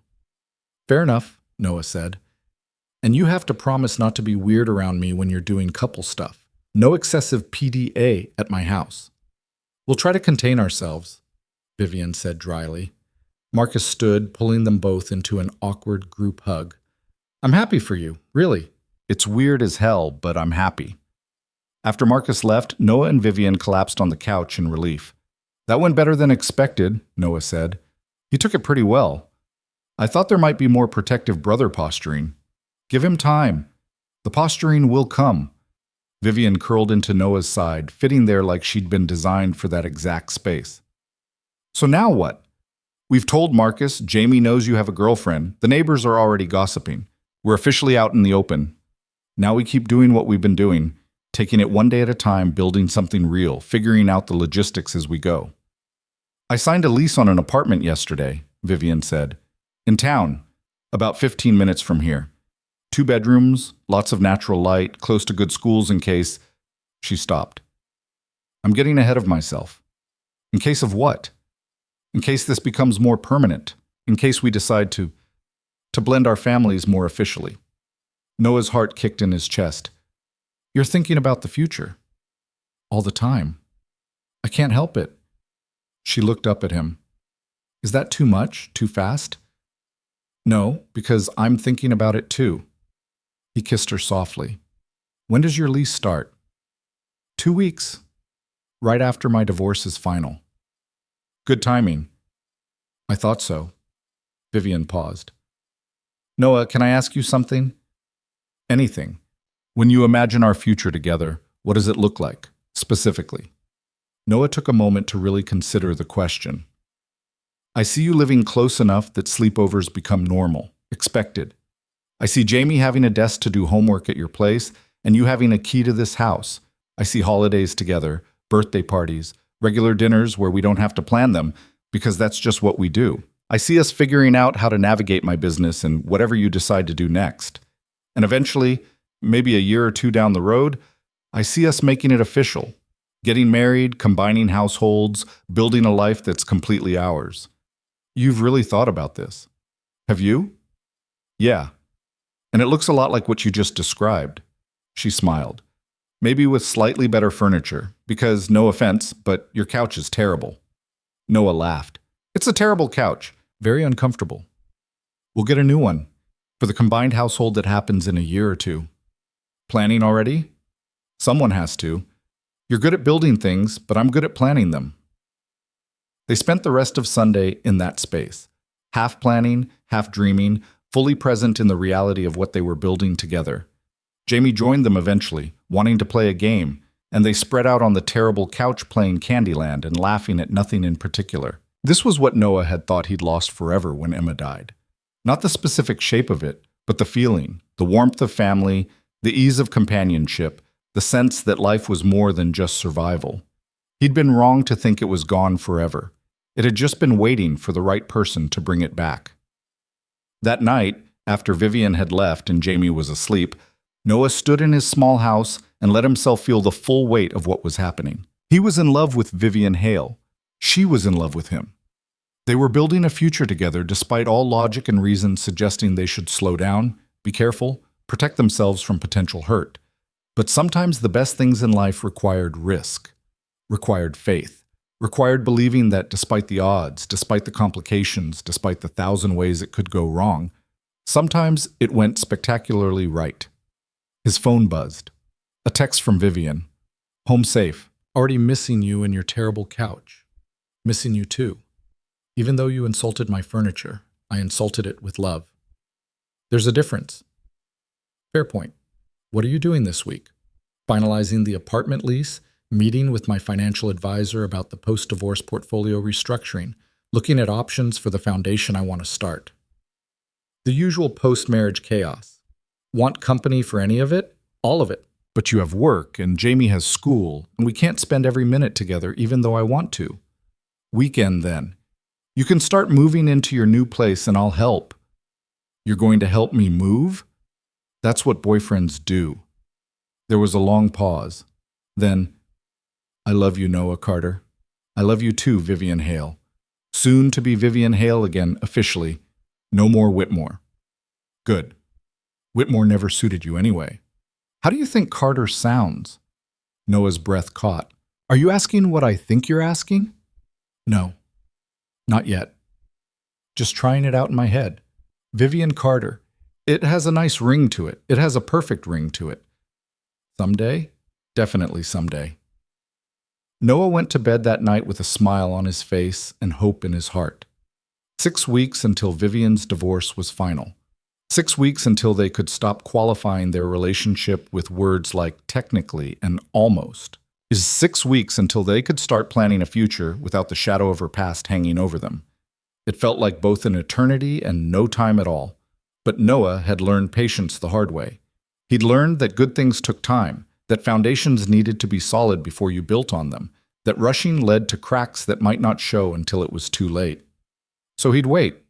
Fair enough, Noah said. And you have to promise not to be weird around me when you're doing couple stuff. No excessive PDA at my house. We'll try to contain ourselves, Vivian said dryly. Marcus stood, pulling them both into an awkward group hug. I'm happy for you, really. It's weird as hell, but I'm happy. After Marcus left, Noah and Vivian collapsed on the couch in relief. That went better than expected, Noah said. He took it pretty well. I thought there might be more protective brother posturing. Give him time. The posturing will come. Vivian curled into Noah's side, fitting there like she'd been designed for that exact space. So now what? We've told Marcus, Jamie knows you have a girlfriend. The neighbors are already gossiping. We're officially out in the open. Now we keep doing what we've been doing, taking it one day at a time, building something real, figuring out the logistics as we go. I signed a lease on an apartment yesterday, Vivian said. In town, about 15 minutes from here. 2 bedrooms, lots of natural light, close to good schools in case... She stopped. I'm getting ahead of myself. In case of what? In case this becomes more permanent. In case we decide to blend our families more officially. Noah's heart kicked in his chest. You're thinking about the future. All the time. I can't help it. She looked up at him. Is that too much? Too fast? No, because I'm thinking about it too. He kissed her softly. When does your lease start? 2 weeks. Right after my divorce is final. Good timing. I thought so. Vivian paused. Noah, can I ask you something? Anything. When you imagine our future together, what does it look like, specifically? Noah took a moment to really consider the question. I see you living close enough that sleepovers become normal, expected. I see Jamie having a desk to do homework at your place, and you having a key to this house. I see holidays together, birthday parties, regular dinners where we don't have to plan them, because that's just what we do. I see us figuring out how to navigate my business and whatever you decide to do next. And eventually, maybe a year or two down the road, I see us making it official. Getting married, combining households, building a life that's completely ours. You've really thought about this. Have you? Yeah. And it looks a lot like what you just described. She smiled. Maybe with slightly better furniture, because, no offense, but your couch is terrible. Noah laughed. It's a terrible couch. Very uncomfortable. We'll get a new one. For the combined household that happens in a year or two. Planning already? Someone has to. You're good at building things, but I'm good at planning them. They spent the rest of Sunday in that space, half planning, half dreaming, fully present in the reality of what they were building together. Jamie joined them eventually, wanting to play a game, and they spread out on the terrible couch playing Candyland and laughing at nothing in particular. This was what Noah had thought he'd lost forever when Emma died. Not the specific shape of it, but the feeling, the warmth of family, the ease of companionship, the sense that life was more than just survival. He'd been wrong to think it was gone forever. It had just been waiting for the right person to bring it back. That night, after Vivian had left and Jamie was asleep, Noah stood in his small house and let himself feel the full weight of what was happening. He was in love with Vivian Hale. She was in love with him. They were building a future together despite all logic and reason suggesting they should slow down, be careful, protect themselves from potential hurt. But sometimes the best things in life required risk, required faith, required believing that despite the odds, despite the complications, despite the 1,000 ways it could go wrong, sometimes it went spectacularly right. His phone buzzed. A text from Vivian. Home safe. Already missing you and your terrible couch. Missing you too. Even though you insulted my furniture, I insulted it with love. There's a difference. Fair point. What are you doing this week? Finalizing the apartment lease, meeting with my financial advisor about the post-divorce portfolio restructuring, looking at options for the foundation I want to start. The usual post-marriage chaos. Want company for any of it? All of it. But you have work, and Jamie has school, and we can't spend every minute together even though I want to. Weekend, then. You can start moving into your new place and I'll help. You're going to help me move? That's what boyfriends do. There was a long pause. Then, I love you, Noah Carter. I love you too, Vivian Hale. Soon to be Vivian Hale again, officially. No more Whitmore. Good. Whitmore never suited you anyway. How do you think Carter sounds? Noah's breath caught. Are you asking what I think you're asking? No. Not yet. Just trying it out in my head. Vivian Carter. It has a nice ring to it. It has a perfect ring to it. Someday? Definitely someday. Noah went to bed that night with a smile on his face and hope in his heart. 6 weeks until Vivian's divorce was final. 6 weeks until they could stop qualifying their relationship with words like technically and almost. Is 6 weeks until they could start planning a future without the shadow of her past hanging over them. It felt like both an eternity and no time at all. But Noah had learned patience the hard way. He'd learned that good things took time, that foundations needed to be solid before you built on them, that rushing led to cracks that might not show until it was too late. So he'd wait.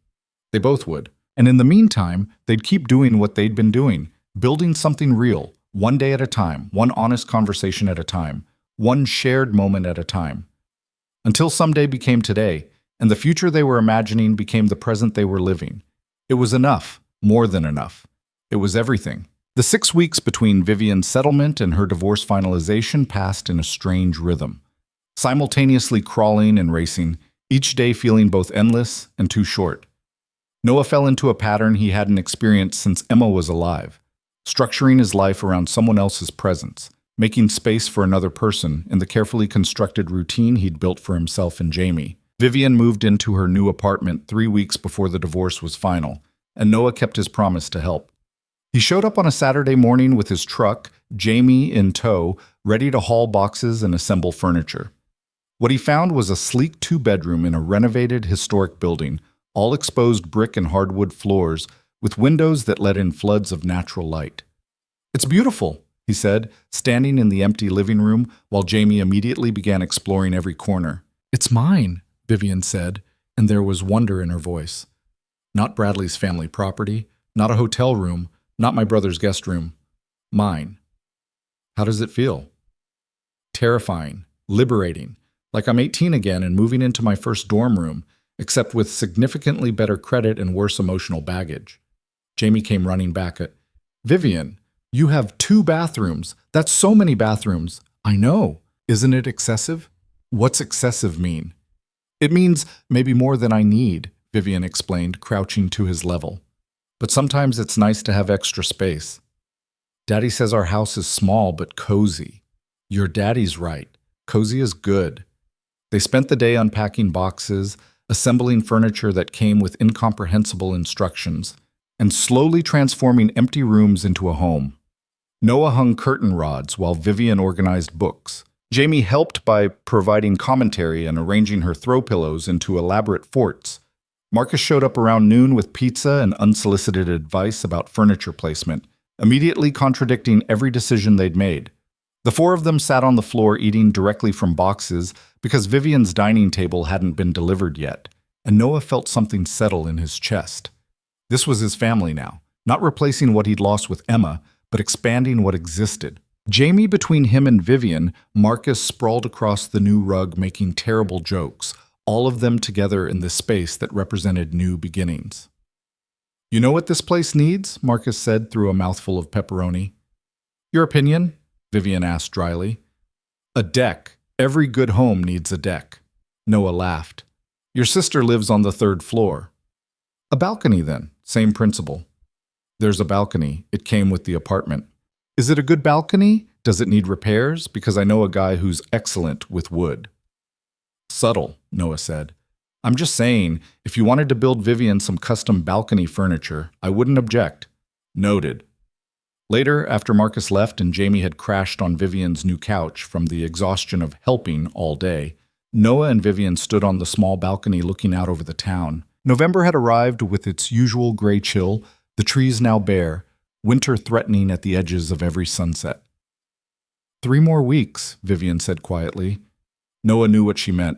They both would. And in the meantime, they'd keep doing what they'd been doing, building something real, one day at a time, one honest conversation at a time, one shared moment at a time. Until someday became today, and the future they were imagining became the present they were living. It was enough, more than enough. It was everything. The 6 weeks between Vivian's settlement and her divorce finalization passed in a strange rhythm, simultaneously crawling and racing, each day feeling both endless and too short. Noah fell into a pattern he hadn't experienced since Emma was alive, structuring his life around someone else's presence, making space for another person in the carefully constructed routine he'd built for himself and Jamie. Vivian moved into her new apartment 3 weeks before the divorce was final, and Noah kept his promise to help. He showed up on a Saturday morning with his truck, Jamie in tow, ready to haul boxes and assemble furniture. What he found was a sleek two-bedroom in a renovated historic building, all exposed brick and hardwood floors, with windows that let in floods of natural light. "It's beautiful," he said, standing in the empty living room while Jamie immediately began exploring every corner. "It's mine," Vivian said, and there was wonder in her voice. "Not Bradley's family property, not a hotel room, not my brother's guest room. Mine." "How does it feel?" "Terrifying, liberating, like I'm 18 again and moving into my first dorm room, except with significantly better credit and worse emotional baggage." Jamie came running back at, "Vivian, you have 2 bathrooms. That's so many bathrooms." "I know. Isn't it excessive?" "What's excessive mean?" "It means maybe more than I need," Vivian explained, crouching to his level. "But sometimes it's nice to have extra space." "Daddy says our house is small but cozy." "Your daddy's right. Cozy is good." They spent the day unpacking boxes, assembling furniture that came with incomprehensible instructions, and slowly transforming empty rooms into a home. Noah hung curtain rods while Vivian organized books. Jamie helped by providing commentary and arranging her throw pillows into elaborate forts. Marcus showed up around noon with pizza and unsolicited advice about furniture placement, immediately contradicting every decision they'd made. The 4 of them sat on the floor eating directly from boxes because Vivian's dining table hadn't been delivered yet, and Noah felt something settle in his chest. This was his family now, not replacing what he'd lost with Emma, but expanding what existed. Jamie between him and Vivian, Marcus sprawled across the new rug making terrible jokes, all of them together in this space that represented new beginnings. "You know what this place needs?" Marcus said through a mouthful of pepperoni. "Your opinion?" Vivian asked dryly. "A deck. Every good home needs a deck." Noah laughed. "Your sister lives on the 3rd floor." "A balcony then. Same principle." "There's a balcony. It came with the apartment." "Is it a good balcony? Does it need repairs? Because I know a guy who's excellent with wood." "Subtle," Noah said. "I'm just saying, if you wanted to build Vivian some custom balcony furniture, I wouldn't object." "Noted." Later, after Marcus left and Jamie had crashed on Vivian's new couch from the exhaustion of helping all day, Noah and Vivian stood on the small balcony looking out over the town. November had arrived with its usual gray chill, the trees now bare, winter threatening at the edges of every sunset. 3 more weeks, Vivian said quietly. Noah knew what she meant.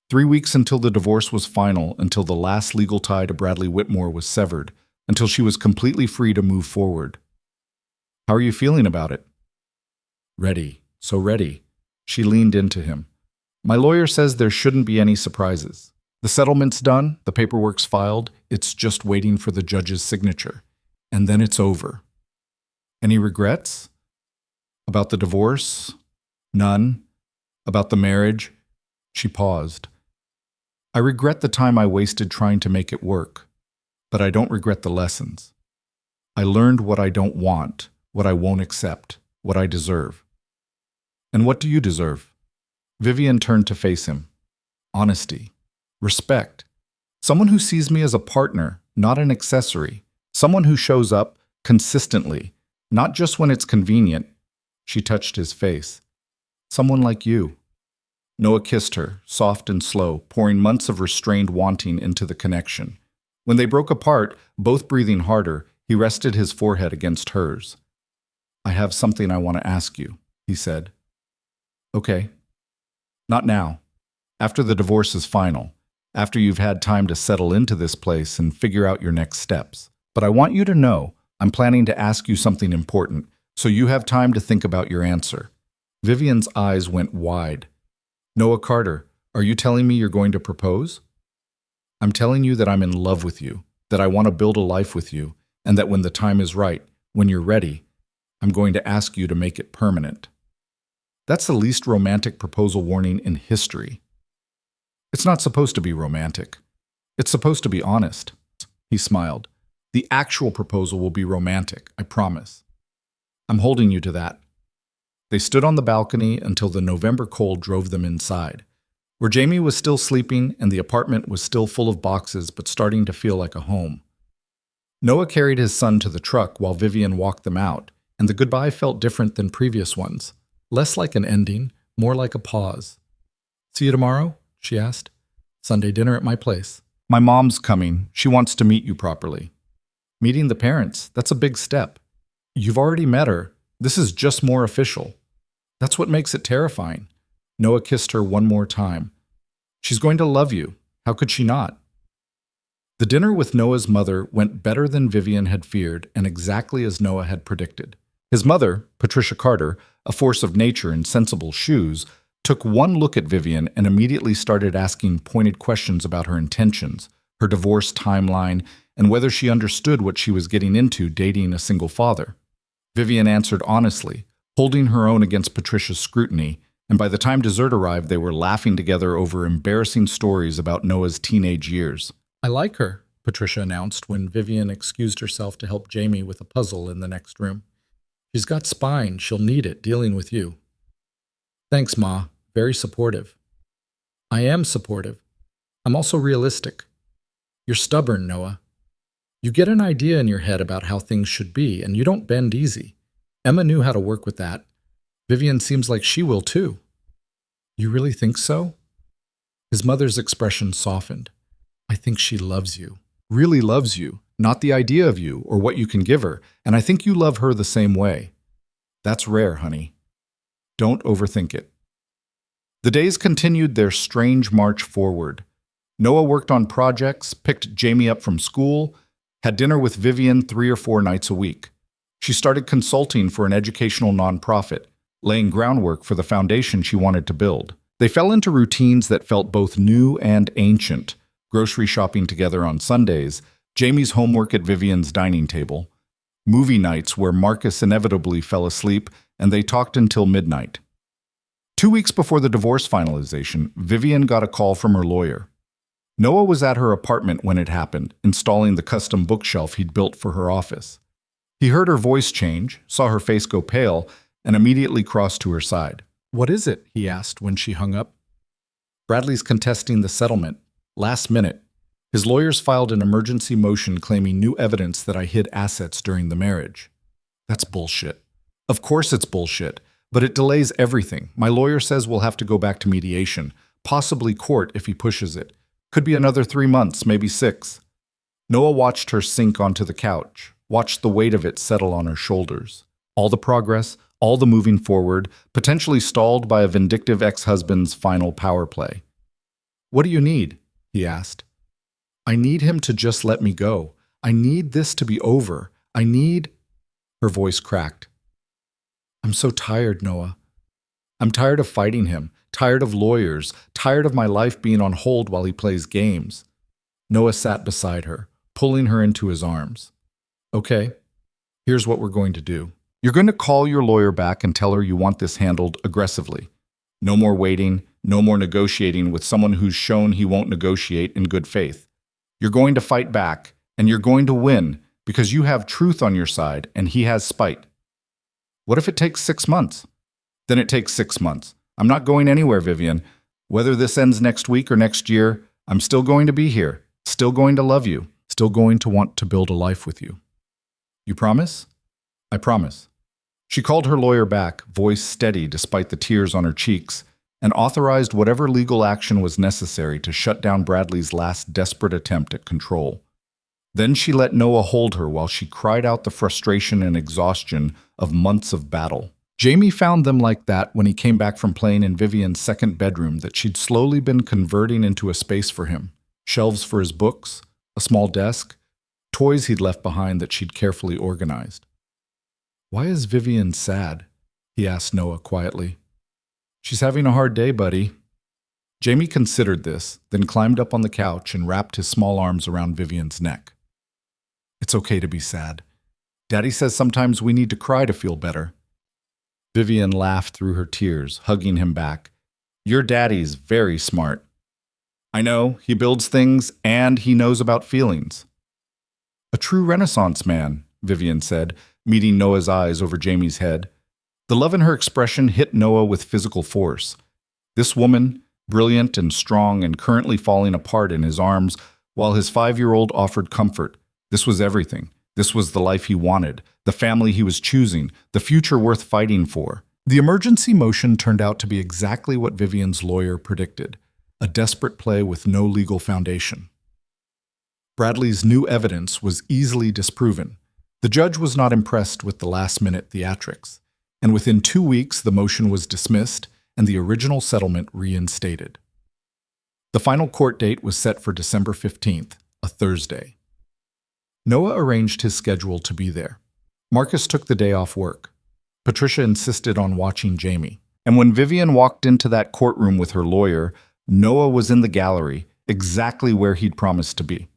3 weeks until the divorce was final, until the last legal tie to Bradley Whitmore was severed, until she was completely free to move forward. "How are you feeling about it?" "Ready. So ready." She leaned into him. "My lawyer says there shouldn't be any surprises. The settlement's done, the paperwork's filed, it's just waiting for the judge's signature. And then it's over." "Any regrets?" "About the divorce?" "None." "About the marriage?" She paused. "I regret the time I wasted trying to make it work, but I don't regret the lessons. I learned what I don't want, what I won't accept, what I deserve." "And what do you deserve?" Vivian turned to face him. "Honesty. Respect. Someone who sees me as a partner, not an accessory. Someone who shows up consistently, not just when it's convenient." She touched his face. "Someone like you." Noah kissed her, soft and slow, pouring months of restrained wanting into the connection. When they broke apart, both breathing harder, he rested his forehead against hers. "I have something I want to ask you," he said. "Okay." "Not now. After the divorce is final. After you've had time to settle into this place and figure out your next steps. But I want you to know I'm planning to ask you something important, so you have time to think about your answer." Vivian's eyes went wide. "Noah Carter, are you telling me you're going to propose?" "I'm telling you that I'm in love with you, that I want to build a life with you, and that when the time is right, when you're ready, I'm going to ask you to make it permanent." That's the least romantic proposal warning in history. It's not supposed to be romantic. It's supposed to be honest. He smiled. The actual proposal will be romantic, I promise. I'm holding you to that. They stood on the balcony until the November cold drove them inside, where Jamie was still sleeping and the apartment was still full of boxes but starting to feel like a home. Noah carried his son to the truck while Vivian walked them out, and the goodbye felt different than previous ones. Less like an ending, more like a pause. See you tomorrow? She asked. Sunday dinner at my place. My mom's coming. She wants to meet you properly. Meeting the parents, that's a big step. You've already met her. This is just more official. That's what makes it terrifying. Noah kissed her one more time. She's going to love you. How could she not? The dinner with Noah's mother went better than Vivian had feared and exactly as Noah had predicted. His mother, Patricia Carter, a force of nature in sensible shoes, took one look at Vivian and immediately started asking pointed questions about her intentions, her divorce timeline, and whether she understood what she was getting into dating a single father. Vivian answered honestly, holding her own against Patricia's scrutiny, and by the time dessert arrived, they were laughing together over embarrassing stories about Noah's teenage years. I like her, Patricia announced when Vivian excused herself to help Jamie with a puzzle in the next room. She's got spine. She'll need it dealing with you. Thanks, Ma. Very supportive. I am supportive. I'm also realistic. You're stubborn, Noah. You get an idea in your head about how things should be, and you don't bend easy. Emma knew how to work with that. Vivian seems like she will too. You really think so? His mother's expression softened. I think she loves you. Really loves you, not the idea of you or what you can give her, and I think you love her the same way. That's rare, honey. Don't overthink it. The days continued their strange march forward. Noah worked on projects, picked Jamie up from school, had dinner with Vivian 3 or 4 nights a week. She started consulting for an educational nonprofit, laying groundwork for the foundation she wanted to build. They fell into routines that felt both new and ancient. Grocery shopping together on Sundays, Jamie's homework at Vivian's dining table, movie nights where Marcus inevitably fell asleep, and they talked until midnight. 2 weeks before the divorce finalization, Vivian got a call from her lawyer. Noah was at her apartment when it happened, installing the custom bookshelf he'd built for her office. He heard her voice change, saw her face go pale, and immediately crossed to her side. What is it? He asked when she hung up. Bradley's contesting the settlement. Last minute. His lawyers filed an emergency motion claiming new evidence that I hid assets during the marriage. That's bullshit. Of course it's bullshit, but it delays everything. My lawyer says we'll have to go back to mediation, possibly court if he pushes it. Could be another 3 months, maybe 6. Noah watched her sink onto the couch, watched the weight of it settle on her shoulders. All the progress, all the moving forward, potentially stalled by a vindictive ex-husband's final power play. What do you need? He asked. I need him to just let me go. I need this to be over. I need... Her voice cracked. I'm so tired, Noah. I'm tired of fighting him, tired of lawyers, tired of my life being on hold while he plays games. Noah sat beside her, pulling her into his arms. Okay, here's what we're going to do. You're going to call your lawyer back and tell her you want this handled aggressively. No more waiting, no more negotiating with someone who's shown he won't negotiate in good faith. You're going to fight back, and you're going to win because you have truth on your side and he has spite. What if it takes 6 months? Then it takes 6 months. I'm not going anywhere, Vivian. Whether this ends next week or next year, I'm still going to be here, still going to love you, still going to want to build a life with you. You promise? I promise. She called her lawyer back, voice steady despite the tears on her cheeks, and authorized whatever legal action was necessary to shut down Bradley's last desperate attempt at control. Then she let Noah hold her while she cried out the frustration and exhaustion of months of battle. Jamie found them like that when he came back from playing in Vivian's second bedroom that she'd slowly been converting into a space for him. Shelves for his books, a small desk, toys he'd left behind that she'd carefully organized. Why is Vivian sad? He asked Noah quietly. She's having a hard day, buddy. Jamie considered this, then climbed up on the couch and wrapped his small arms around Vivian's neck. It's okay to be sad. Daddy says sometimes we need to cry to feel better. Vivian laughed through her tears, hugging him back. Your daddy's very smart. I know, he builds things and he knows about feelings. A true Renaissance man, Vivian said, meeting Noah's eyes over Jamie's head. The love in her expression hit Noah with physical force. This woman, brilliant and strong and currently falling apart in his arms, while his 5-year-old offered comfort. This was everything. This was the life he wanted, the family he was choosing, the future worth fighting for. The emergency motion turned out to be exactly what Vivian's lawyer predicted, a desperate play with no legal foundation. Bradley's new evidence was easily disproven. The judge was not impressed with the last-minute theatrics, and within 2 weeks the motion was dismissed and the original settlement reinstated. The final court date was set for December 15th, a Thursday. Noah arranged his schedule to be there. Marcus took the day off work. Patricia insisted on watching Jamie. And when Vivian walked into that courtroom with her lawyer, Noah was in the gallery, exactly where he'd promised to be.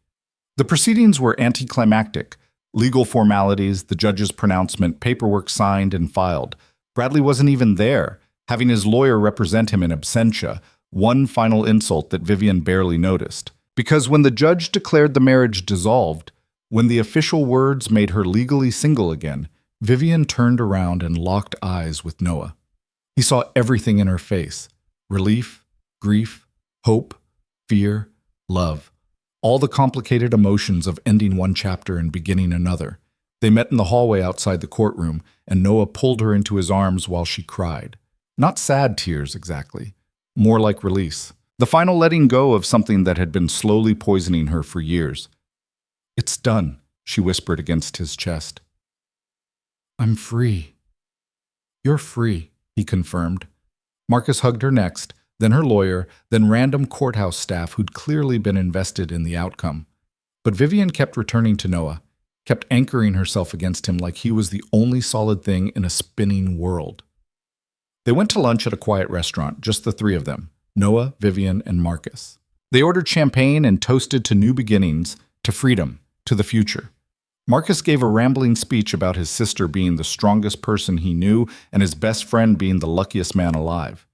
The proceedings were anticlimactic. Legal formalities, the judge's pronouncement, paperwork signed and filed. Bradley wasn't even there, having his lawyer represent him in absentia, one final insult that Vivian barely noticed. Because when the judge declared the marriage dissolved, when the official words made her legally single again, Vivian turned around and locked eyes with Noah. He saw everything in her face: relief, grief, hope, fear, love. All the complicated emotions of ending one chapter and beginning another. They met in the hallway outside the courtroom, and Noah pulled her into his arms while she cried. Not sad tears, exactly. More like release. The final letting go of something that had been slowly poisoning her for years. "It's done," she whispered against his chest. "I'm free." "You're free," he confirmed. Marcus hugged her next, then her lawyer, then random courthouse staff who'd clearly been invested in the outcome. But Vivian kept returning to Noah, kept anchoring herself against him like he was the only solid thing in a spinning world. They went to lunch at a quiet restaurant, just the three of them, Noah, Vivian, and Marcus. They ordered champagne and toasted to new beginnings, to freedom, to the future. Marcus gave a rambling speech about his sister being the strongest person he knew and his best friend being the luckiest man alive.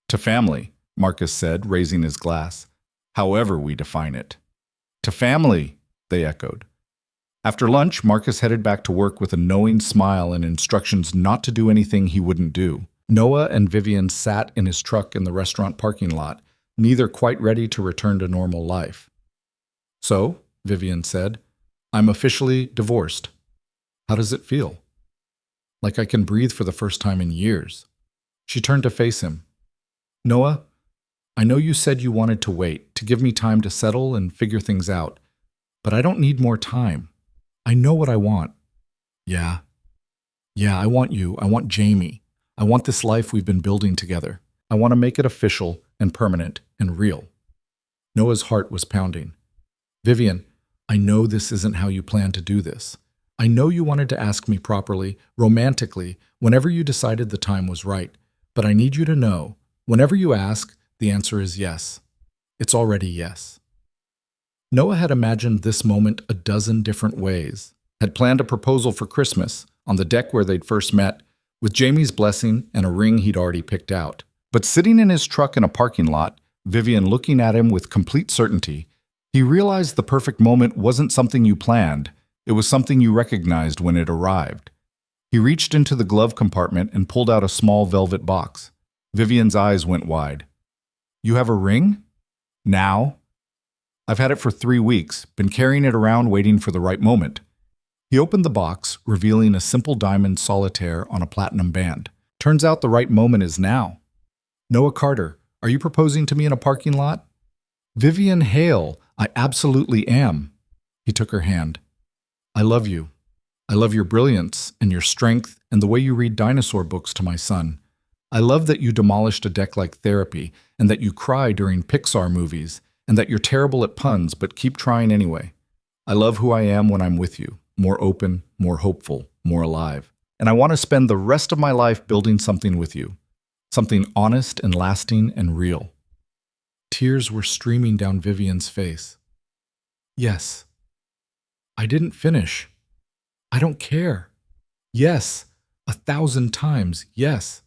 "To family," Marcus said, raising his glass. "However we define it." "To family," they echoed. After lunch, Marcus headed back to work with a knowing smile and instructions not to do anything he wouldn't do. Noah and Vivian sat in his truck in the restaurant parking lot, neither quite ready to return to normal life. "So," Vivian said, "I'm officially divorced. How does it feel?" "Like I can breathe for the first time in years." She turned to face him. "Noah, I know you said you wanted to wait, to give me time to settle and figure things out, but I don't need more time. I know what I want." Yeah, I want you. I want Jamie. I want this life we've been building together. I want to make it official and permanent and real." Noah's heart was pounding. "Vivian, I know this isn't how you planned to do this. I know you wanted to ask me properly, romantically, whenever you decided the time was right. But I need you to know, whenever you ask, the answer is yes. It's already yes." Noah had imagined this moment a dozen different ways, had planned a proposal for Christmas, on the deck where they'd first met, with Jamie's blessing and a ring he'd already picked out. But sitting in his truck in a parking lot, Vivian looking at him with complete certainty, he realized the perfect moment wasn't something you planned, it was something you recognized when it arrived. He reached into the glove compartment and pulled out a small velvet box. Vivian's eyes went wide. "You have a ring? Now?" "I've had it for 3 weeks, been carrying it around waiting for the right moment." He opened the box, revealing a simple diamond solitaire on a platinum band. "Turns out the right moment is now." "Noah Carter, are you proposing to me in a parking lot?" "Vivian Hale, I absolutely am." He took her hand. "I love you. I love your brilliance and your strength and the way you read dinosaur books to my son. I love that you demolished a deck like therapy and that you cry during Pixar movies and that you're terrible at puns but keep trying anyway. I love who I am when I'm with you, more open, more hopeful, more alive. And I want to spend the rest of my life building something with you, something honest and lasting and real." Tears were streaming down Vivian's face. "Yes." "I didn't finish. I don't care. Yes, 1,000 times, yes."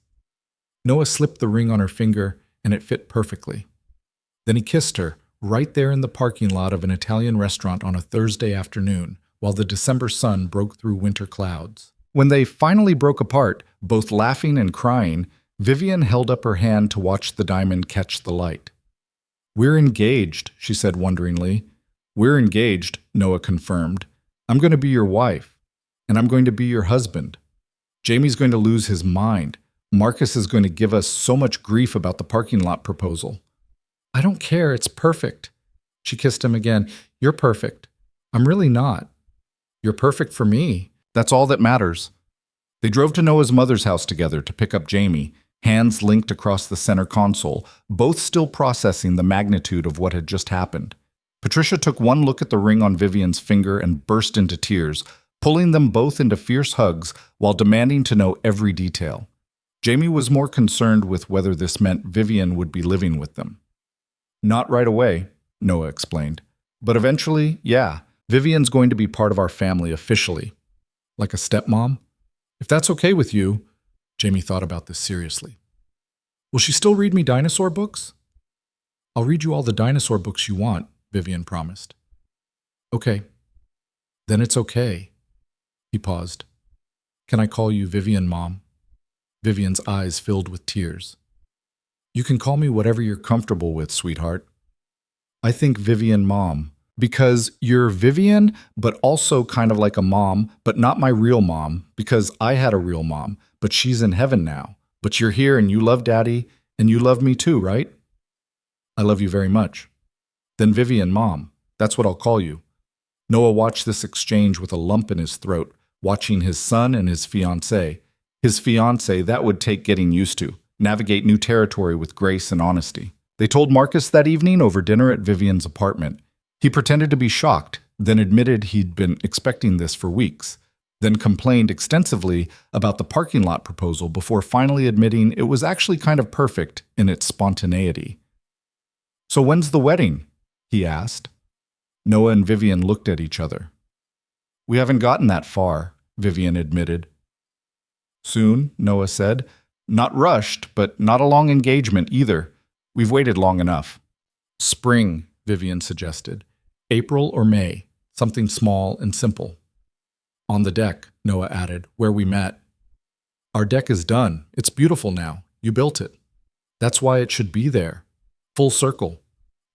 Noah slipped the ring on her finger, and it fit perfectly. Then he kissed her, right there in the parking lot of an Italian restaurant on a Thursday afternoon, while the December sun broke through winter clouds. When they finally broke apart, both laughing and crying, Vivian held up her hand to watch the diamond catch the light. "We're engaged," she said wonderingly. "We're engaged," Noah confirmed. "I'm going to be your wife, and I'm going to be your husband. Jamie's going to lose his mind. Marcus is going to give us so much grief about the parking lot proposal." "I don't care, it's perfect." She kissed him again. "You're perfect. I'm really not. You're perfect for me. That's all that matters." They drove to Noah's mother's house together to pick up Jamie, hands linked across the center console, both still processing the magnitude of what had just happened. Patricia took one look at the ring on Vivian's finger and burst into tears, pulling them both into fierce hugs while demanding to know every detail. Jamie was more concerned with whether this meant Vivian would be living with them. "Not right away," Noah explained. "But eventually, yeah, Vivian's going to be part of our family officially." "Like a stepmom?" "If that's okay with you." Jamie thought about this seriously. "Will she still read me dinosaur books?" "I'll read you all the dinosaur books you want," Vivian promised. "Okay. Then it's okay." He paused. "Can I call you Vivian, Mom?" Vivian's eyes filled with tears. "You can call me whatever you're comfortable with, sweetheart." "I think Vivian, Mom. Because you're Vivian, but also kind of like a mom, but not my real mom, because I had a real mom, but she's in heaven now. But you're here and you love Daddy, and you love me too, right?" "I love you very much." "Then Vivian, Mom. That's what I'll call you." Noah watched this exchange with a lump in his throat, watching his son and his fiancée. His fiancée, that would take getting used to, navigate new territory with grace and honesty. They told Marcus that evening over dinner at Vivian's apartment. He pretended to be shocked, then admitted he'd been expecting this for weeks, then complained extensively about the parking lot proposal before finally admitting it was actually kind of perfect in its spontaneity. "So when's the wedding?" he asked. Noah and Vivian looked at each other. "We haven't gotten that far," Vivian admitted. "Soon," Noah said. "Not rushed, but not a long engagement either. We've waited long enough." "Spring," Vivian suggested. "April or May, something small and simple." "On the deck," Noah added, "where we met." "Our deck is done. It's beautiful now. You built it." "That's why it should be there. Full circle."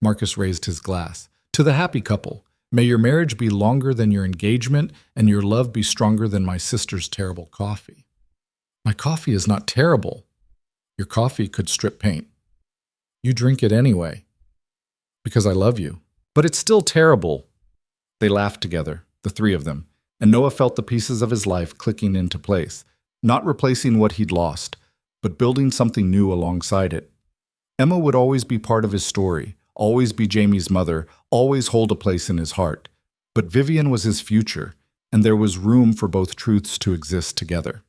Marcus raised his glass. "To the happy couple. May your marriage be longer than your engagement and your love be stronger than my sister's terrible coffee." "My coffee is not terrible." "Your coffee could strip paint." "You drink it anyway." "Because I love you." "But it's still terrible." They laughed together, the three of them, and Noah felt the pieces of his life clicking into place, not replacing what he'd lost, but building something new alongside it. Emma would always be part of his story, always be Jamie's mother, always hold a place in his heart. But Vivian was his future, and there was room for both truths to exist together.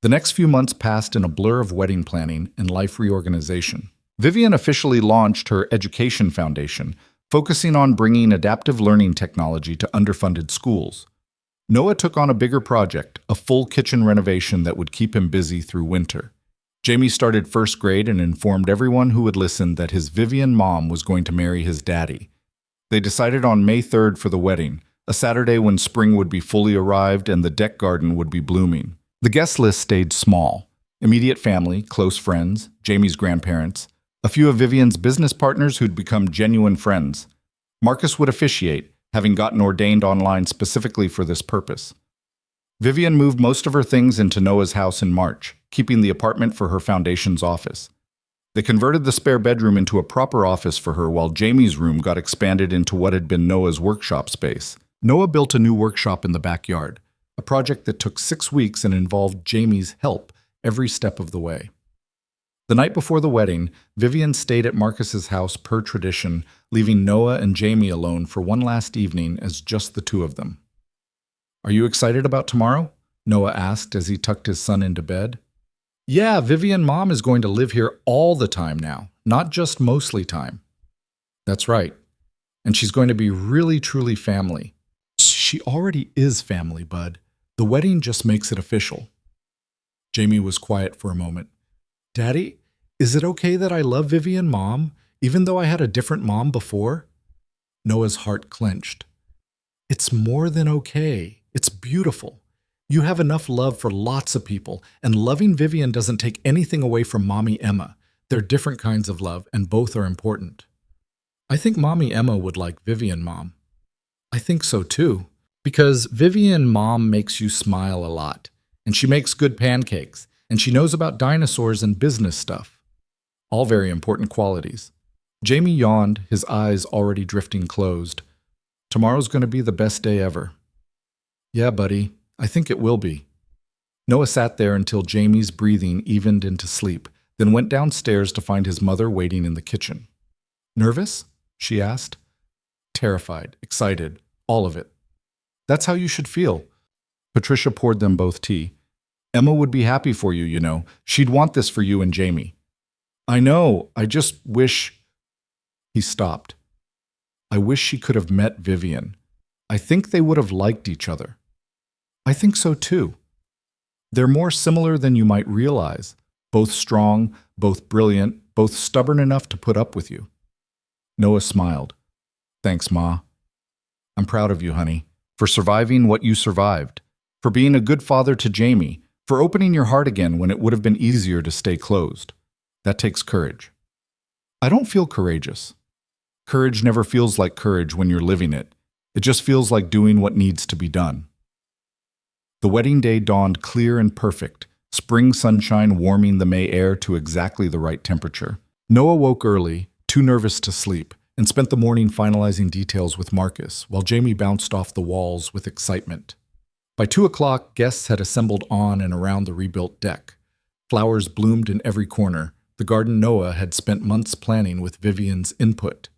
The next few months passed in a blur of wedding planning and life reorganization. Vivian officially launched her education foundation, focusing on bringing adaptive learning technology to underfunded schools. Noah took on a bigger project, a full kitchen renovation that would keep him busy through winter. Jamie started first grade and informed everyone who would listen that his Vivian mom was going to marry his daddy. They decided on May 3rd for the wedding, a Saturday when spring would be fully arrived and the deck garden would be blooming. The guest list stayed small. Immediate family, close friends, Jamie's grandparents, a few of Vivian's business partners who'd become genuine friends. Marcus would officiate, having gotten ordained online specifically for this purpose. Vivian moved most of her things into Noah's house in March, keeping the apartment for her foundation's office. They converted the spare bedroom into a proper office for her while Jamie's room got expanded into what had been Noah's workshop space. Noah built a new workshop in the backyard, a project that took 6 weeks and involved Jamie's help every step of the way. The night before the wedding, Vivian stayed at Marcus's house per tradition, leaving Noah and Jamie alone for one last evening as just the two of them. "Are you excited about tomorrow?" Noah asked as he tucked his son into bed. "Yeah, Vivian Mom is going to live here all the time now, not just mostly time." "That's right. And she's going to be really, truly family." "She already is family, bud. The wedding just makes it official." Jamie was quiet for a moment. "Daddy, is it okay that I love Vivian Mom, even though I had a different mom before?" Noah's heart clenched. It's more than okay. It's beautiful. You have enough love for lots of people, and loving Vivian doesn't take anything away from Mommy Emma. They're different kinds of love, and both are important. I think Mommy Emma would like Vivian, Mom. I think so too. Because Vivian, Mom makes you smile a lot, and she makes good pancakes, and she knows about dinosaurs and business stuff. All very important qualities. Jamie yawned, his eyes already drifting closed. Tomorrow's going to be the best day ever. Yeah, buddy, I think it will be. Noah sat there until Jamie's breathing evened into sleep, then went downstairs to find his mother waiting in the kitchen. Nervous? She asked. Terrified, excited, all of it. That's how you should feel. Patricia poured them both tea. Emma would be happy for you, you know. She'd want this for you and Jamie. I know, I just wish... He stopped. I wish she could have met Vivian. I think they would have liked each other. I think so too. They're more similar than you might realize. Both strong, both brilliant, both stubborn enough to put up with you. Noah smiled. Thanks, Ma. I'm proud of you, honey, for surviving what you survived, for being a good father to Jamie, for opening your heart again when it would have been easier to stay closed. That takes courage. I don't feel courageous. Courage never feels like courage when you're living it. It just feels like doing what needs to be done. The wedding day dawned clear and perfect, spring sunshine warming the May air to exactly the right temperature. Noah woke early, too nervous to sleep, and spent the morning finalizing details with Marcus, while Jamie bounced off the walls with excitement. By 2 o'clock, guests had assembled on and around the rebuilt deck. Flowers bloomed in every corner, the garden Noah had spent months planning with Vivian's input.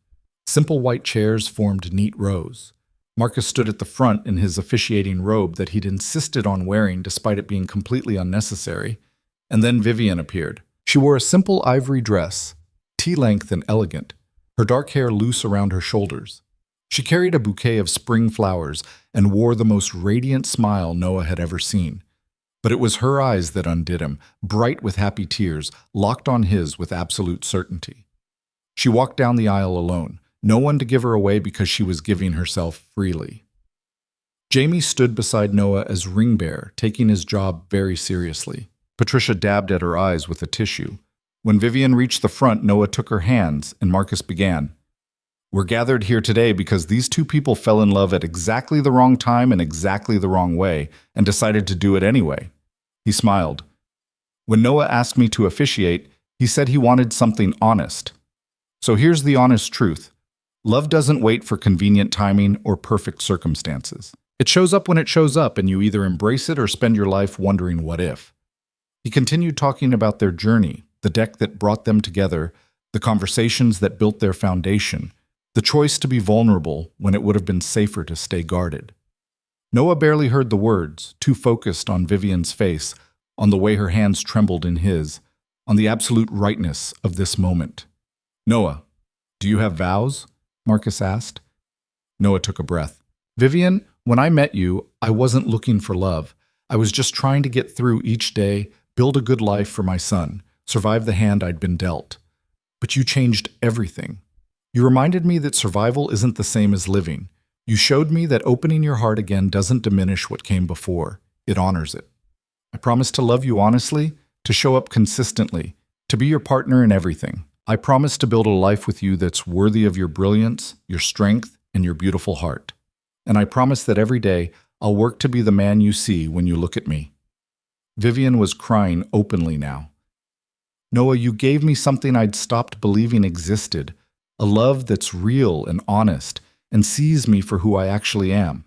Simple white chairs formed neat rows. Marcus stood at the front in his officiating robe that he'd insisted on wearing despite it being completely unnecessary. And then Vivian appeared. She wore a simple ivory dress, tea-length and elegant, her dark hair loose around her shoulders. She carried a bouquet of spring flowers and wore the most radiant smile Noah had ever seen. But it was her eyes that undid him, bright with happy tears, locked on his with absolute certainty. She walked down the aisle alone, no one to give her away because she was giving herself freely. Jamie stood beside Noah as ring bearer, taking his job very seriously. Patricia dabbed at her eyes with a tissue. When Vivian reached the front, Noah took her hands, and Marcus began. We're gathered here today because these two people fell in love at exactly the wrong time and exactly the wrong way, and decided to do it anyway. He smiled. When Noah asked me to officiate, he said he wanted something honest. So here's the honest truth. Love doesn't wait for convenient timing or perfect circumstances. It shows up when it shows up, and you either embrace it or spend your life wondering what if. He continued talking about their journey, the deck that brought them together, the conversations that built their foundation, the choice to be vulnerable when it would have been safer to stay guarded. Noah barely heard the words, too focused on Vivian's face, on the way her hands trembled in his, on the absolute rightness of this moment. Noah, do you have vows? Marcus asked. Noah took a breath. Vivian, when I met you, I wasn't looking for love. I was just trying to get through each day, build a good life for my son, survive the hand I'd been dealt. But you changed everything. You reminded me that survival isn't the same as living. You showed me that opening your heart again doesn't diminish what came before. It honors it. I promise to love you honestly, to show up consistently, to be your partner in everything. I promise to build a life with you that's worthy of your brilliance, your strength, and your beautiful heart. And I promise that every day I'll work to be the man you see when you look at me. Vivian was crying openly now. Noah, you gave me something I'd stopped believing existed, a love that's real and honest and sees me for who I actually am.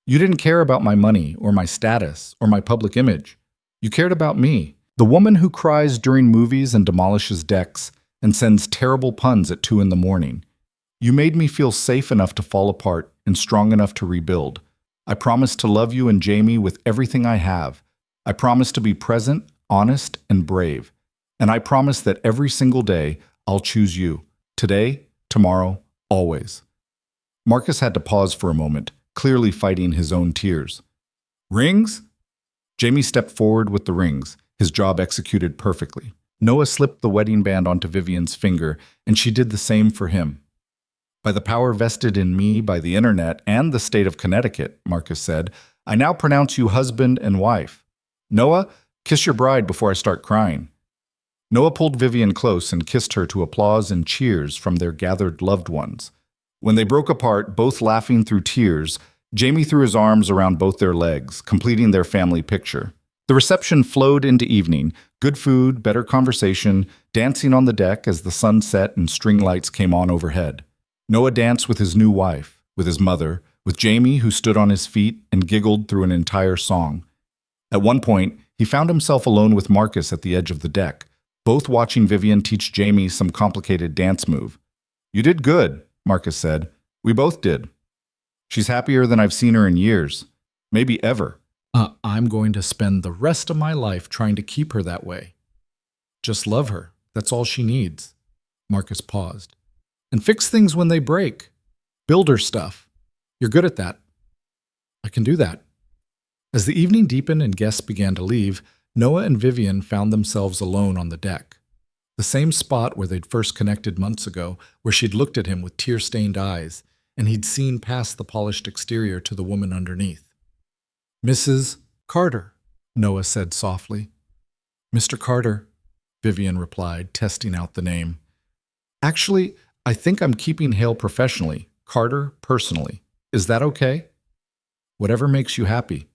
You didn't care about my money or my status or my public image. You cared about me, the woman who cries during movies and demolishes decks and sends terrible puns at 2 a.m. You made me feel safe enough to fall apart and strong enough to rebuild. I promise to love you and Jamie with everything I have. I promise to be present, honest, and brave. And I promise that every single day I'll choose you. Today, tomorrow, always. Marcus had to pause for a moment, clearly fighting his own tears. Rings? Jamie stepped forward with the rings, his job executed perfectly. Noah slipped the wedding band onto Vivian's finger, and she did the same for him. By the power vested in me by the internet and the state of Connecticut, Marcus said, I now pronounce you husband and wife. Noah, kiss your bride before I start crying. Noah pulled Vivian close and kissed her to applause and cheers from their gathered loved ones. When they broke apart, both laughing through tears, Jamie threw his arms around both their legs, completing their family picture. The reception flowed into evening, good food, better conversation, dancing on the deck as the sun set and string lights came on overhead. Noah danced with his new wife, with his mother, with Jamie, who stood on his feet and giggled through an entire song. At one point, he found himself alone with Marcus at the edge of the deck, both watching Vivian teach Jamie some complicated dance move. You did good, Marcus said. We both did. She's happier than I've seen her in years, maybe ever. I'm going to spend the rest of my life trying to keep her that way. Just love her. That's all she needs. Marcus paused. And fix things when they break. Build her stuff. You're good at that. I can do that. As the evening deepened and guests began to leave, Noah and Vivian found themselves alone on the deck. The same spot where they'd first connected months ago, where she'd looked at him with tear-stained eyes, and he'd seen past the polished exterior to the woman underneath. Mrs. Carter, Noah said softly. Mr. Carter, Vivian replied, testing out the name. Actually, I think I'm keeping Hale professionally, Carter personally. Is that okay? Whatever makes you happy.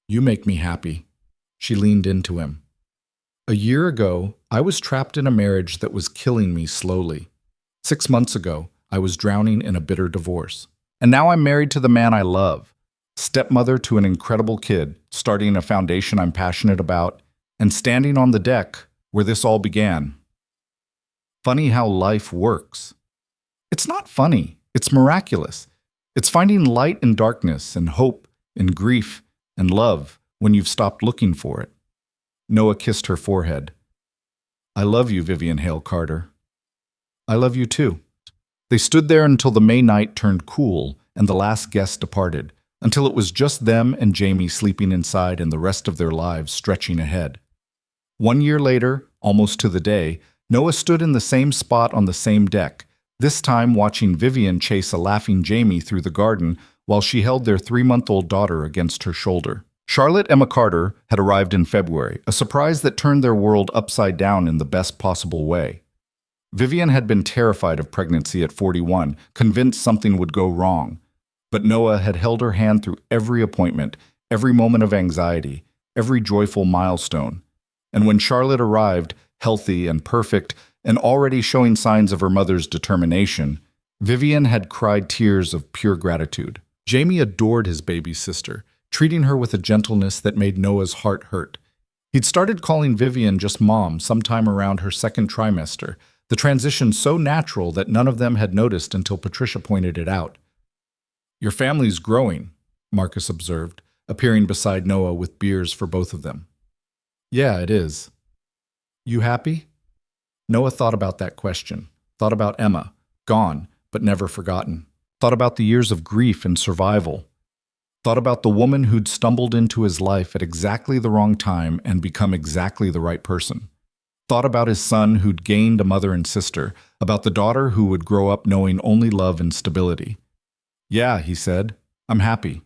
You make me happy. She leaned into him. A year ago, I was trapped in a marriage that was killing me slowly. 6 months ago, I was drowning in a bitter divorce. And now I'm married to the man I love. Stepmother to an incredible kid, starting a foundation I'm passionate about, and standing on the deck where this all began. Funny how life works. It's not funny, it's miraculous. It's finding light in darkness and hope in grief and love when you've stopped looking for it. Noah kissed her forehead. I love you, Vivian Hale Carter. I love you too. They stood there until the May night turned cool and the last guest departed, until it was just them and Jamie sleeping inside and the rest of their lives stretching ahead. 1 year later, almost to the day, Noah stood in the same spot on the same deck, this time watching Vivian chase a laughing Jamie through the garden while she held their 3-month-old daughter against her shoulder. Charlotte Emma Carter had arrived in February, a surprise that turned their world upside down in the best possible way. Vivian had been terrified of pregnancy at 41, convinced something would go wrong. But Noah had held her hand through every appointment, every moment of anxiety, every joyful milestone. And when Charlotte arrived, healthy and perfect, and already showing signs of her mother's determination, Vivian had cried tears of pure gratitude. Jamie adored his baby sister, treating her with a gentleness that made Noah's heart hurt. He'd started calling Vivian just Mom sometime around her second trimester, the transition so natural that none of them had noticed until Patricia pointed it out. Your family's growing, Marcus observed, appearing beside Noah with beers for both of them. Yeah, it is. You happy? Noah thought about that question, thought about Emma, gone, but never forgotten, thought about the years of grief and survival, thought about the woman who'd stumbled into his life at exactly the wrong time and become exactly the right person, thought about his son who'd gained a mother and sister, about the daughter who would grow up knowing only love and stability. Yeah, he said, I'm happy.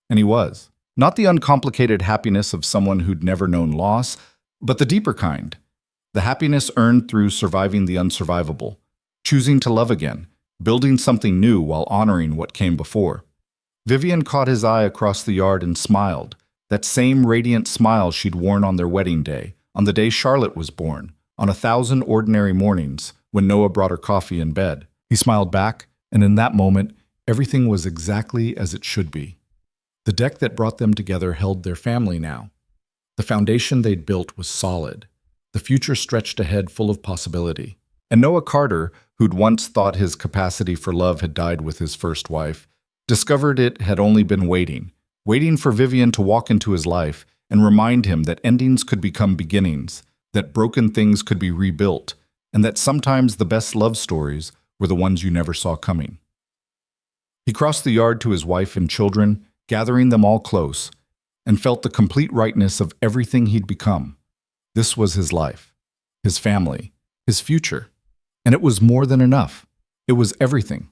And he was. Not the uncomplicated happiness of someone who'd never known loss, but the deeper kind. The happiness earned through surviving the unsurvivable, choosing to love again, building something new while honoring what came before. Vivian caught his eye across the yard and smiled, that same radiant smile she'd worn on their wedding day, on the day Charlotte was born, on 1,000 ordinary mornings when Noah brought her coffee in bed. He smiled back, and in that moment, everything was exactly as it should be. The deck that brought them together held their family now. The foundation they'd built was solid. The future stretched ahead full of possibility. And Noah Carter, who'd once thought his capacity for love had died with his first wife, discovered it had only been waiting for Vivian to walk into his life and remind him that endings could become beginnings, that broken things could be rebuilt, and that sometimes the best love stories were the ones you never saw coming. He crossed the yard to his wife and children, gathering them all close, and felt the complete rightness of everything he'd become. This was his life, his family, his future, and it was more than enough. It was everything.